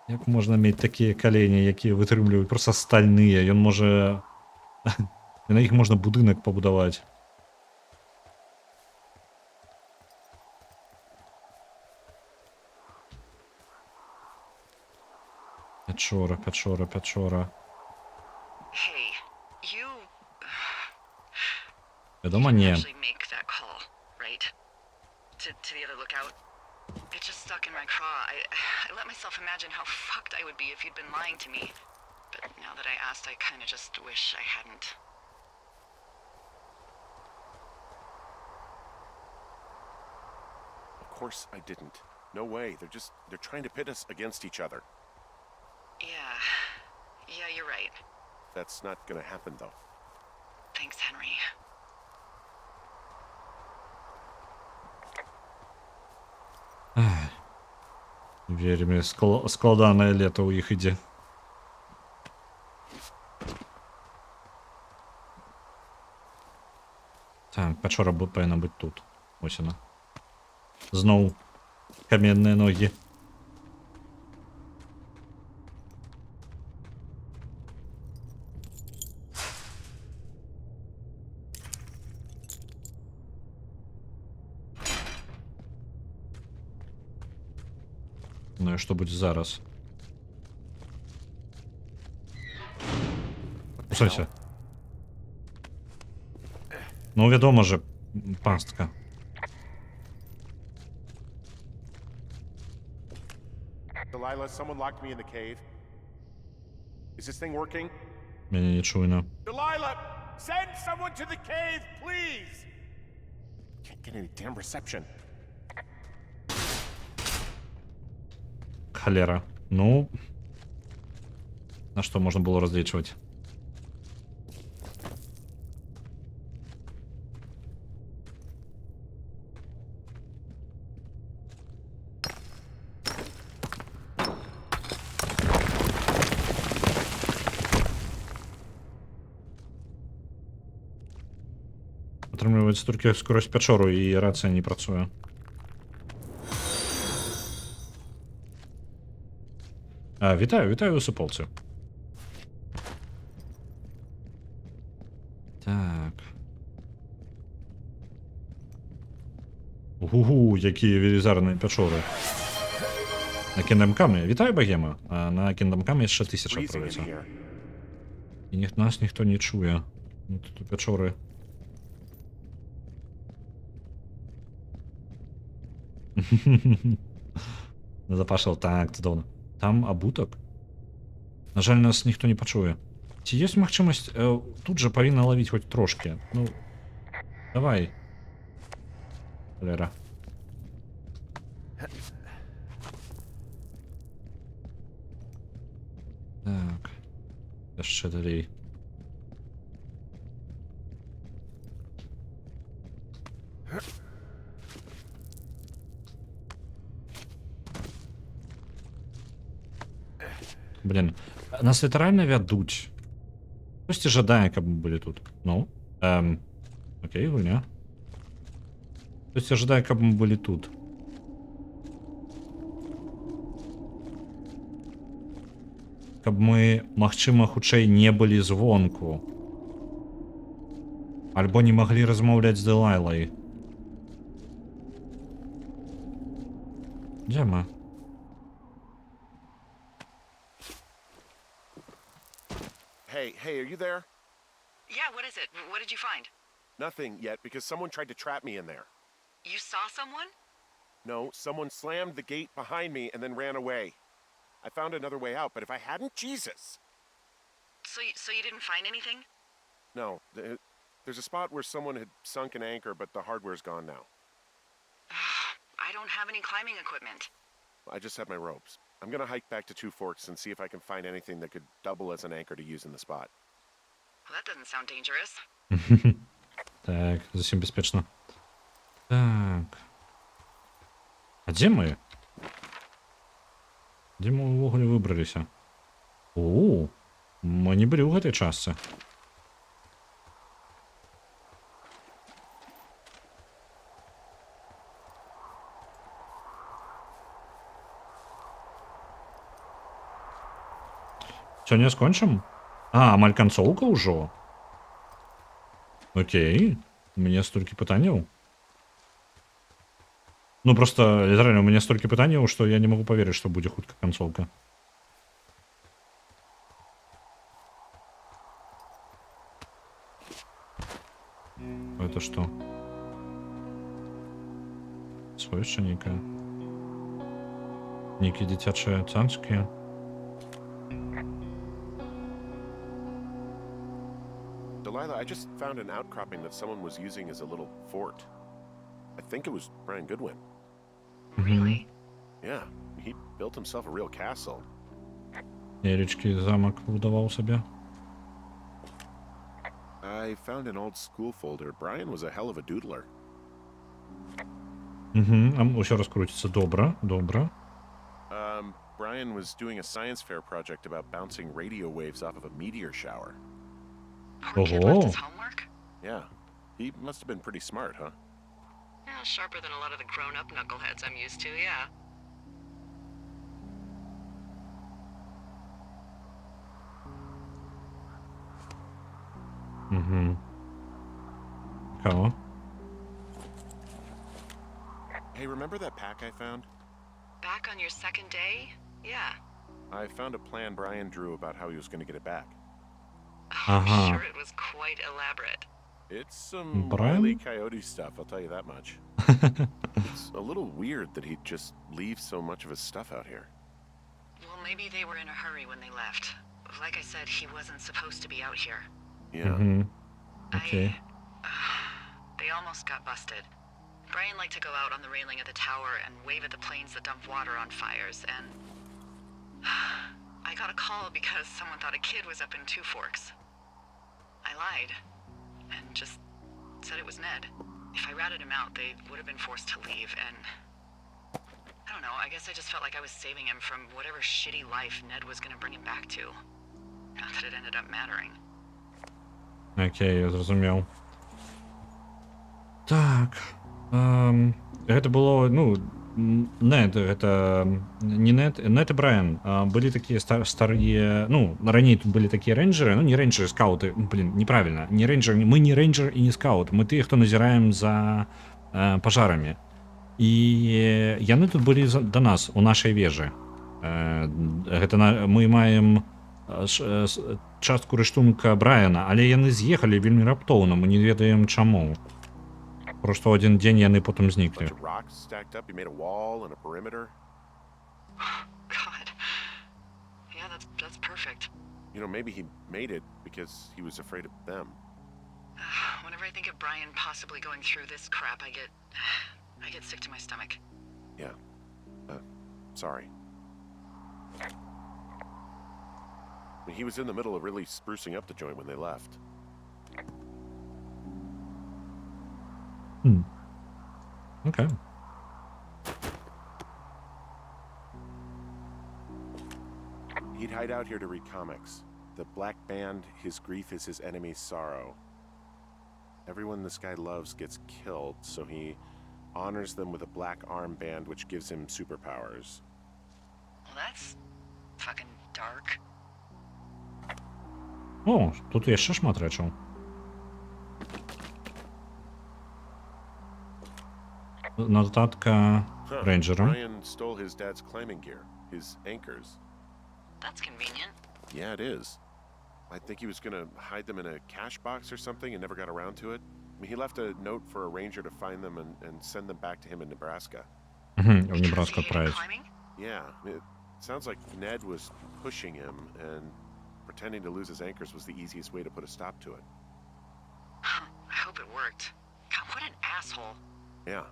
Як можна мець такія калені, якія вытрымліваюць проста стальныя? Ён можа... На іх можна будынак пабудаваць. Печора. Hey, you Вядома, didn't не. actually make that call, right? To the other lookout. It just stuck in my craw. I let myself imagine how fucked I would be if you'd been lying to me. But now that I asked, I kind of just wish I hadn't. Of course I didn't. No way. They're trying to pit us against each other. Yeah, you're right. That's not gonna happen, though. Thanks, Henry. Вельмі складанае лета ў іх ідзе. Так, печора павінна быць тут. Ось яна. Зноў каменныя ногі. Ну і што будзе зараз? У сэнсе? Ну, вядома же, пастка. Delilah, someone locked me in the cave. Is this thing working? Мяне не чуйна. Delilah, send someone to the cave, please! Can't get any damn reception. Холера. Ну, на что можно было различивать? Атрымліваецца толькі скорость пячору і рацыя не працуе. Вітаю у суполцы. Так. Угу, якія велізарныя пячоры. На кіндам-камі. Вітаю, богема. А на кіндам-камі яшчэ 1000 адправіцца. І нас ніхто не чуе. Ну, тут пячоры. Запашал, так, цудоўна. Там абутак. На жаль, нас ніхто не пачуе. Ці ёсць магчымасць тут жа павінна лавіць хоць трошки. Ну, давай. Лера. Так. Яшчэ далей. Блин, нас літаральна вядуць. Хтосьці жадае, каб мы былі тут. Ну, окей, гульня. Хтосьці жадае, каб мы былі тут. Каб мы, магчыма, хутчэй не былі звонку. Альбо не маглі размаўляць з Дэлайлай. Дзе мы? Hey, are you there? Yeah, what is it? What did you find? Nothing yet, because someone tried to trap me in there. You saw someone? No, someone slammed the gate behind me and then ran away. I found another way out, but if I hadn't, Jesus! So you didn't find anything? No, there's a spot where someone had sunk an anchor, but the hardware's gone now. I don't have any climbing equipment. I just have my ropes. I'm gonna hike back to Two Forks and see if I can find anything that could double as an anchor to use in the spot. Well, that doesn't sound dangerous. Так, зовсім безпечно. Так. А дзе мы? Дзе мы ўвогуле выбраліся? О, мы не былі ў гэтай частцы. Сёння скончым? Амаль канцоўка ўжо? Окей. У мяне столькі пытанняў. Ну, просто, літаральна, у мяне столькі пытанняў, што я не магу паверыць, што будзе хутка канцоўка. Это что? Сховище некое. Некие дитячие цацки. Delilah, I just found an outcropping that someone was using as a little fort. I think it was Brian Goodwin. Really? Yeah, he built himself a real castle. Ерічки замок будував себе. I found an old school folder. Brian was a hell of a doodler. Ще раз крутиться. Добре, добре. Brian was doing a science fair project about bouncing radio waves off of a meteor shower. Poor kid left his homework? Yeah, he must have been pretty smart, huh? Yeah, sharper than a lot of the grown-up knuckleheads I'm used to, yeah. Цікаво. Hey, remember that pack I found? Back on your second day? Yeah. I found a plan Brian drew about how he was going to get it back. Oh, I'm sure it was quite elaborate. It's some Brian? Wile E. Coyote stuff, I'll tell you that much. It's a little weird that he'd just leave so much of his stuff out here. Well, maybe they were in a hurry when they left. Like I said, he wasn't supposed to be out here. Yeah. Okay. They almost got busted. Brian liked to go out on the railing of the tower and wave at the planes that dump water on fires, and I got a call because someone thought a kid was up in Two Forks. I lied and just said it was Ned. If I ratted him out, they would have been forced to leave, and I don't know, I guess I just felt like I was saving him from whatever shitty life Ned was gonna bring him back to. Not that it ended up mattering. Окей, я зрозумів. Так. Гэта было, ну, Нед, гэта не Нед и Брайан. Были такие старые, ну, ранее тут были такие рейнджеры, ну, не рейнджеры, скауты, блин, неправильно, не рейнджер, мы не рейнджер и не скаут, мы тыя, хто назіраем за пажарамі. І яны тут былі да нас, у нашай вежы. Гэта мы маем частку рыштунка Брайана, але яны з'ехалі вельмі раптоўна, мы не ведаем чаму. Просто один день яны потом зніклі. Bunch of rocks stacked up, he made a wall and a perimeter. God. Yeah, that's perfect. You know, maybe he made it because he was afraid of them. Whenever I think of Brian possibly going through this crap, I get sick to my stomach. Yeah. Sorry. I mean, he was in the middle of really sprucing up the joint when they left. Okay. He'd hide out here to read comics. The Black Band, his grief is his enemy's sorrow. Everyone this guy loves gets killed, so he honors them with a black armband which gives him superpowers. Well, that's fucking dark. О, тут яшчэ шмат рэчаў. Нотатка рейнджера. Brian stole his dad's climbing gear, his anchors. That's convenient. Yeah, it is. I think he was gonna hide them in a cash box or something and never got around to it. I mean, he left a note for a ranger to find them and send them back to him in Nebraska. В Because Небраску he hated отправить. climbing? Yeah, it sounds like Ned was pushing him, and pretending to lose his anchors was the easiest way to put a stop to it. I hope it worked. God, what an asshole. Yeah.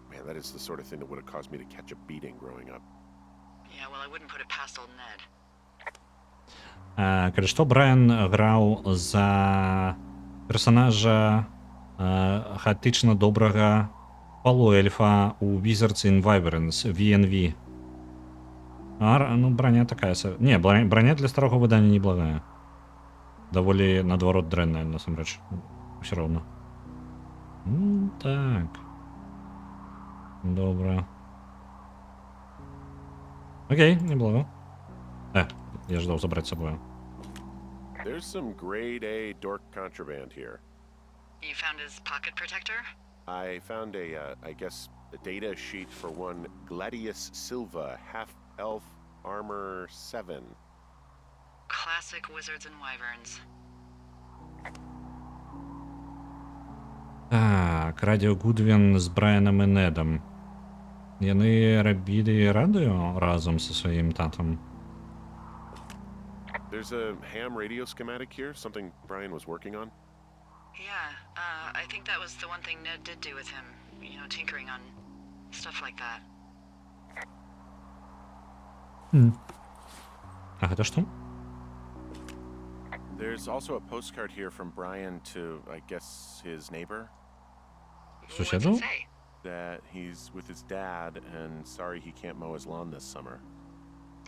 Man, that is the sort of thing that would have caused me to catch a beating growing up. Yeah, well, I wouldn't put it past old Ned. Калі што, Брайан граў за персонажа хаотычна добрага полуэльфа у Wizards and Wyverns, VNV. Ну, броня такая... Не, броня для старого выдания неблагая. Доволі, наадварот, дрэнная, насамрэч. Все роўна. Так. Добра. Окей, неблага. Я ждал забрать с собой. There's some grade A dork contraband here. You found his pocket protector? I found I guess, a data sheet for one Gladius Silva, half-elf armor 7. Classic Wizards and Wyverns. Так, Радіо Гудвін з Брайаном і Недом. Яны рабілі радыё разом со сваім татам. There's a ham radio schematic here, something Brian was working on. Yeah, I think that was the one thing Ned did do with him. You know, tinkering on stuff like that. А гэта што? There's also a postcard here from Brian to, I guess, his neighbor. What's Суседу? it say? That he's with his dad and sorry he can't mow his lawn this summer.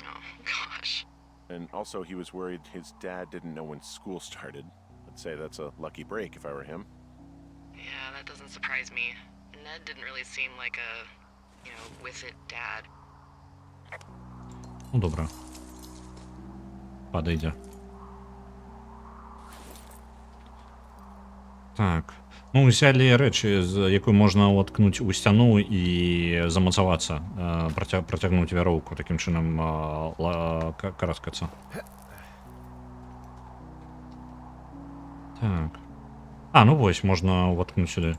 Oh, gosh. And also he was worried his dad didn't know when school started. I'd say that's a lucky break if I were him. Yeah, that doesn't surprise me. Ned didn't really seem like a, you know, with it dad. Ну добре. Падайдзе. Так. Ну, взяли рэчы, з якой можна ўткнуць у сцяну і замацавацца, працягнуць вяроўку, такім чынам караскацца. Так. А, ну вось, можна ўткнуць сюды.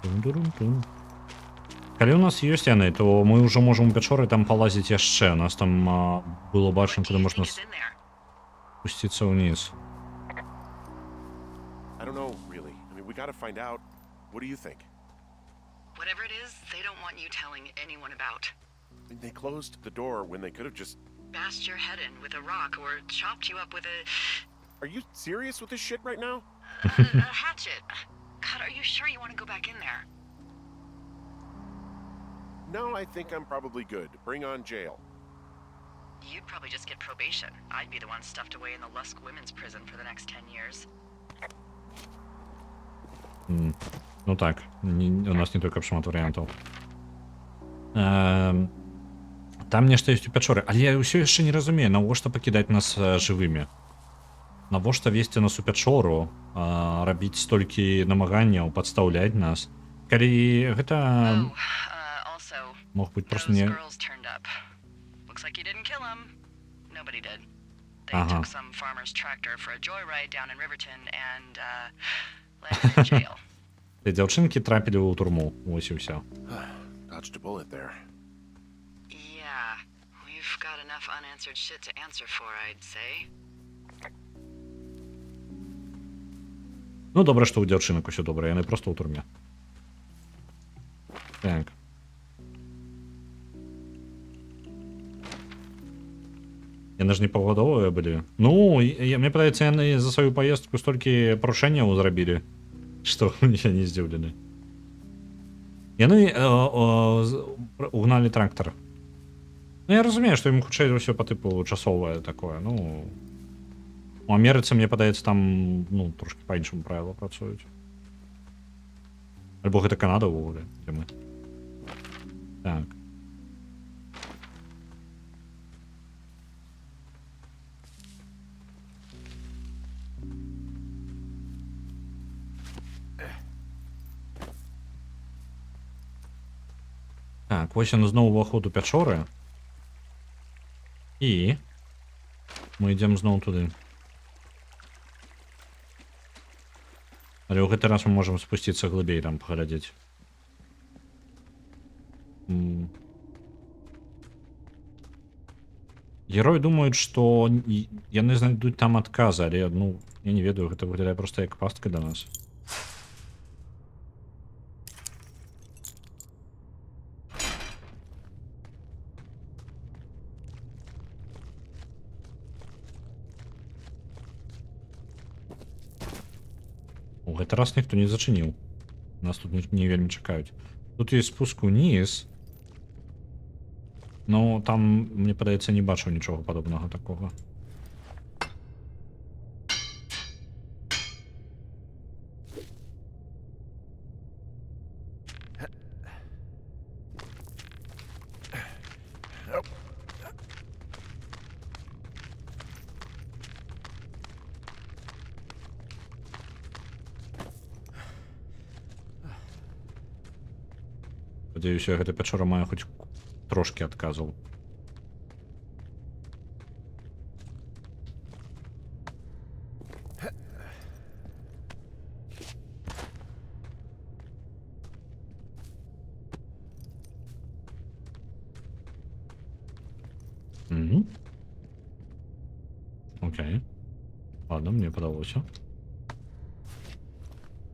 Тун-дурун-тун. Калі у нас ёсць яны, то мы ўжо можам у пячоры там палазіць яшчэ. У нас там было бачна, куды можна спусціцца ўніз. I don't know, really. I mean, we gotta find out. What do you think? Whatever it is, they don't want you telling anyone about. I mean, they closed the door when they could have just... Bashed your head in with a rock or chopped you up with a... Are you serious with this shit right now? a hatchet. God, are you sure you want to go back in there? No, I think I'm probably good. Bring on jail. You'd probably just get probation. I'd be the one stuffed away in the Lusk Women's Prison for the next 10 years. Ну так, у нас не толькі шмат варыянтаў. Там нешта ёсць у пячоры, але я ўсё яшчэ не разумею, навошта пакідаць нас жывымі. Навошта весці нас у пячору, рабіць столькі намаганняў, падстаўляць нас. Калі гэта мог быць проста не... Looks like you didn't kill him. Nobody did. They took some farmer's tractor for a joyride down in Riverton and landed in jail. Ті дзяўчынкі трапілі ў турму. Вось і ўсё. Dodged a bullet there. Yeah, we've got enough unanswered shit to answer for, I'd say. Ну, добра, што ў дзяўчынак усё добра, яны проста ў турме. Так. Яны ж не паўгадовыя былі. Ну, мне падаецца, яны за сваю паездку столькі парушэнняў зрабілі, што я не здзіўлены. Яны угналі трактар. Ну, я разумею, што ім хутчэй ўсё па тыпу часовае такое. Ну, у Амерыцы, мне падаецца, там, ну, трошкі па-іншаму правіла працуюць. Альбо гэта Канада ўвогуле, дзе мы. Так. Так, вось яны зноў уваход у пячоры. І мы ідзем зноў туды. Але ў гэты раз мы можам спусціцца глыбей там паглядзець. Героі думаюць, што яны знайдуць там адказы, але, ну, я не ведаю, гэта выглядае проста як пастка для нас. У гэты раз ніхто не зачыніў. Нас тут не вельмі чакаюць. Тут ёсць спуск уніз. Ну, там, мне падаецца, не бачыў нічога падобнага такога. Спадзяюся, гэта пячора мае хоць трошки отказывал. Окей. Ладно, мне подалося.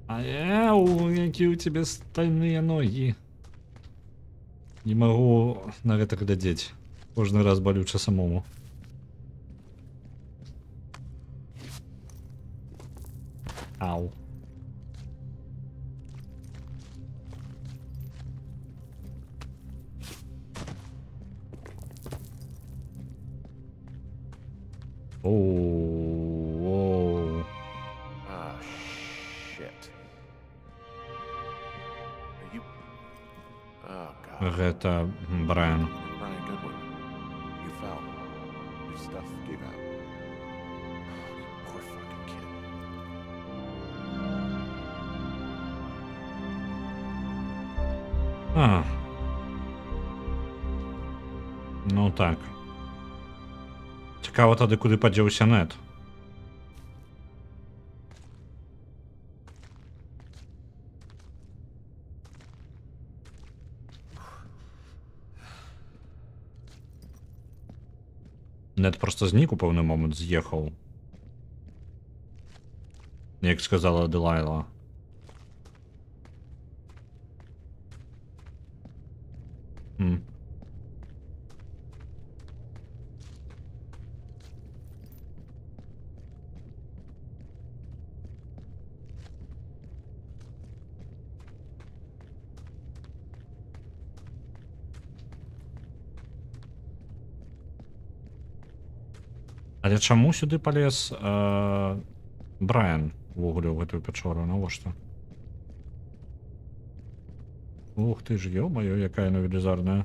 Які у тебе стальные ноги. Не могу на гэта глядзець. Кожны раз балюча самому. Ау. Оу. Ah, shit. Are you... Oh, God. Гэта Брайан. Brian Goodwin. You fell. Your stuff gave out. Oh, you poor fucking kid. А. Ну так. Цікаво тады, куды падзеўся Нет. Нет просто знік у пэўны момант з'ехаў. Як сказала Делайла. Але чаму сюды палез Брайан увогуле ў гэтую пячору, навошта? Ух ты ж, ё-маё, якая яна велізарная.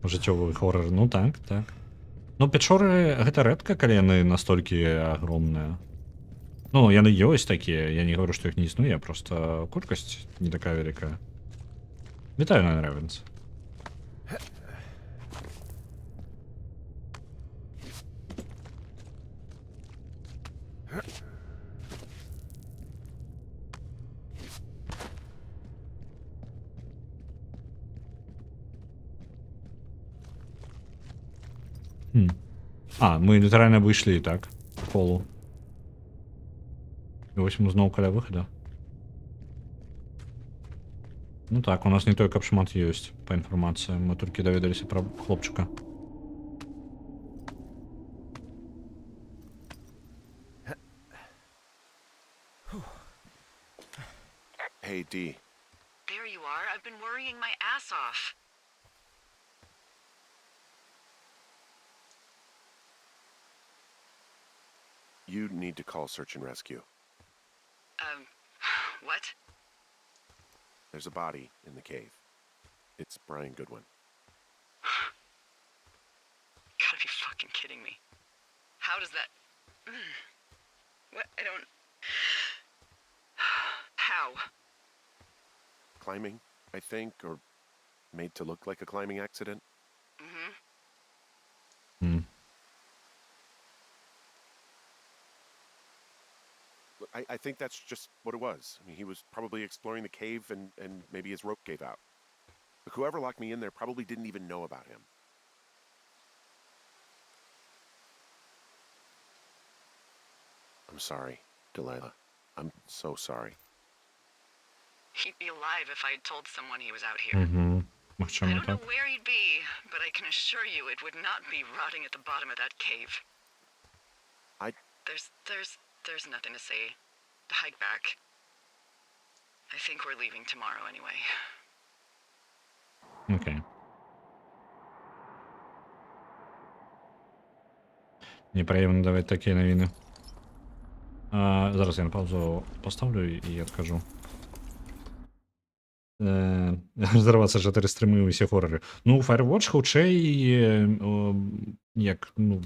Жыццёвы хоррор, ну так, так. Ну, пячоры гэта рэдка, калі яны настолькі агромныя. Ну, яны ёсць такія, я не говорю, што іх не існуе, просто колькасць не такая вялікая. Вітаю на Равенс. А, мы літаральна выйшлі, так? В холу. І вось мы зноў каля выхада. Ну так, у нас не той, каб шмат ёсць па інфармацыі. Мы толькі даведаліся пра хлопчыка. Hey, D. There you are. I've been worrying my ass off. You need to call search and rescue. What? There's a body in the cave. It's Brian Goodwin. Gotta be fucking kidding me. How does that... What? I don't... How? Climbing, I think, or made to look like a climbing accident. Mm-hmm. Look, I think that's just what it was. I mean, he was probably exploring the cave and maybe his rope gave out. But whoever locked me in there probably didn't even know about him. I'm sorry, Delilah. I'm so sorry. He'd be alive if I'd told someone he was out here. I don't know where he'd be, but I can assure you it would not be rotting at the bottom of that cave. There's nothing to say. Hike back. I think we're leaving tomorrow anyway. Okay. Неприємно давати такі новини. Зараз я на паузу поставлю і відкажу. Зарватися 4 стріми усі хорори. Ну, Firewatch хутчэй як, ну,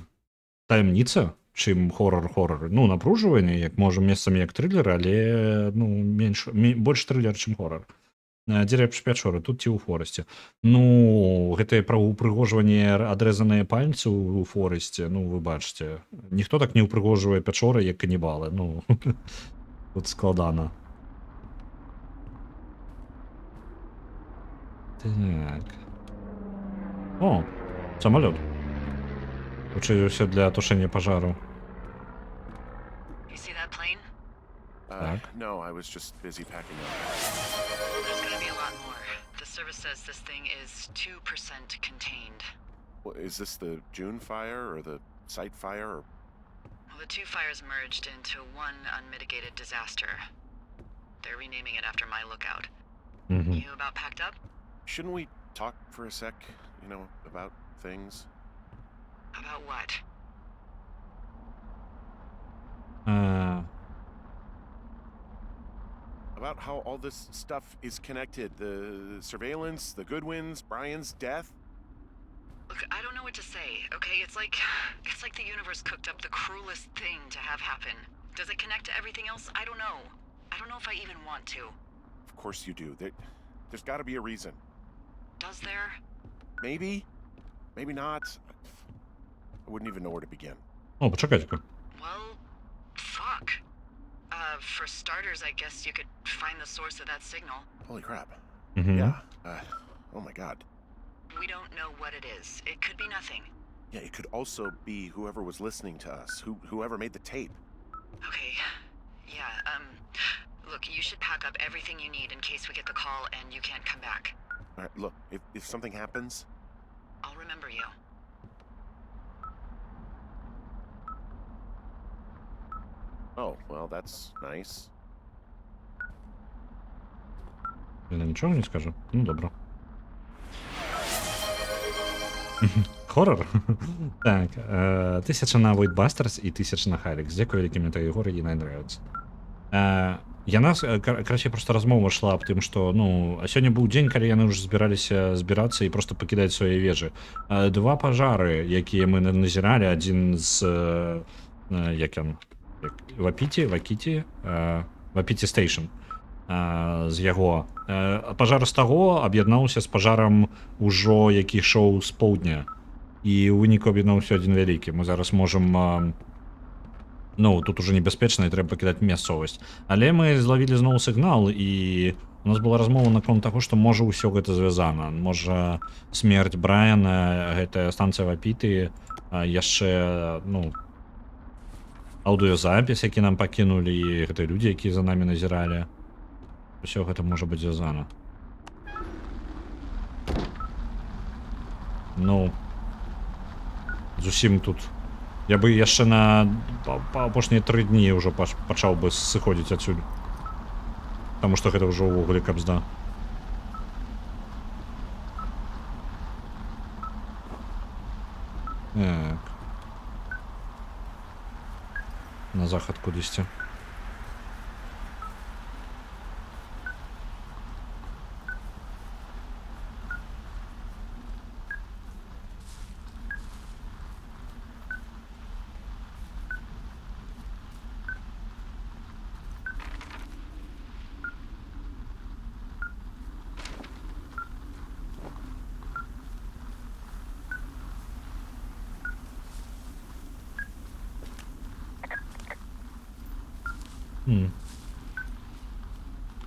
таємниця, чим хорор-хорор. Ну, напружування, як може месцамі як трилер, але, ну, больш трилер, чым хорор. Дзе лепш пячоры, тут ці ў форэсце. Ну, гэтае пра ўпрыгожванне адрэзаныя пальцы ў форэсце, ну, вы бачыце. Ніхто так не ўпрыгожвае пячоры, як канібалы. Ну, тут складана. Так. О, самолет. Учыўся для тушэння пажару. You see that plane? No, I was just busy packing up. There's gonna be a lot more. The service says this thing is 2% contained. Well, is this the June fire or the site fire? Or... Well, the two fires merged into one unmitigated disaster. They're renaming it after my lookout. You about packed up? Shouldn't we talk for a sec, you know, about things? About what? About how all this stuff is connected. The surveillance, the Goodwins, Brian's death. Look, I don't know what to say, okay? It's like the universe cooked up the cruelest thing to have happen. Does it connect to everything else? I don't know. I don't know if I even want to. Of course you do. There's got to be a reason. Does there? Maybe. Maybe not. I wouldn't even know where to begin. О, почекайте-ка. Well, fuck. For starters, I guess you could find the source of that signal. Holy crap. Mhm. Yeah. Oh my god. We don't know what it is. It could be nothing. Yeah, it could also be whoever was listening to us, whoever made the tape. Okay. Yeah, look, you should pack up everything you need in case we get the call and you can't come back. All right, look, if something happens, I'll remember you. oh, well, that's nice. Я нічого не скажу? Ну, добре. Хорор? Так, 1000 на Void Busters і 1000 на Harix. Дякую великі, мені такі гори і нравится. Яна, короче, просто размова шла аб тым, што, ну, а сёння быў дзень, калі яны ўжо збірацца і просто пакідаць свае вежы. Два пажары, якія мы назіралі, адзін з, як ён, Вапіті Station, з яго. Пажар з таго аб'яднаўся з пажарам ужо, які ішоў з поўдня. І ў выніку аб'яднаўся адзін вялікі. Мы зараз можам... Ну, тут уже небяспечна і трэба пакідаць мясцовасць. Але мы злавілі зноў сігнал, і у нас была размова наконт таго, што можа ўсё гэта звязана. Можа смерць Брайана, гэтая станцыя Вапіты, яшчэ, ну, аўдыёзапіс, які нам пакінулі, і гэтыя людзі, якія за намі назіралі. Усё гэта можа быць звязана. Ну, зусім тут... Я бы яшчэ на апошнія 3 дні ўжо пачаў бы сыходзіць адсюль. Таму што гэта ўжо ўвогуле кабзда. Так. На захад кудысьці.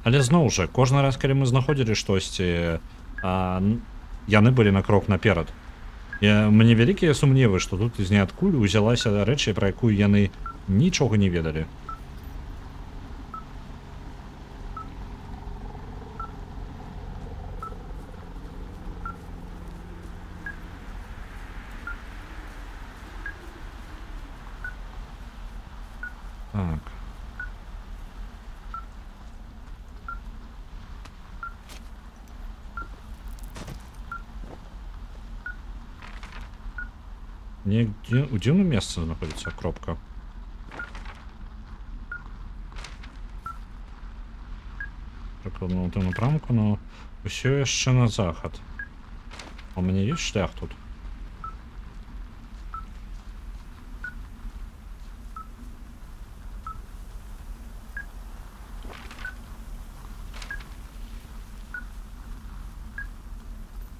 Але зноў жа, кожны раз, калі мы знаходзілі штосьці, яны былі на крок наперад. Мне вялікія сумневы, што тут з ніадкуль узялася рэчы, пра якую яны нічога не ведалі. Так. Не у дзіўным месцы знаходзіцца кропка. Прыкладна ў тым напрамку, но ўсё яшчэ на захад. У мяне ёсць шлях тут.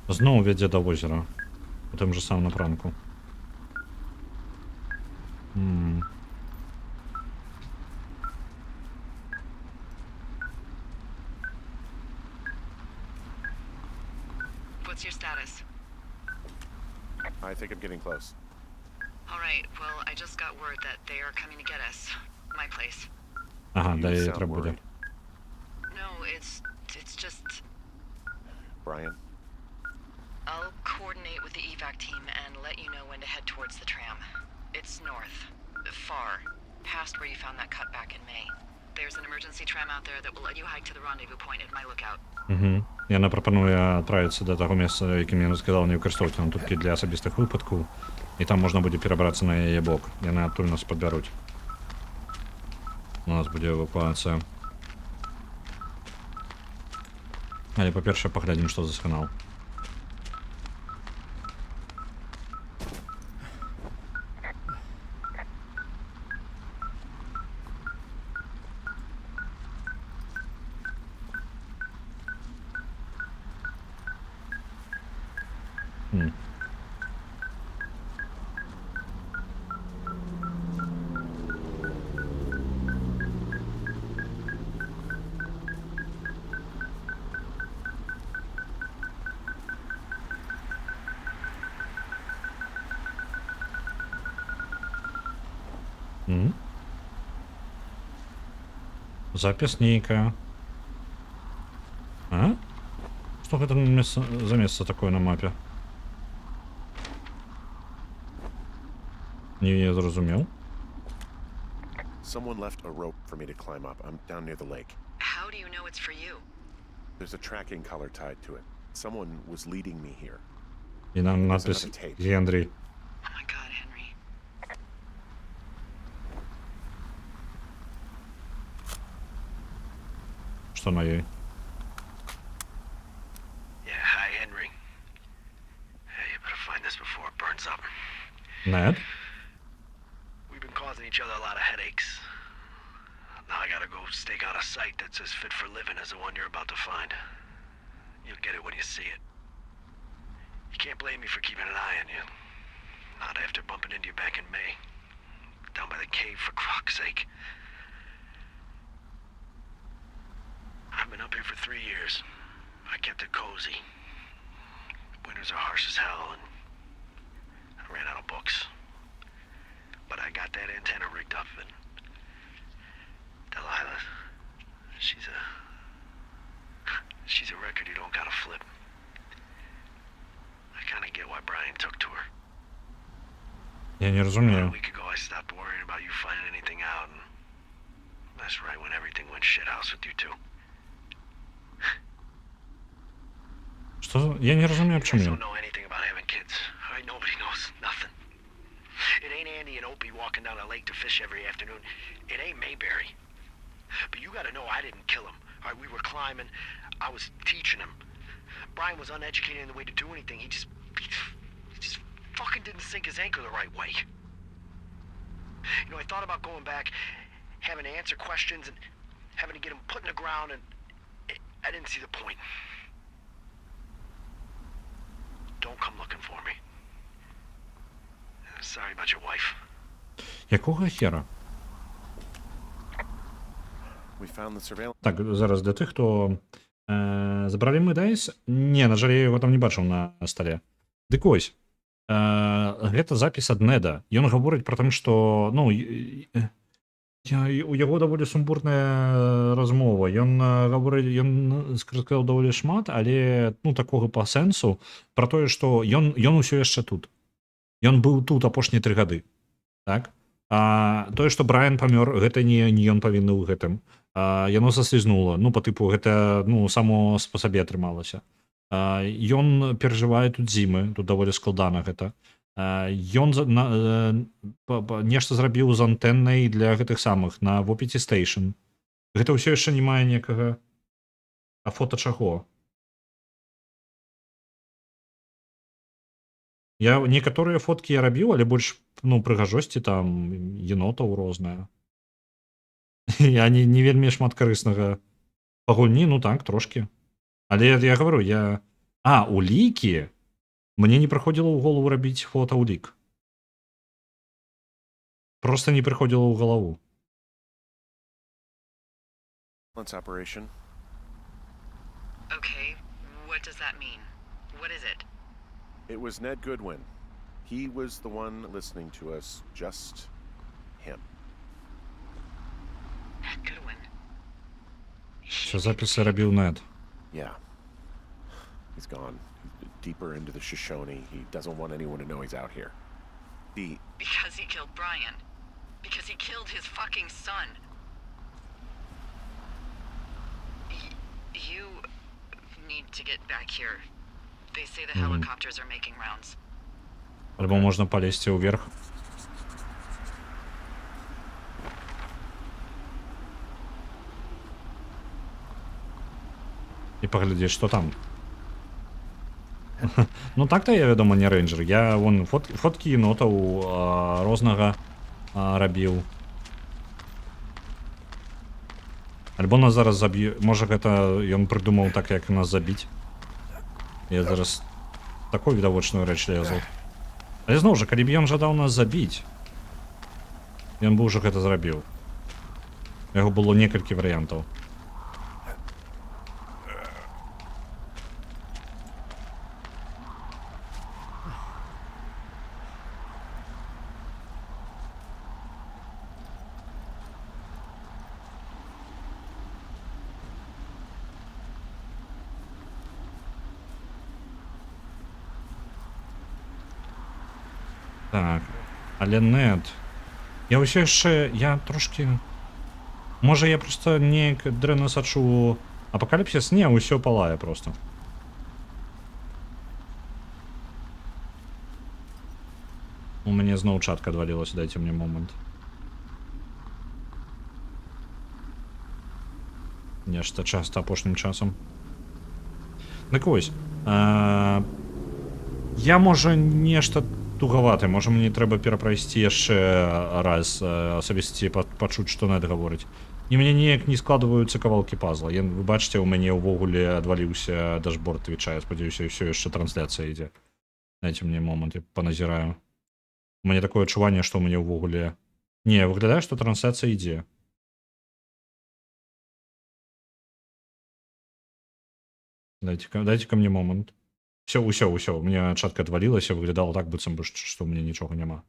Зноў вядзе да возера. У тым жа самым напрамку. What's your status? I think I'm getting close. All right, well, I just got word that they are coming to get us. My place. Ага, You да, sound треба буде. worried. No, it's just... Brian, I'll coordinate with the evac team and let you know when to head towards the tram. It's north. Far. Past where you found that cut back in May. There's an emergency tram out there that will let you hike to the rendezvous point at my lookout. Угу. Яна прапануе адправіцца да таго месца, якім я сказаў, не выкарыстоўваць нам толькі для асабістых выпадкаў, і там можна будзе перабрацца на яе бок. Яны адтуль нас падбяруць. У нас будзе эвакуацыя. Але па-першае паглядзім, што за сігнал. Запіс нейкая. А? Што гэта за месца такое на мапе? Не зразумеў. someone left a rope for me to climb up. I'm down near the lake. How do you know it's for you? There's a tracking collar tied to it. Someone was leading me here. І нам надпис Генрі. Oh my god, Henry. Што на ёй? Yeah, hi, Henry. Hey, you better find this before it burns up. Нед? We've been causing each other a lot of headaches. Now I gotta go stake out a site that's as fit for living as the one you're about to find. You'll get it when you see it. You can't blame me for keeping an eye on you. Not after bumping into you back in May. Down by the cave, for croc's sake. I've been up here for 3 years. I kept it cozy. Winters are harsh as hell, and I ran out of books. But I got that antenna rigged up, and Delilah, she's a record you don't gotta flip. I kinda get why Brian took to her. Я не About a разумею. week ago, I stopped worrying about you finding anything out, and that's right when everything went shithouse with you two. Што? Я не разумею, You guys чому. don't know anything about having kids. All right, nobody knows nothing. It ain't Andy and Opie walking down a lake to fish every afternoon. It ain't Mayberry. But you gotta know I didn't kill him. All right, we were climbing. I was teaching him. Brian was uneducated in the way to do anything. He just fucking didn't sink his anchor the right way. You know, I thought about going back, having to answer questions and having to get him put in the ground, and I didn't see the point. Don't come looking for me. Sorry about your wife. Якого хера? We found the surveillance. Так, зараз для тих, хто забралі ми Дайс. Не, на жаль, я його там не бачив на столі. Дык ось. Гэта запіс ад Неда. Ён гаворыць про тым, што ну, у яго даволі сумбурная размова. Ён гаворыць, ён сказаў даволі шмат, але ну такога па сэнсу про тое, што ён усё яшчэ тут. Ён быў тут апошнія 3 гады. Так? А тое, што Брайан памёр, гэта не ён павінны ў гэтым. Яно заслізнула. Ну, па тыпу, гэта ну, само па сабе атрымалася. Ён перажывае тут зімы, тут даволі складана гэта. Ён нешта зрабіў з антэннай для гэтых самых на Вопіці Station. Гэта ўсё яшчэ не мае некага. А фота чаго? Я некаторыя фоткі я рабіў, але больш прыгажосці там енотаў розныя. Я не вельмі шмат карыснага па гульні, так, трошкі. Але я говорю, улікі? Мне не прыходзіла ў голову рабіць фота улік. Просто не прыходзіла ў галаву. Operation. Okay, what does that mean? What is it? It was Ned Goodwin. He was the one listening to us, just him. Ned Goodwin. Що записи робив Нед? Yeah. He's gone. Deeper into the Shoshone. He doesn't want anyone to know he's out here. Because he killed Brian. Because he killed his fucking son. You need to get back here. They say the helicopters are making rounds. Або можна полезти вверх. І поглядеть, що там. Ну так-то я, вядома, не рейнджер. Я вон фотки єнотаў рознага рабіў. Альбо нас зараз заб'ю. Можа гэта ён прыдумаў так, як нас забіць. Я зараз такую відавочную рэч лезу. Але зноў жа, калі б ён жадаў нас забіць, ён бы ўжо гэта зрабіў. У яго было некалькі варыянтаў. Так, але Нед. Я ўсё яшчэ, я трошки... Можа я просто неяк дрэнна сачу апакаліпсіс? Не, ўсё палае просто. У мяне зноў чатка адвалілася, дайце мне момант. Нешта часта апошнім часам. Так вось, я можа нешта тугаваты, можа мне трэба перапрайсці яшчэ раз асабісці пачуць, што Нед гаворыць. І мне неяк не складваюцца кавалкі пазла. Вы бачыце, у мяне ўвогуле адваліўся дашборд Твіча, я спадзяюся, ўсё яшчэ трансляцыя ідзе. Дайце мне момант, я паназіраю. У мяне такое адчуванне, што ў мяне ўвогуле... Не, выглядае, што трансляцыя ідзе. Дайце-ка мне момант. Усё, у меня чатка адвалілася, выглядала так, быццам бы, што ў мяне нічога няма.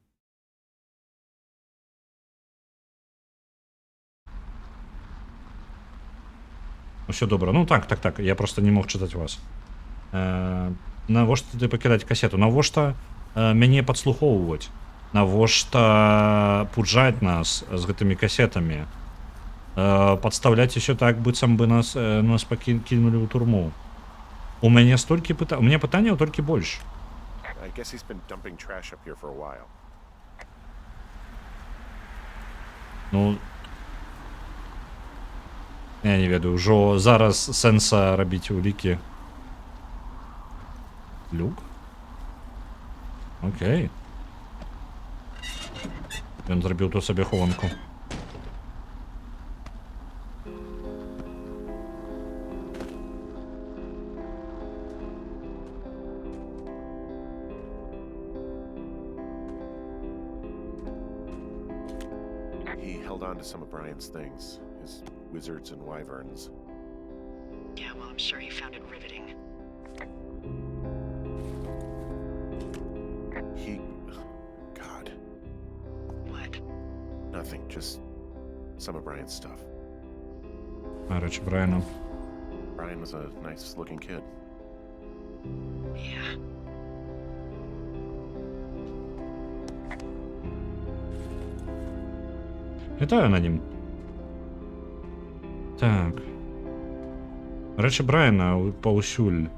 Усё добра. Ну так, я просто не мог чытаць вас. Навошта ты пакідаць касету? Навошта мяне падслухоўваць? Навошта пуджаць нас з гэтымі касетамі? Падстаўляць усё так, быццам бы нас пакінулі ў турму. У мяне столькі пытанняў, у мяне пытанняў толькі больш. Ну, я не ведаю, ўжо зараз сэнса рабіць улікі. Люк? Окей. Ён зрабіў тут сабе хованку. Some of Brian's things, his wizards and wyverns. Yeah, well, I'm sure he found it riveting. God. What? Nothing, just some of Brian's stuff. Речі Брайана. Brian was a nice-looking kid. Yeah. Вітаю на нім. Так. Рэчы Брайана паўсюль.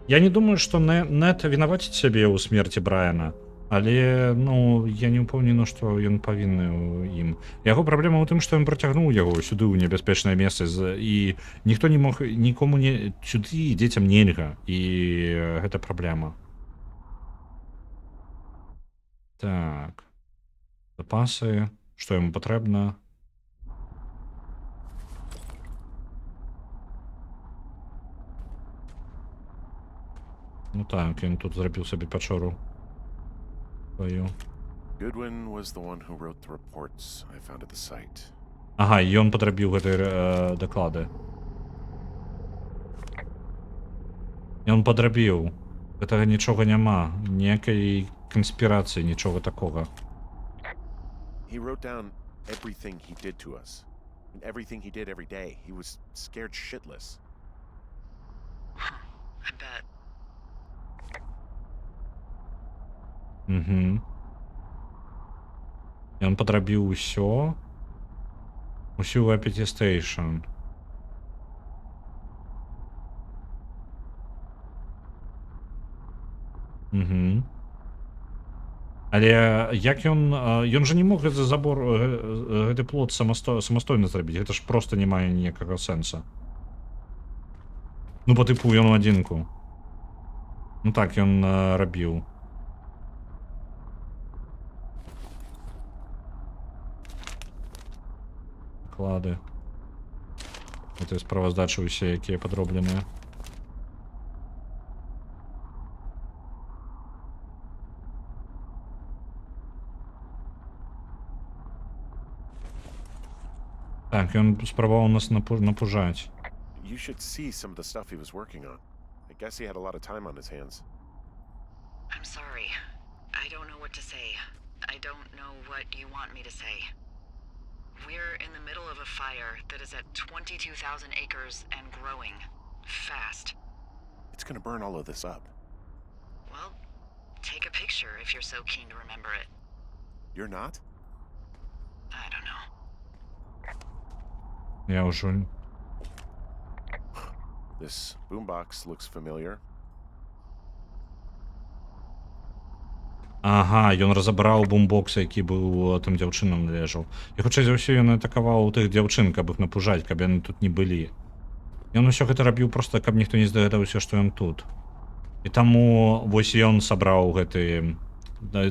Я не думаю, што Нед вінаваціць сябе ў смерці Брайана. Але ну я не ўпэўнены, што ён павінны ім. Яго праблема ў тым, што ён працягнуў яго сюды ў небяспечнае месца і ніхто не мог нікому не сюды дзецям нельга і гэта праблема. Так. Запасы, што яму патрэбна. Ну так, ён тут зрабіў сабе пячору. Goodwin was the one who wrote the reports I found at the site. Ага, і ён падрабіў гэтыя даклады. Ён падрабіў. Гэтага нічога няма, ніякай канспірацыі, нічога такога. He wrote down everything he did to us. And everything he did every day. He was scared shitless. I bet. Ён падрабіў усю Апеті Стейшн. Але як ён жа не мог гэты забор, гэты плот самастойна зрабіць, гэта ж проста не мае ніякага сэнса. Ну, па тыпу ён у адзінку. Ну так, ён рабіў. Клады. Гэта справаздачы ўсе, якія падробленыя. Так, ён спрабаваў нас напужаць. You should see some of the stuff he was working on. I guess he had a lot of time on his hands. I'm sorry. I don't know what to say. I don't know what you want me to say. We're in the middle of a fire that is at 22,000 acres and growing. Fast. It's gonna burn all of this up. Well, take a picture if you're so keen to remember it. You're not? I don't know. Я ўжо... This boombox looks familiar. Ага, ён разабраў бумбокс, які быў тым дзяўчынам належаў. І хутчэй за ўсё ён атакаваў тых дзяўчын, каб іх напужаць, каб яны тут не былі. Ён усё гэта рабіў проста, каб ніхто не здагадаўся, што ён тут. І таму вось ён сабраў гэты...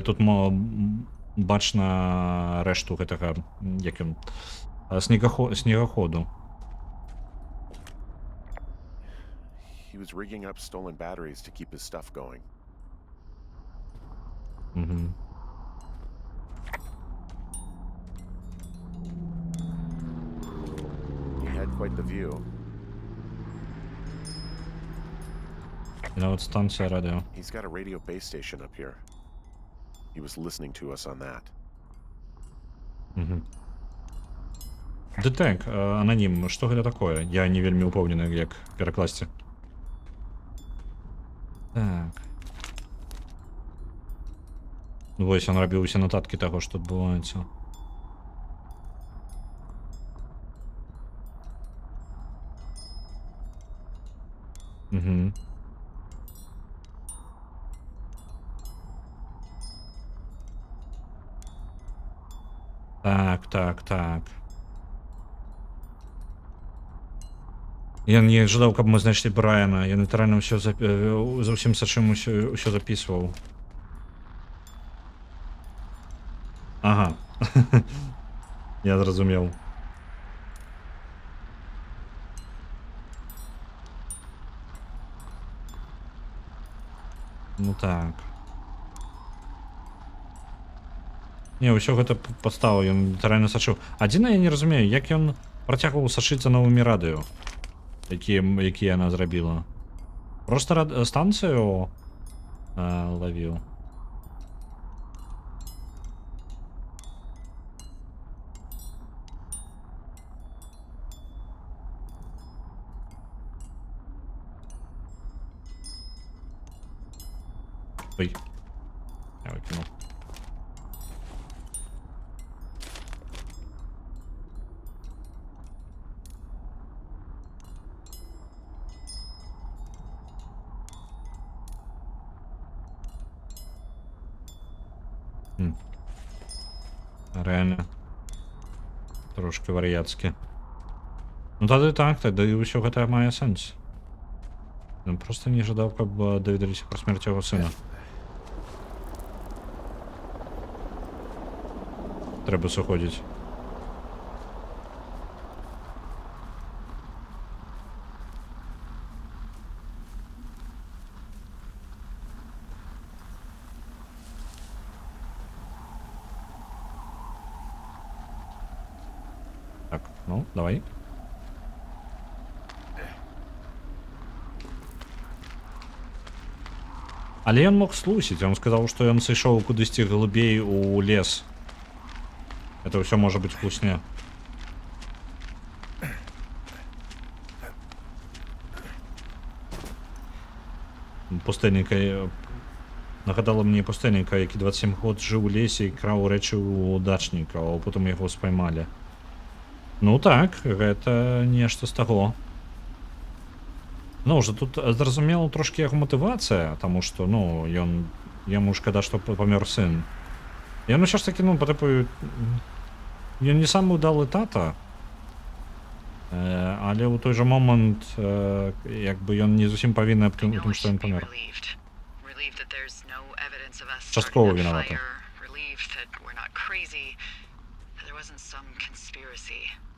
Тут бачна рэшту гэтага, як ён, снегаходу. He was rigging up stolen batteries to keep his stuff going. He had quite the view. Нават станція радыо. He's got a radio base station up here. He was listening to us on that. Дэтэк, ананім, што гэта такое? Я не вельмі ўпэўнены, як перакласці. Так. Вось ён рабіў усе нататкі таго, што адбываецца. Так. Я не ожидаў, каб мы знайшлі Брайана. Я натуральна ўсё зусім сачым усё запісваў. Ага. Я зразумеў. Ну так. Не, ўсё гэта падстава, ён натуральна сачыў. Адзінае я не разумею, як ён працягваў сачыць за новымі радыё, якія яна зрабіла. Проста станцыю лавіў. Ой. Я выкинул. Реально. Трошки вар'яцкі. Ну тады так, тады ўсё гэта мае сэнс. Ён проста не жадаў, каб даведаліся пра смерць яго сына. Трэба сыходзіць. Так, ну, давай. Але ён мог слусіць, ён сказаў, што ён сышоў кудысьці глыбей у лес. Это ўсё можа быць хлусня. Пустэльніка нагадала мне пустэльніка, які 27 год жыў у лесе і краў рэчы ў дачніка, а потым яго спаймалі. Ну так, гэта нешта з таго. Ну, уже тут зразумела трошки яго матывацыя, таму што, ну, яму шкада, што памёр сын. Ён усё ж такі, ну, па тыпу, ён не самы ўдалы тата, але ў той жа момант, як бы ён не зусім павінны аб тым, што ён памёр. Часткова вінаваты.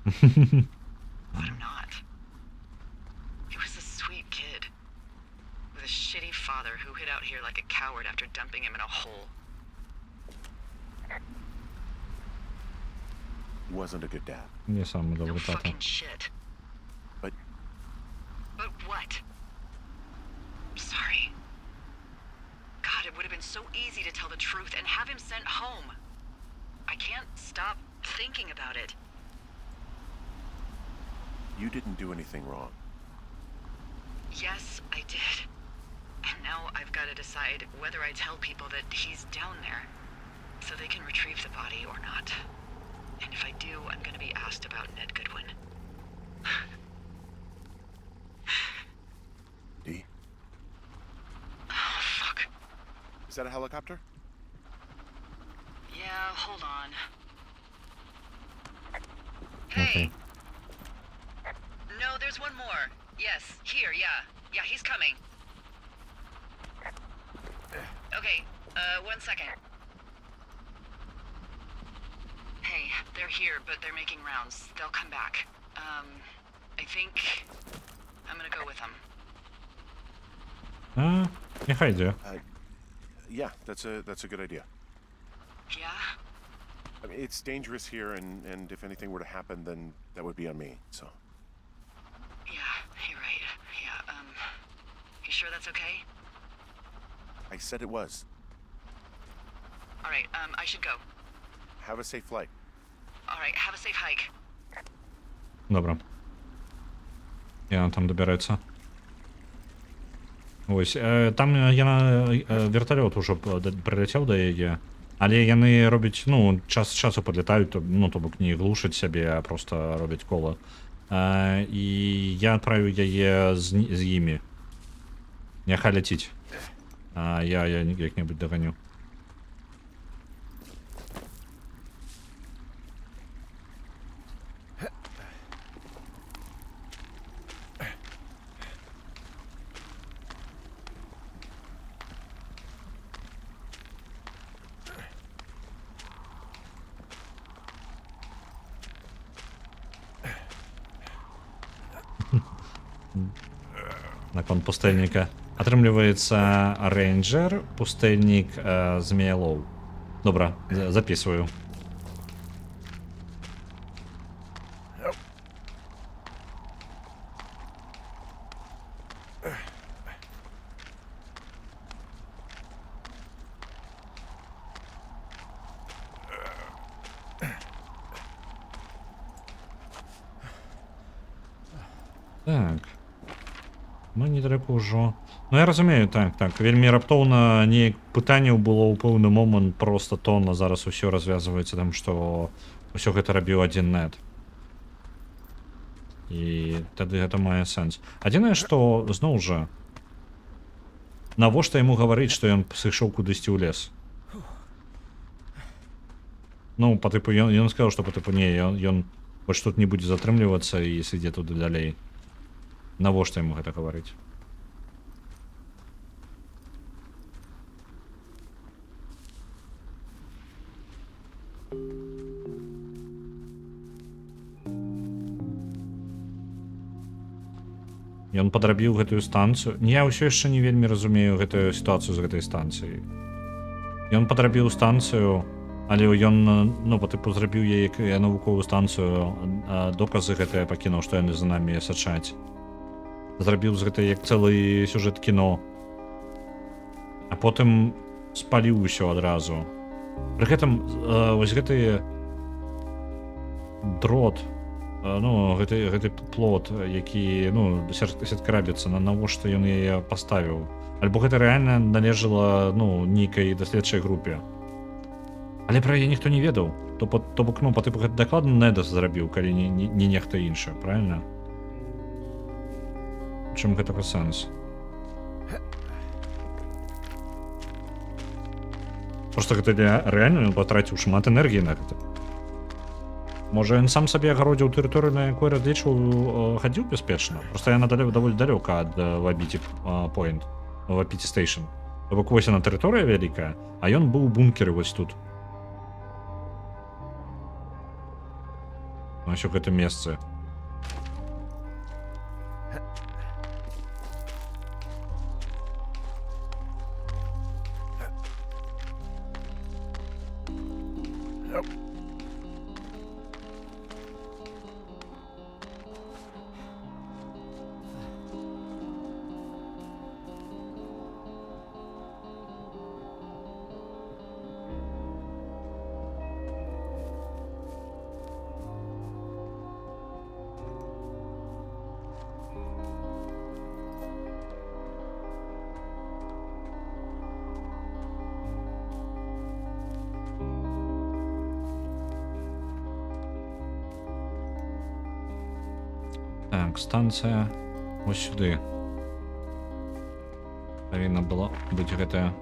But I'm not. He was a sweet kid with a shitty father who hid out here like a coward after dumping him in a hole. He wasn't a good dad. Nie samý No dobrý tata. fucking shit. But But what? I'm sorry. God, it would have been so easy to tell the truth and have him sent home. I can't stop thinking about it. you didn't do anything wrong. Yes, I did. And now I've got to decide whether I tell people that he's down there so they can retrieve the body or not. And if I do, I'm going to be asked about Ned Goodwin. Dee? Oh, fuck. Is that a helicopter? Yeah, hold on. Okay. Hey! No, there's one more. Yes, here, yeah. Yeah, he's coming. Okay, 1 second. Hey, they're here, but they're making rounds. They'll come back. I think I'm gonna go with them. Нехай йде. Yeah, that's a good idea. Yeah? I mean, it's dangerous here, and if anything were to happen, then that would be on me. So Yeah, you're right. Yeah, you sure that's okay? I said it was. Alright, I should go. Have a safe flight. Alright, have a safe hike. Добре. Яна там добереться. Ось, там яна вертольот ужо прилетів до яе, але яны робяць, ну, час з часу падлетаюць, ну, то бок не глушаць сябе, а просто робяць кола. І я адправіў яе з імі. Няхай ляціць. Я як-небудзь даганю. Наконт пустэльніка. Атрымліваецца рэйнджер, пустэльнік, змеялоў. Добра, записываю. Так. Мы недалеко ўжо. Ну я разумею, так, вельмі раптоўна неяк пытанняў было ў пэўны момант просто тонна, зараз усё развязваецца тым, што ўсё гэта рабіў адзін Нед. І тады гэта мае сэнс. Адзінае, што зноў жа, навошта яму гаварыць, што ён сышоў кудысьці ў лес? Ну, по типу, ён сказаў, што па типу не, ён больш тут не будзе затрымлівацца і сыдзе туды далей. Навошта яму гэта гаварыць? Ён падрабіў гэтую станцыю. Я ўсё яшчэ не вельмі разумею гэтую сітуацыю з гэтай станцыяй. Ён падрабіў станцыю, але ён, ну, па тыпу зрабіў яе навуковую станцыю, доказы гэтыя пакінуў, што яны за намі сачаць. Зрабіў з гэтай як цэлы сюжэт кіно. А потым спаліў усё адразу. Пры гэтым вось гэты дрот, ну, гэты плот, які, ну, сеткарабіцца, навошта ён яе паставіў? Альбо гэта рэальна належала, ну, нейкай даследчай групе. Але пра яе ніхто не ведаў. То бок, ну, па тыпу гэта дакладна Недас зрабіў, калі не нехта іншы, правильно? Чым гэтага сэнс? Просто гэта рэальна ён патраціў шмат энергіі на гэта. Можа, ён сам сабе агародзіў тэрыторыю, на якой разлічваў, хадзіў бяспечна. Просто яна даволі далёка ад Вабіці Пойнт, Вабіці Стейшн. То бок вось яна тэрыторыя вялікая, а ён быў у бункеры вось тут. Вось у гэтым месцы. Так, станцыя ось сюды. Павінна была быць гэтая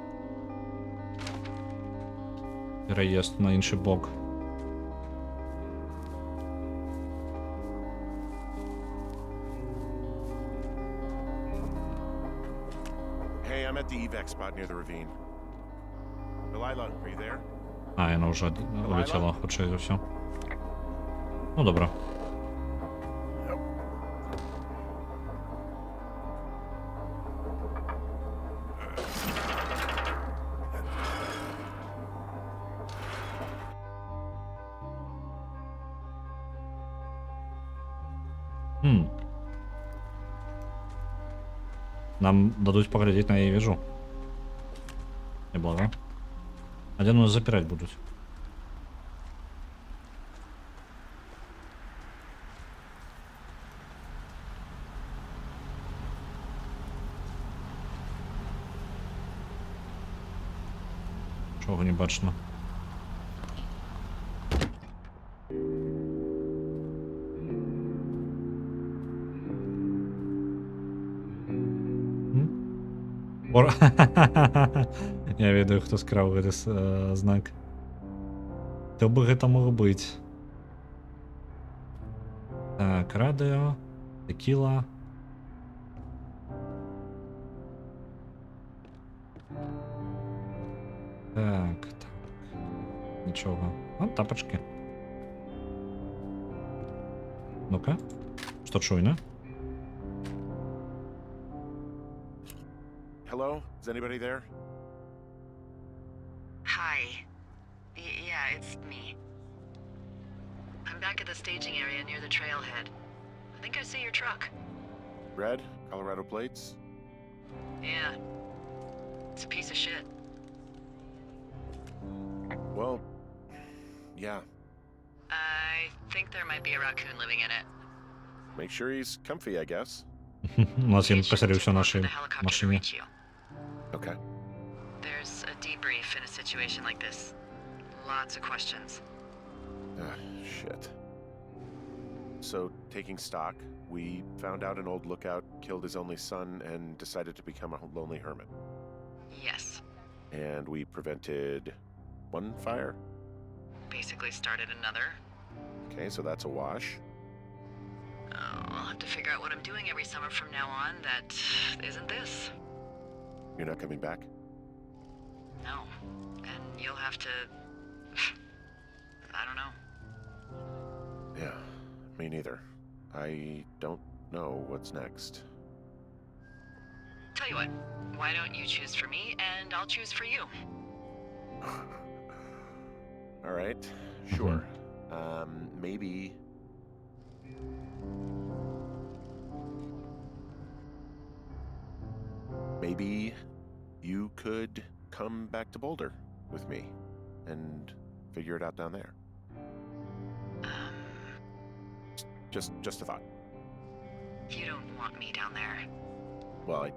пераезд на іншы бок. Hey, I'm at the evac spot near the ravine. Delilah, are you there? А, яна ўжо улетела, хутчэй за ўсё. Ну, добра. Нам дадуць паглядзець на яе вежу. Неблага. А дзе нас запіраць будуць? Чого не бачно? Я ведаю, хто скраў гэты знак. То бы гэта мог быць. Так, радыё, текіла. Так. Нічога. А, тапачки. Ну-ка. Што чуйна? Hello? Is anybody there? Hi. Yeah, it's me. I'm back at the staging area near the trailhead. I think I see your truck. Red? Colorado plates? Yeah. It's a piece of shit. Well, yeah. I think there might be a raccoon living in it. Make sure he's comfy, I guess. У нас він поселився в нашій машині. Okay. There's a debrief in a situation like this. Lots of questions. Shit. So, taking stock, we found out an old lookout killed his only son and decided to become a lonely hermit. Yes. And we prevented one fire? basically started another. Okay, so that's a wash. I'll have to figure out what I'm doing every summer from now on that isn't this. You're not coming back? No. And you'll have to... I don't know. Yeah, me neither. I don't know what's next. Tell you what, why don't you choose for me and I'll choose for you? All right, sure. Maybe... Maybe you could come back to Boulder with me and figure it out down there. Just a thought. You don't want me down there. Well, I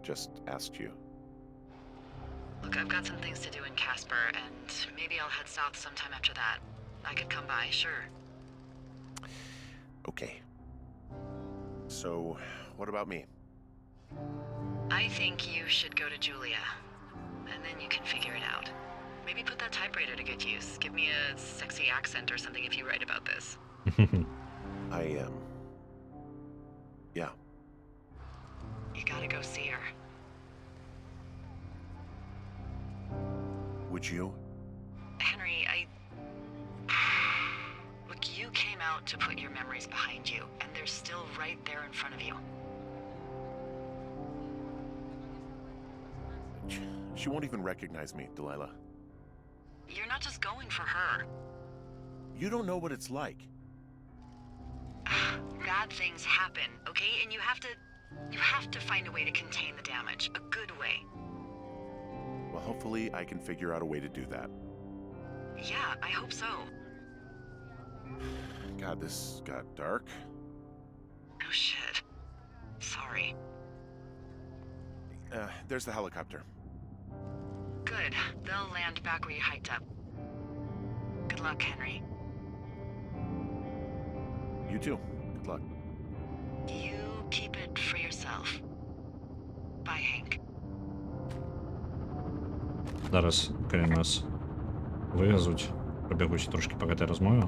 just asked you. Look, I've got some things to do in Casper, and maybe I'll head south sometime after that. I could come by, sure. Okay. So, what about me? I think you should go to Julia, and then you can figure it out. Maybe put that typewriter to good use. Give me a sexy accent or something if you write about this. Yeah. You gotta go see her. Would you? Henry, Look, you came out to put your memories behind you, and they're still right there in front of you. She won't even recognize me, Delilah. You're not just going for her. You don't know what it's like. Bad things happen, okay? And you have to find a way to contain the damage. A good way. Well, hopefully I can figure out a way to do that. Yeah, I hope so. God, this got dark. Oh shit. Sorry. There's the helicopter. Good. They'll land back where you hiked up. Good luck, Henry. You too. Good luck. You keep it for yourself. Bye, Hank. Зараз, коли нас вивезуть, пробігучи трошки по этой розмові.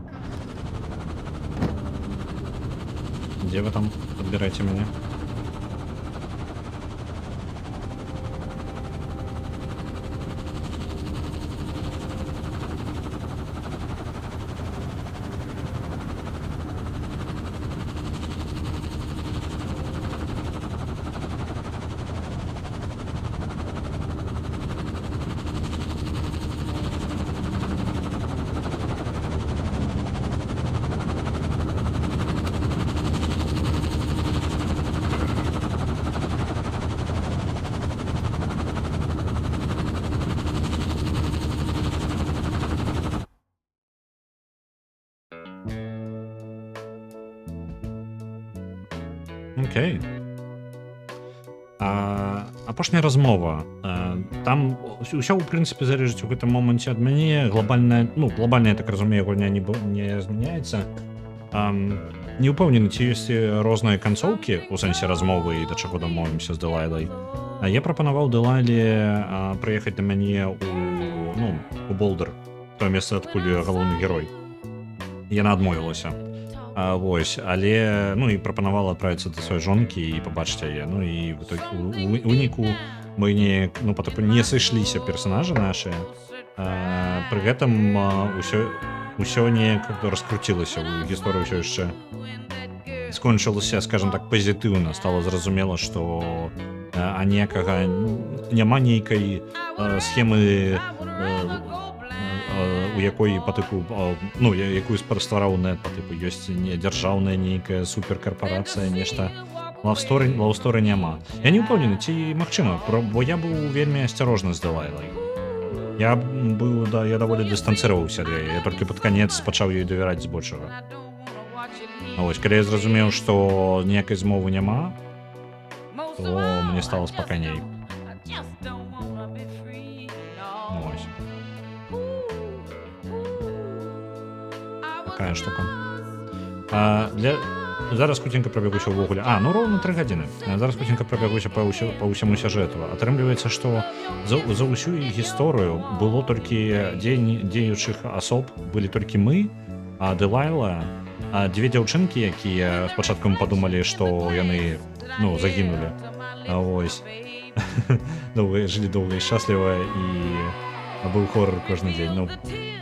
Где вы там подбираете меня? Окей. Апошняя размова. Там ўсё ў прынцыпе залежыць у гэтым моманце ад мяне. Глобальная, я так разумею, гульня не змяняецца. Не ўпэўнены, ці ёсць розныя канцоўкі у сэнсе размовы і да чаго дамовімся з Дэлайлай. Я прапанаваў Дэлайле прыехаць да мяне у Болдер, тое месца, адкуль галоўны герой. Яна адмовілася. Вось, але і прапанавала адправіцца да сваёй жонкі і пабачыць яе. І у выніку мы не сышліся персанажы нашыя. Пры гэтым усё неяк раскруцілася, гісторыя ўсё яшчэ скончылася, скажем так, пазітыўна. Стала зразумела, што аніякага няма нейкай схемы, у якой па тыпу, якую ствараў нет, па тыпу ёсць дзяржаўная нейкая суперкарпарацыя, нешта. Лаўсторы няма. Я не ўпэўнены, ці магчыма, бо я быў вельмі асцярожны з Дэлайлай. Я даволі дыстанцыраваўся ад яе, я толькі пад канец пачаў ёй давяраць збольшага. Вось, калі я зразумеў, што ніякай змовы няма, то мне стала спакайней. Вось. Такая штука. зараз хутенька прабягуся ўвогуле. Ну роўна 3 гадзіны. Зараз хутенька прабягуся па ўсяму сюжэту. Атрымліваецца, што за ўсю гісторыю было толькі дзеючых асоб, былі толькі мы, Дэлайла, дзве дзяўчынкі, якія спачатку мы падумалі, што яны загінулі. Вось. Жылі доўга і шчасліва, і быў хорар кожны дзень.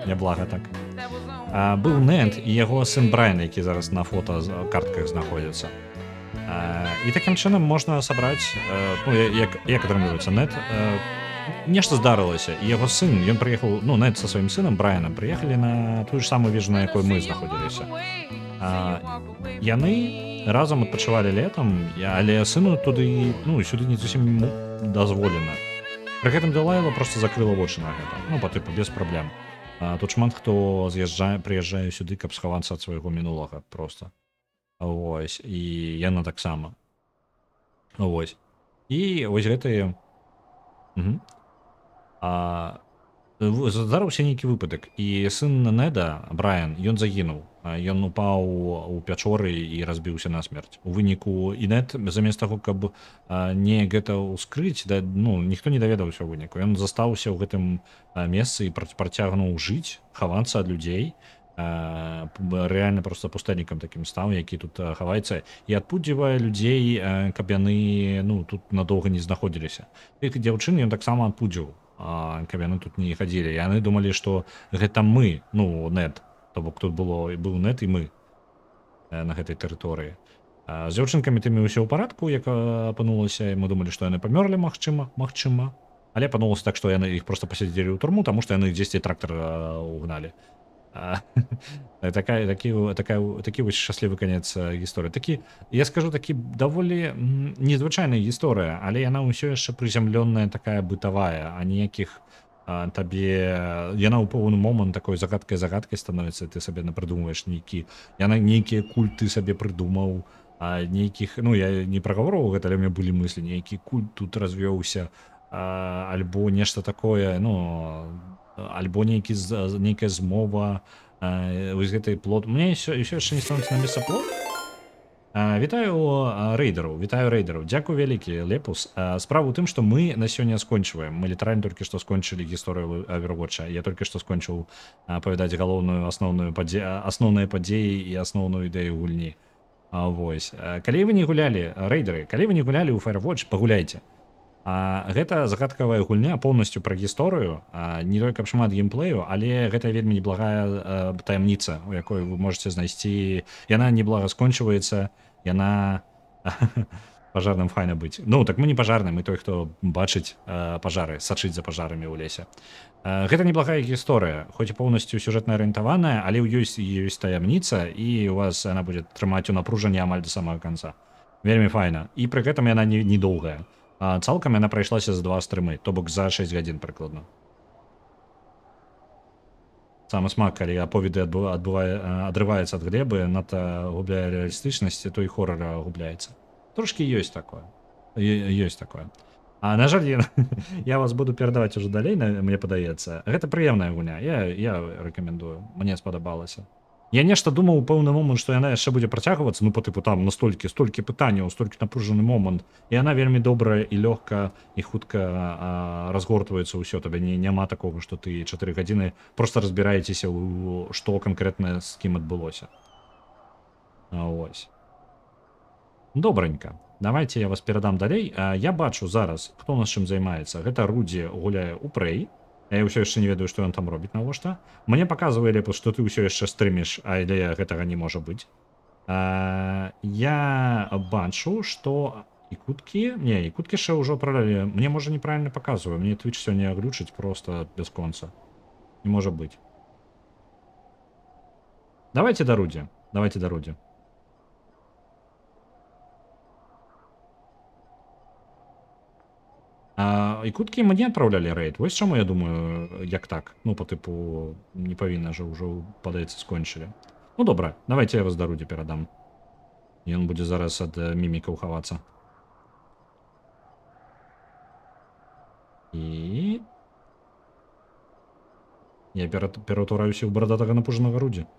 Няблага так. Быў Нед і яго сын Брайан, які зараз на фота картках знаходзіцца. І такім чынам можна сабраць, як атрымліваецца, Нед, нешта здарылася, і яго сын, ён прыехаў, Нед са сваім сынам Брайанам прыехалі на тую ж самую вежу, на якой мы знаходзіліся. Яны разам адпачывалі летам, але сыну туды, сюды не зусім дазволена. Пры гэтым Дэлайла просто закрыла вочы на гэта, па тыпу без праблем. Тут шмат хто прыязджае сюды, каб схавацца ад свайго мінулага просто. Вось, і яна таксама. Вось. І вось гэтыя... Здарыўся нейкі выпадак, і сын Неда, Брайан, ён загінуў. Ён упаў у пячоры і разбіўся насмерць. У выніку і Нед, замест таго, каб не гэта ўскрыць, ніхто не даведаўся ў выніку. Ён застаўся ў гэтым месцы і працягнуў жыць, хавацца ад людзей. Рэальна проста пустэльнікам такім стаў, які тут хаваецца, і адпудзівае людзей, каб яны тут надоўга не знаходзіліся. Тых дзяўчын ён таксама адпудзіў, каб яны тут не хадзілі. Яны думалі, што гэта мы, Нед, то бок тут быў Нед і мы на гэтай тэрыторыі. З дзяўчынкамі тымі ўсё ў парадку, як апынулася, і мы думалі, што яны памёрлі, магчыма, але апынулася так, што яны іх проста пасядзелі ў турму, таму што яны дзесьці трактар угналі. Такі вось шчаслівы канец гісторыі. Я скажу, такі даволі незвычайная гісторыя, але яна ўсё яшчэ прызямлёная, такая бытавая, а ніякіх табе... Яна ў поўны момант такой загадкай становіцца, ты сабе напрыдумваеш нейкія культы сабе прыдумаў, нейкіх... Я не прагаворваў гэта, але ў мяне былі мыслі, нейкі культ тут развёўся, альбо нешта такое, альбо нейкая змова, вось гэтай плот. Мне ўсё яшчэ не становіцца на месца плот. Вітаю рэйдераў, дзякуй вялікі, Лепус. Справа ў тым, што мы на сёння скончваем. Мы літаральна толькі што скончылі гісторыю Overwatch. Я толькі што скончыў апавядаць асноўныя падзеі і асноўную ідэю гульні. Вось. Калі вы не гулялі, рэйдеры, калі вы не гулялі ў Firewatch, пагуляйце. Гэта загадкавая гульня поўнасцю пра гісторыю, не толькі каб шмат геймплею, але гэта вельмі неблагая таямніца, у якой вы можете знайсці. Яна неблага скончваецца, яна пажарным файна быць. Так мы не пажарны, мы той, хто бачыць пажары, сачыць за пажарамі ў лесе. Гэта неблагая гісторыя, хоць і поўнасцю сюжэтна арыентаваная, але ёсць таямніца, і у вас яна будзе трымаць у напружанні амаль да самага канца. Вельмі файна. І пры гэтым яна недоўгая. Цалкам яна прайшлася за 2 стрымы, то бок за 6 гадзін прыкладна. Самы смак, калі аповеды адрываецца ад глебы, надта губляе рэалістычнасць, то і хорар губляецца. Трошкі ёсць такое. На жаль, я вас буду перадаваць уже далей, мне падаецца. Гэта прыемная гульня, я рэкамендую, мне спадабалася. Я нешта думаў у пэўны момант, што яна яшчэ будзе працягвацца, по тыпу там столькі пытанняў, столькі напружаны момант, і яна вельмі добрая і лёгка і хутка разгортваецца ўсё, табе няма такога, што ты 4 гадзіны просто разбіраецеся, што канкрэтна з кім адбылося. Вось. Добранька. Давайте я вас перадам далей. Я бачу зараз, хто у нас чым займаецца. Гэта Руді гуляе ў Prey. Я ўсё яшчэ не ведаю, што ён там робіць навошта. Мне паказвае Лепус, што ты ўсё яшчэ стрыміш, але гэтага не можа быць. Я бачу, што ікуткі яшчэ ўжо адпраўлялі. Мне можа неправільна паказвае. Мне Twitch сёння глючыць просто без конца. Не можа быць. Давайте да Руді. Ікуткі мне адпраўлялі рэйд. Вось чаму я думаю, як так. По тыпу не павінна же ўжо, падаецца, скончылі. Добра, давайте я вас да Руді перадам. Ён будзе зараз ад мімікаў хавацца. І... Я ператвараюся ў барадатага напужанага Руді.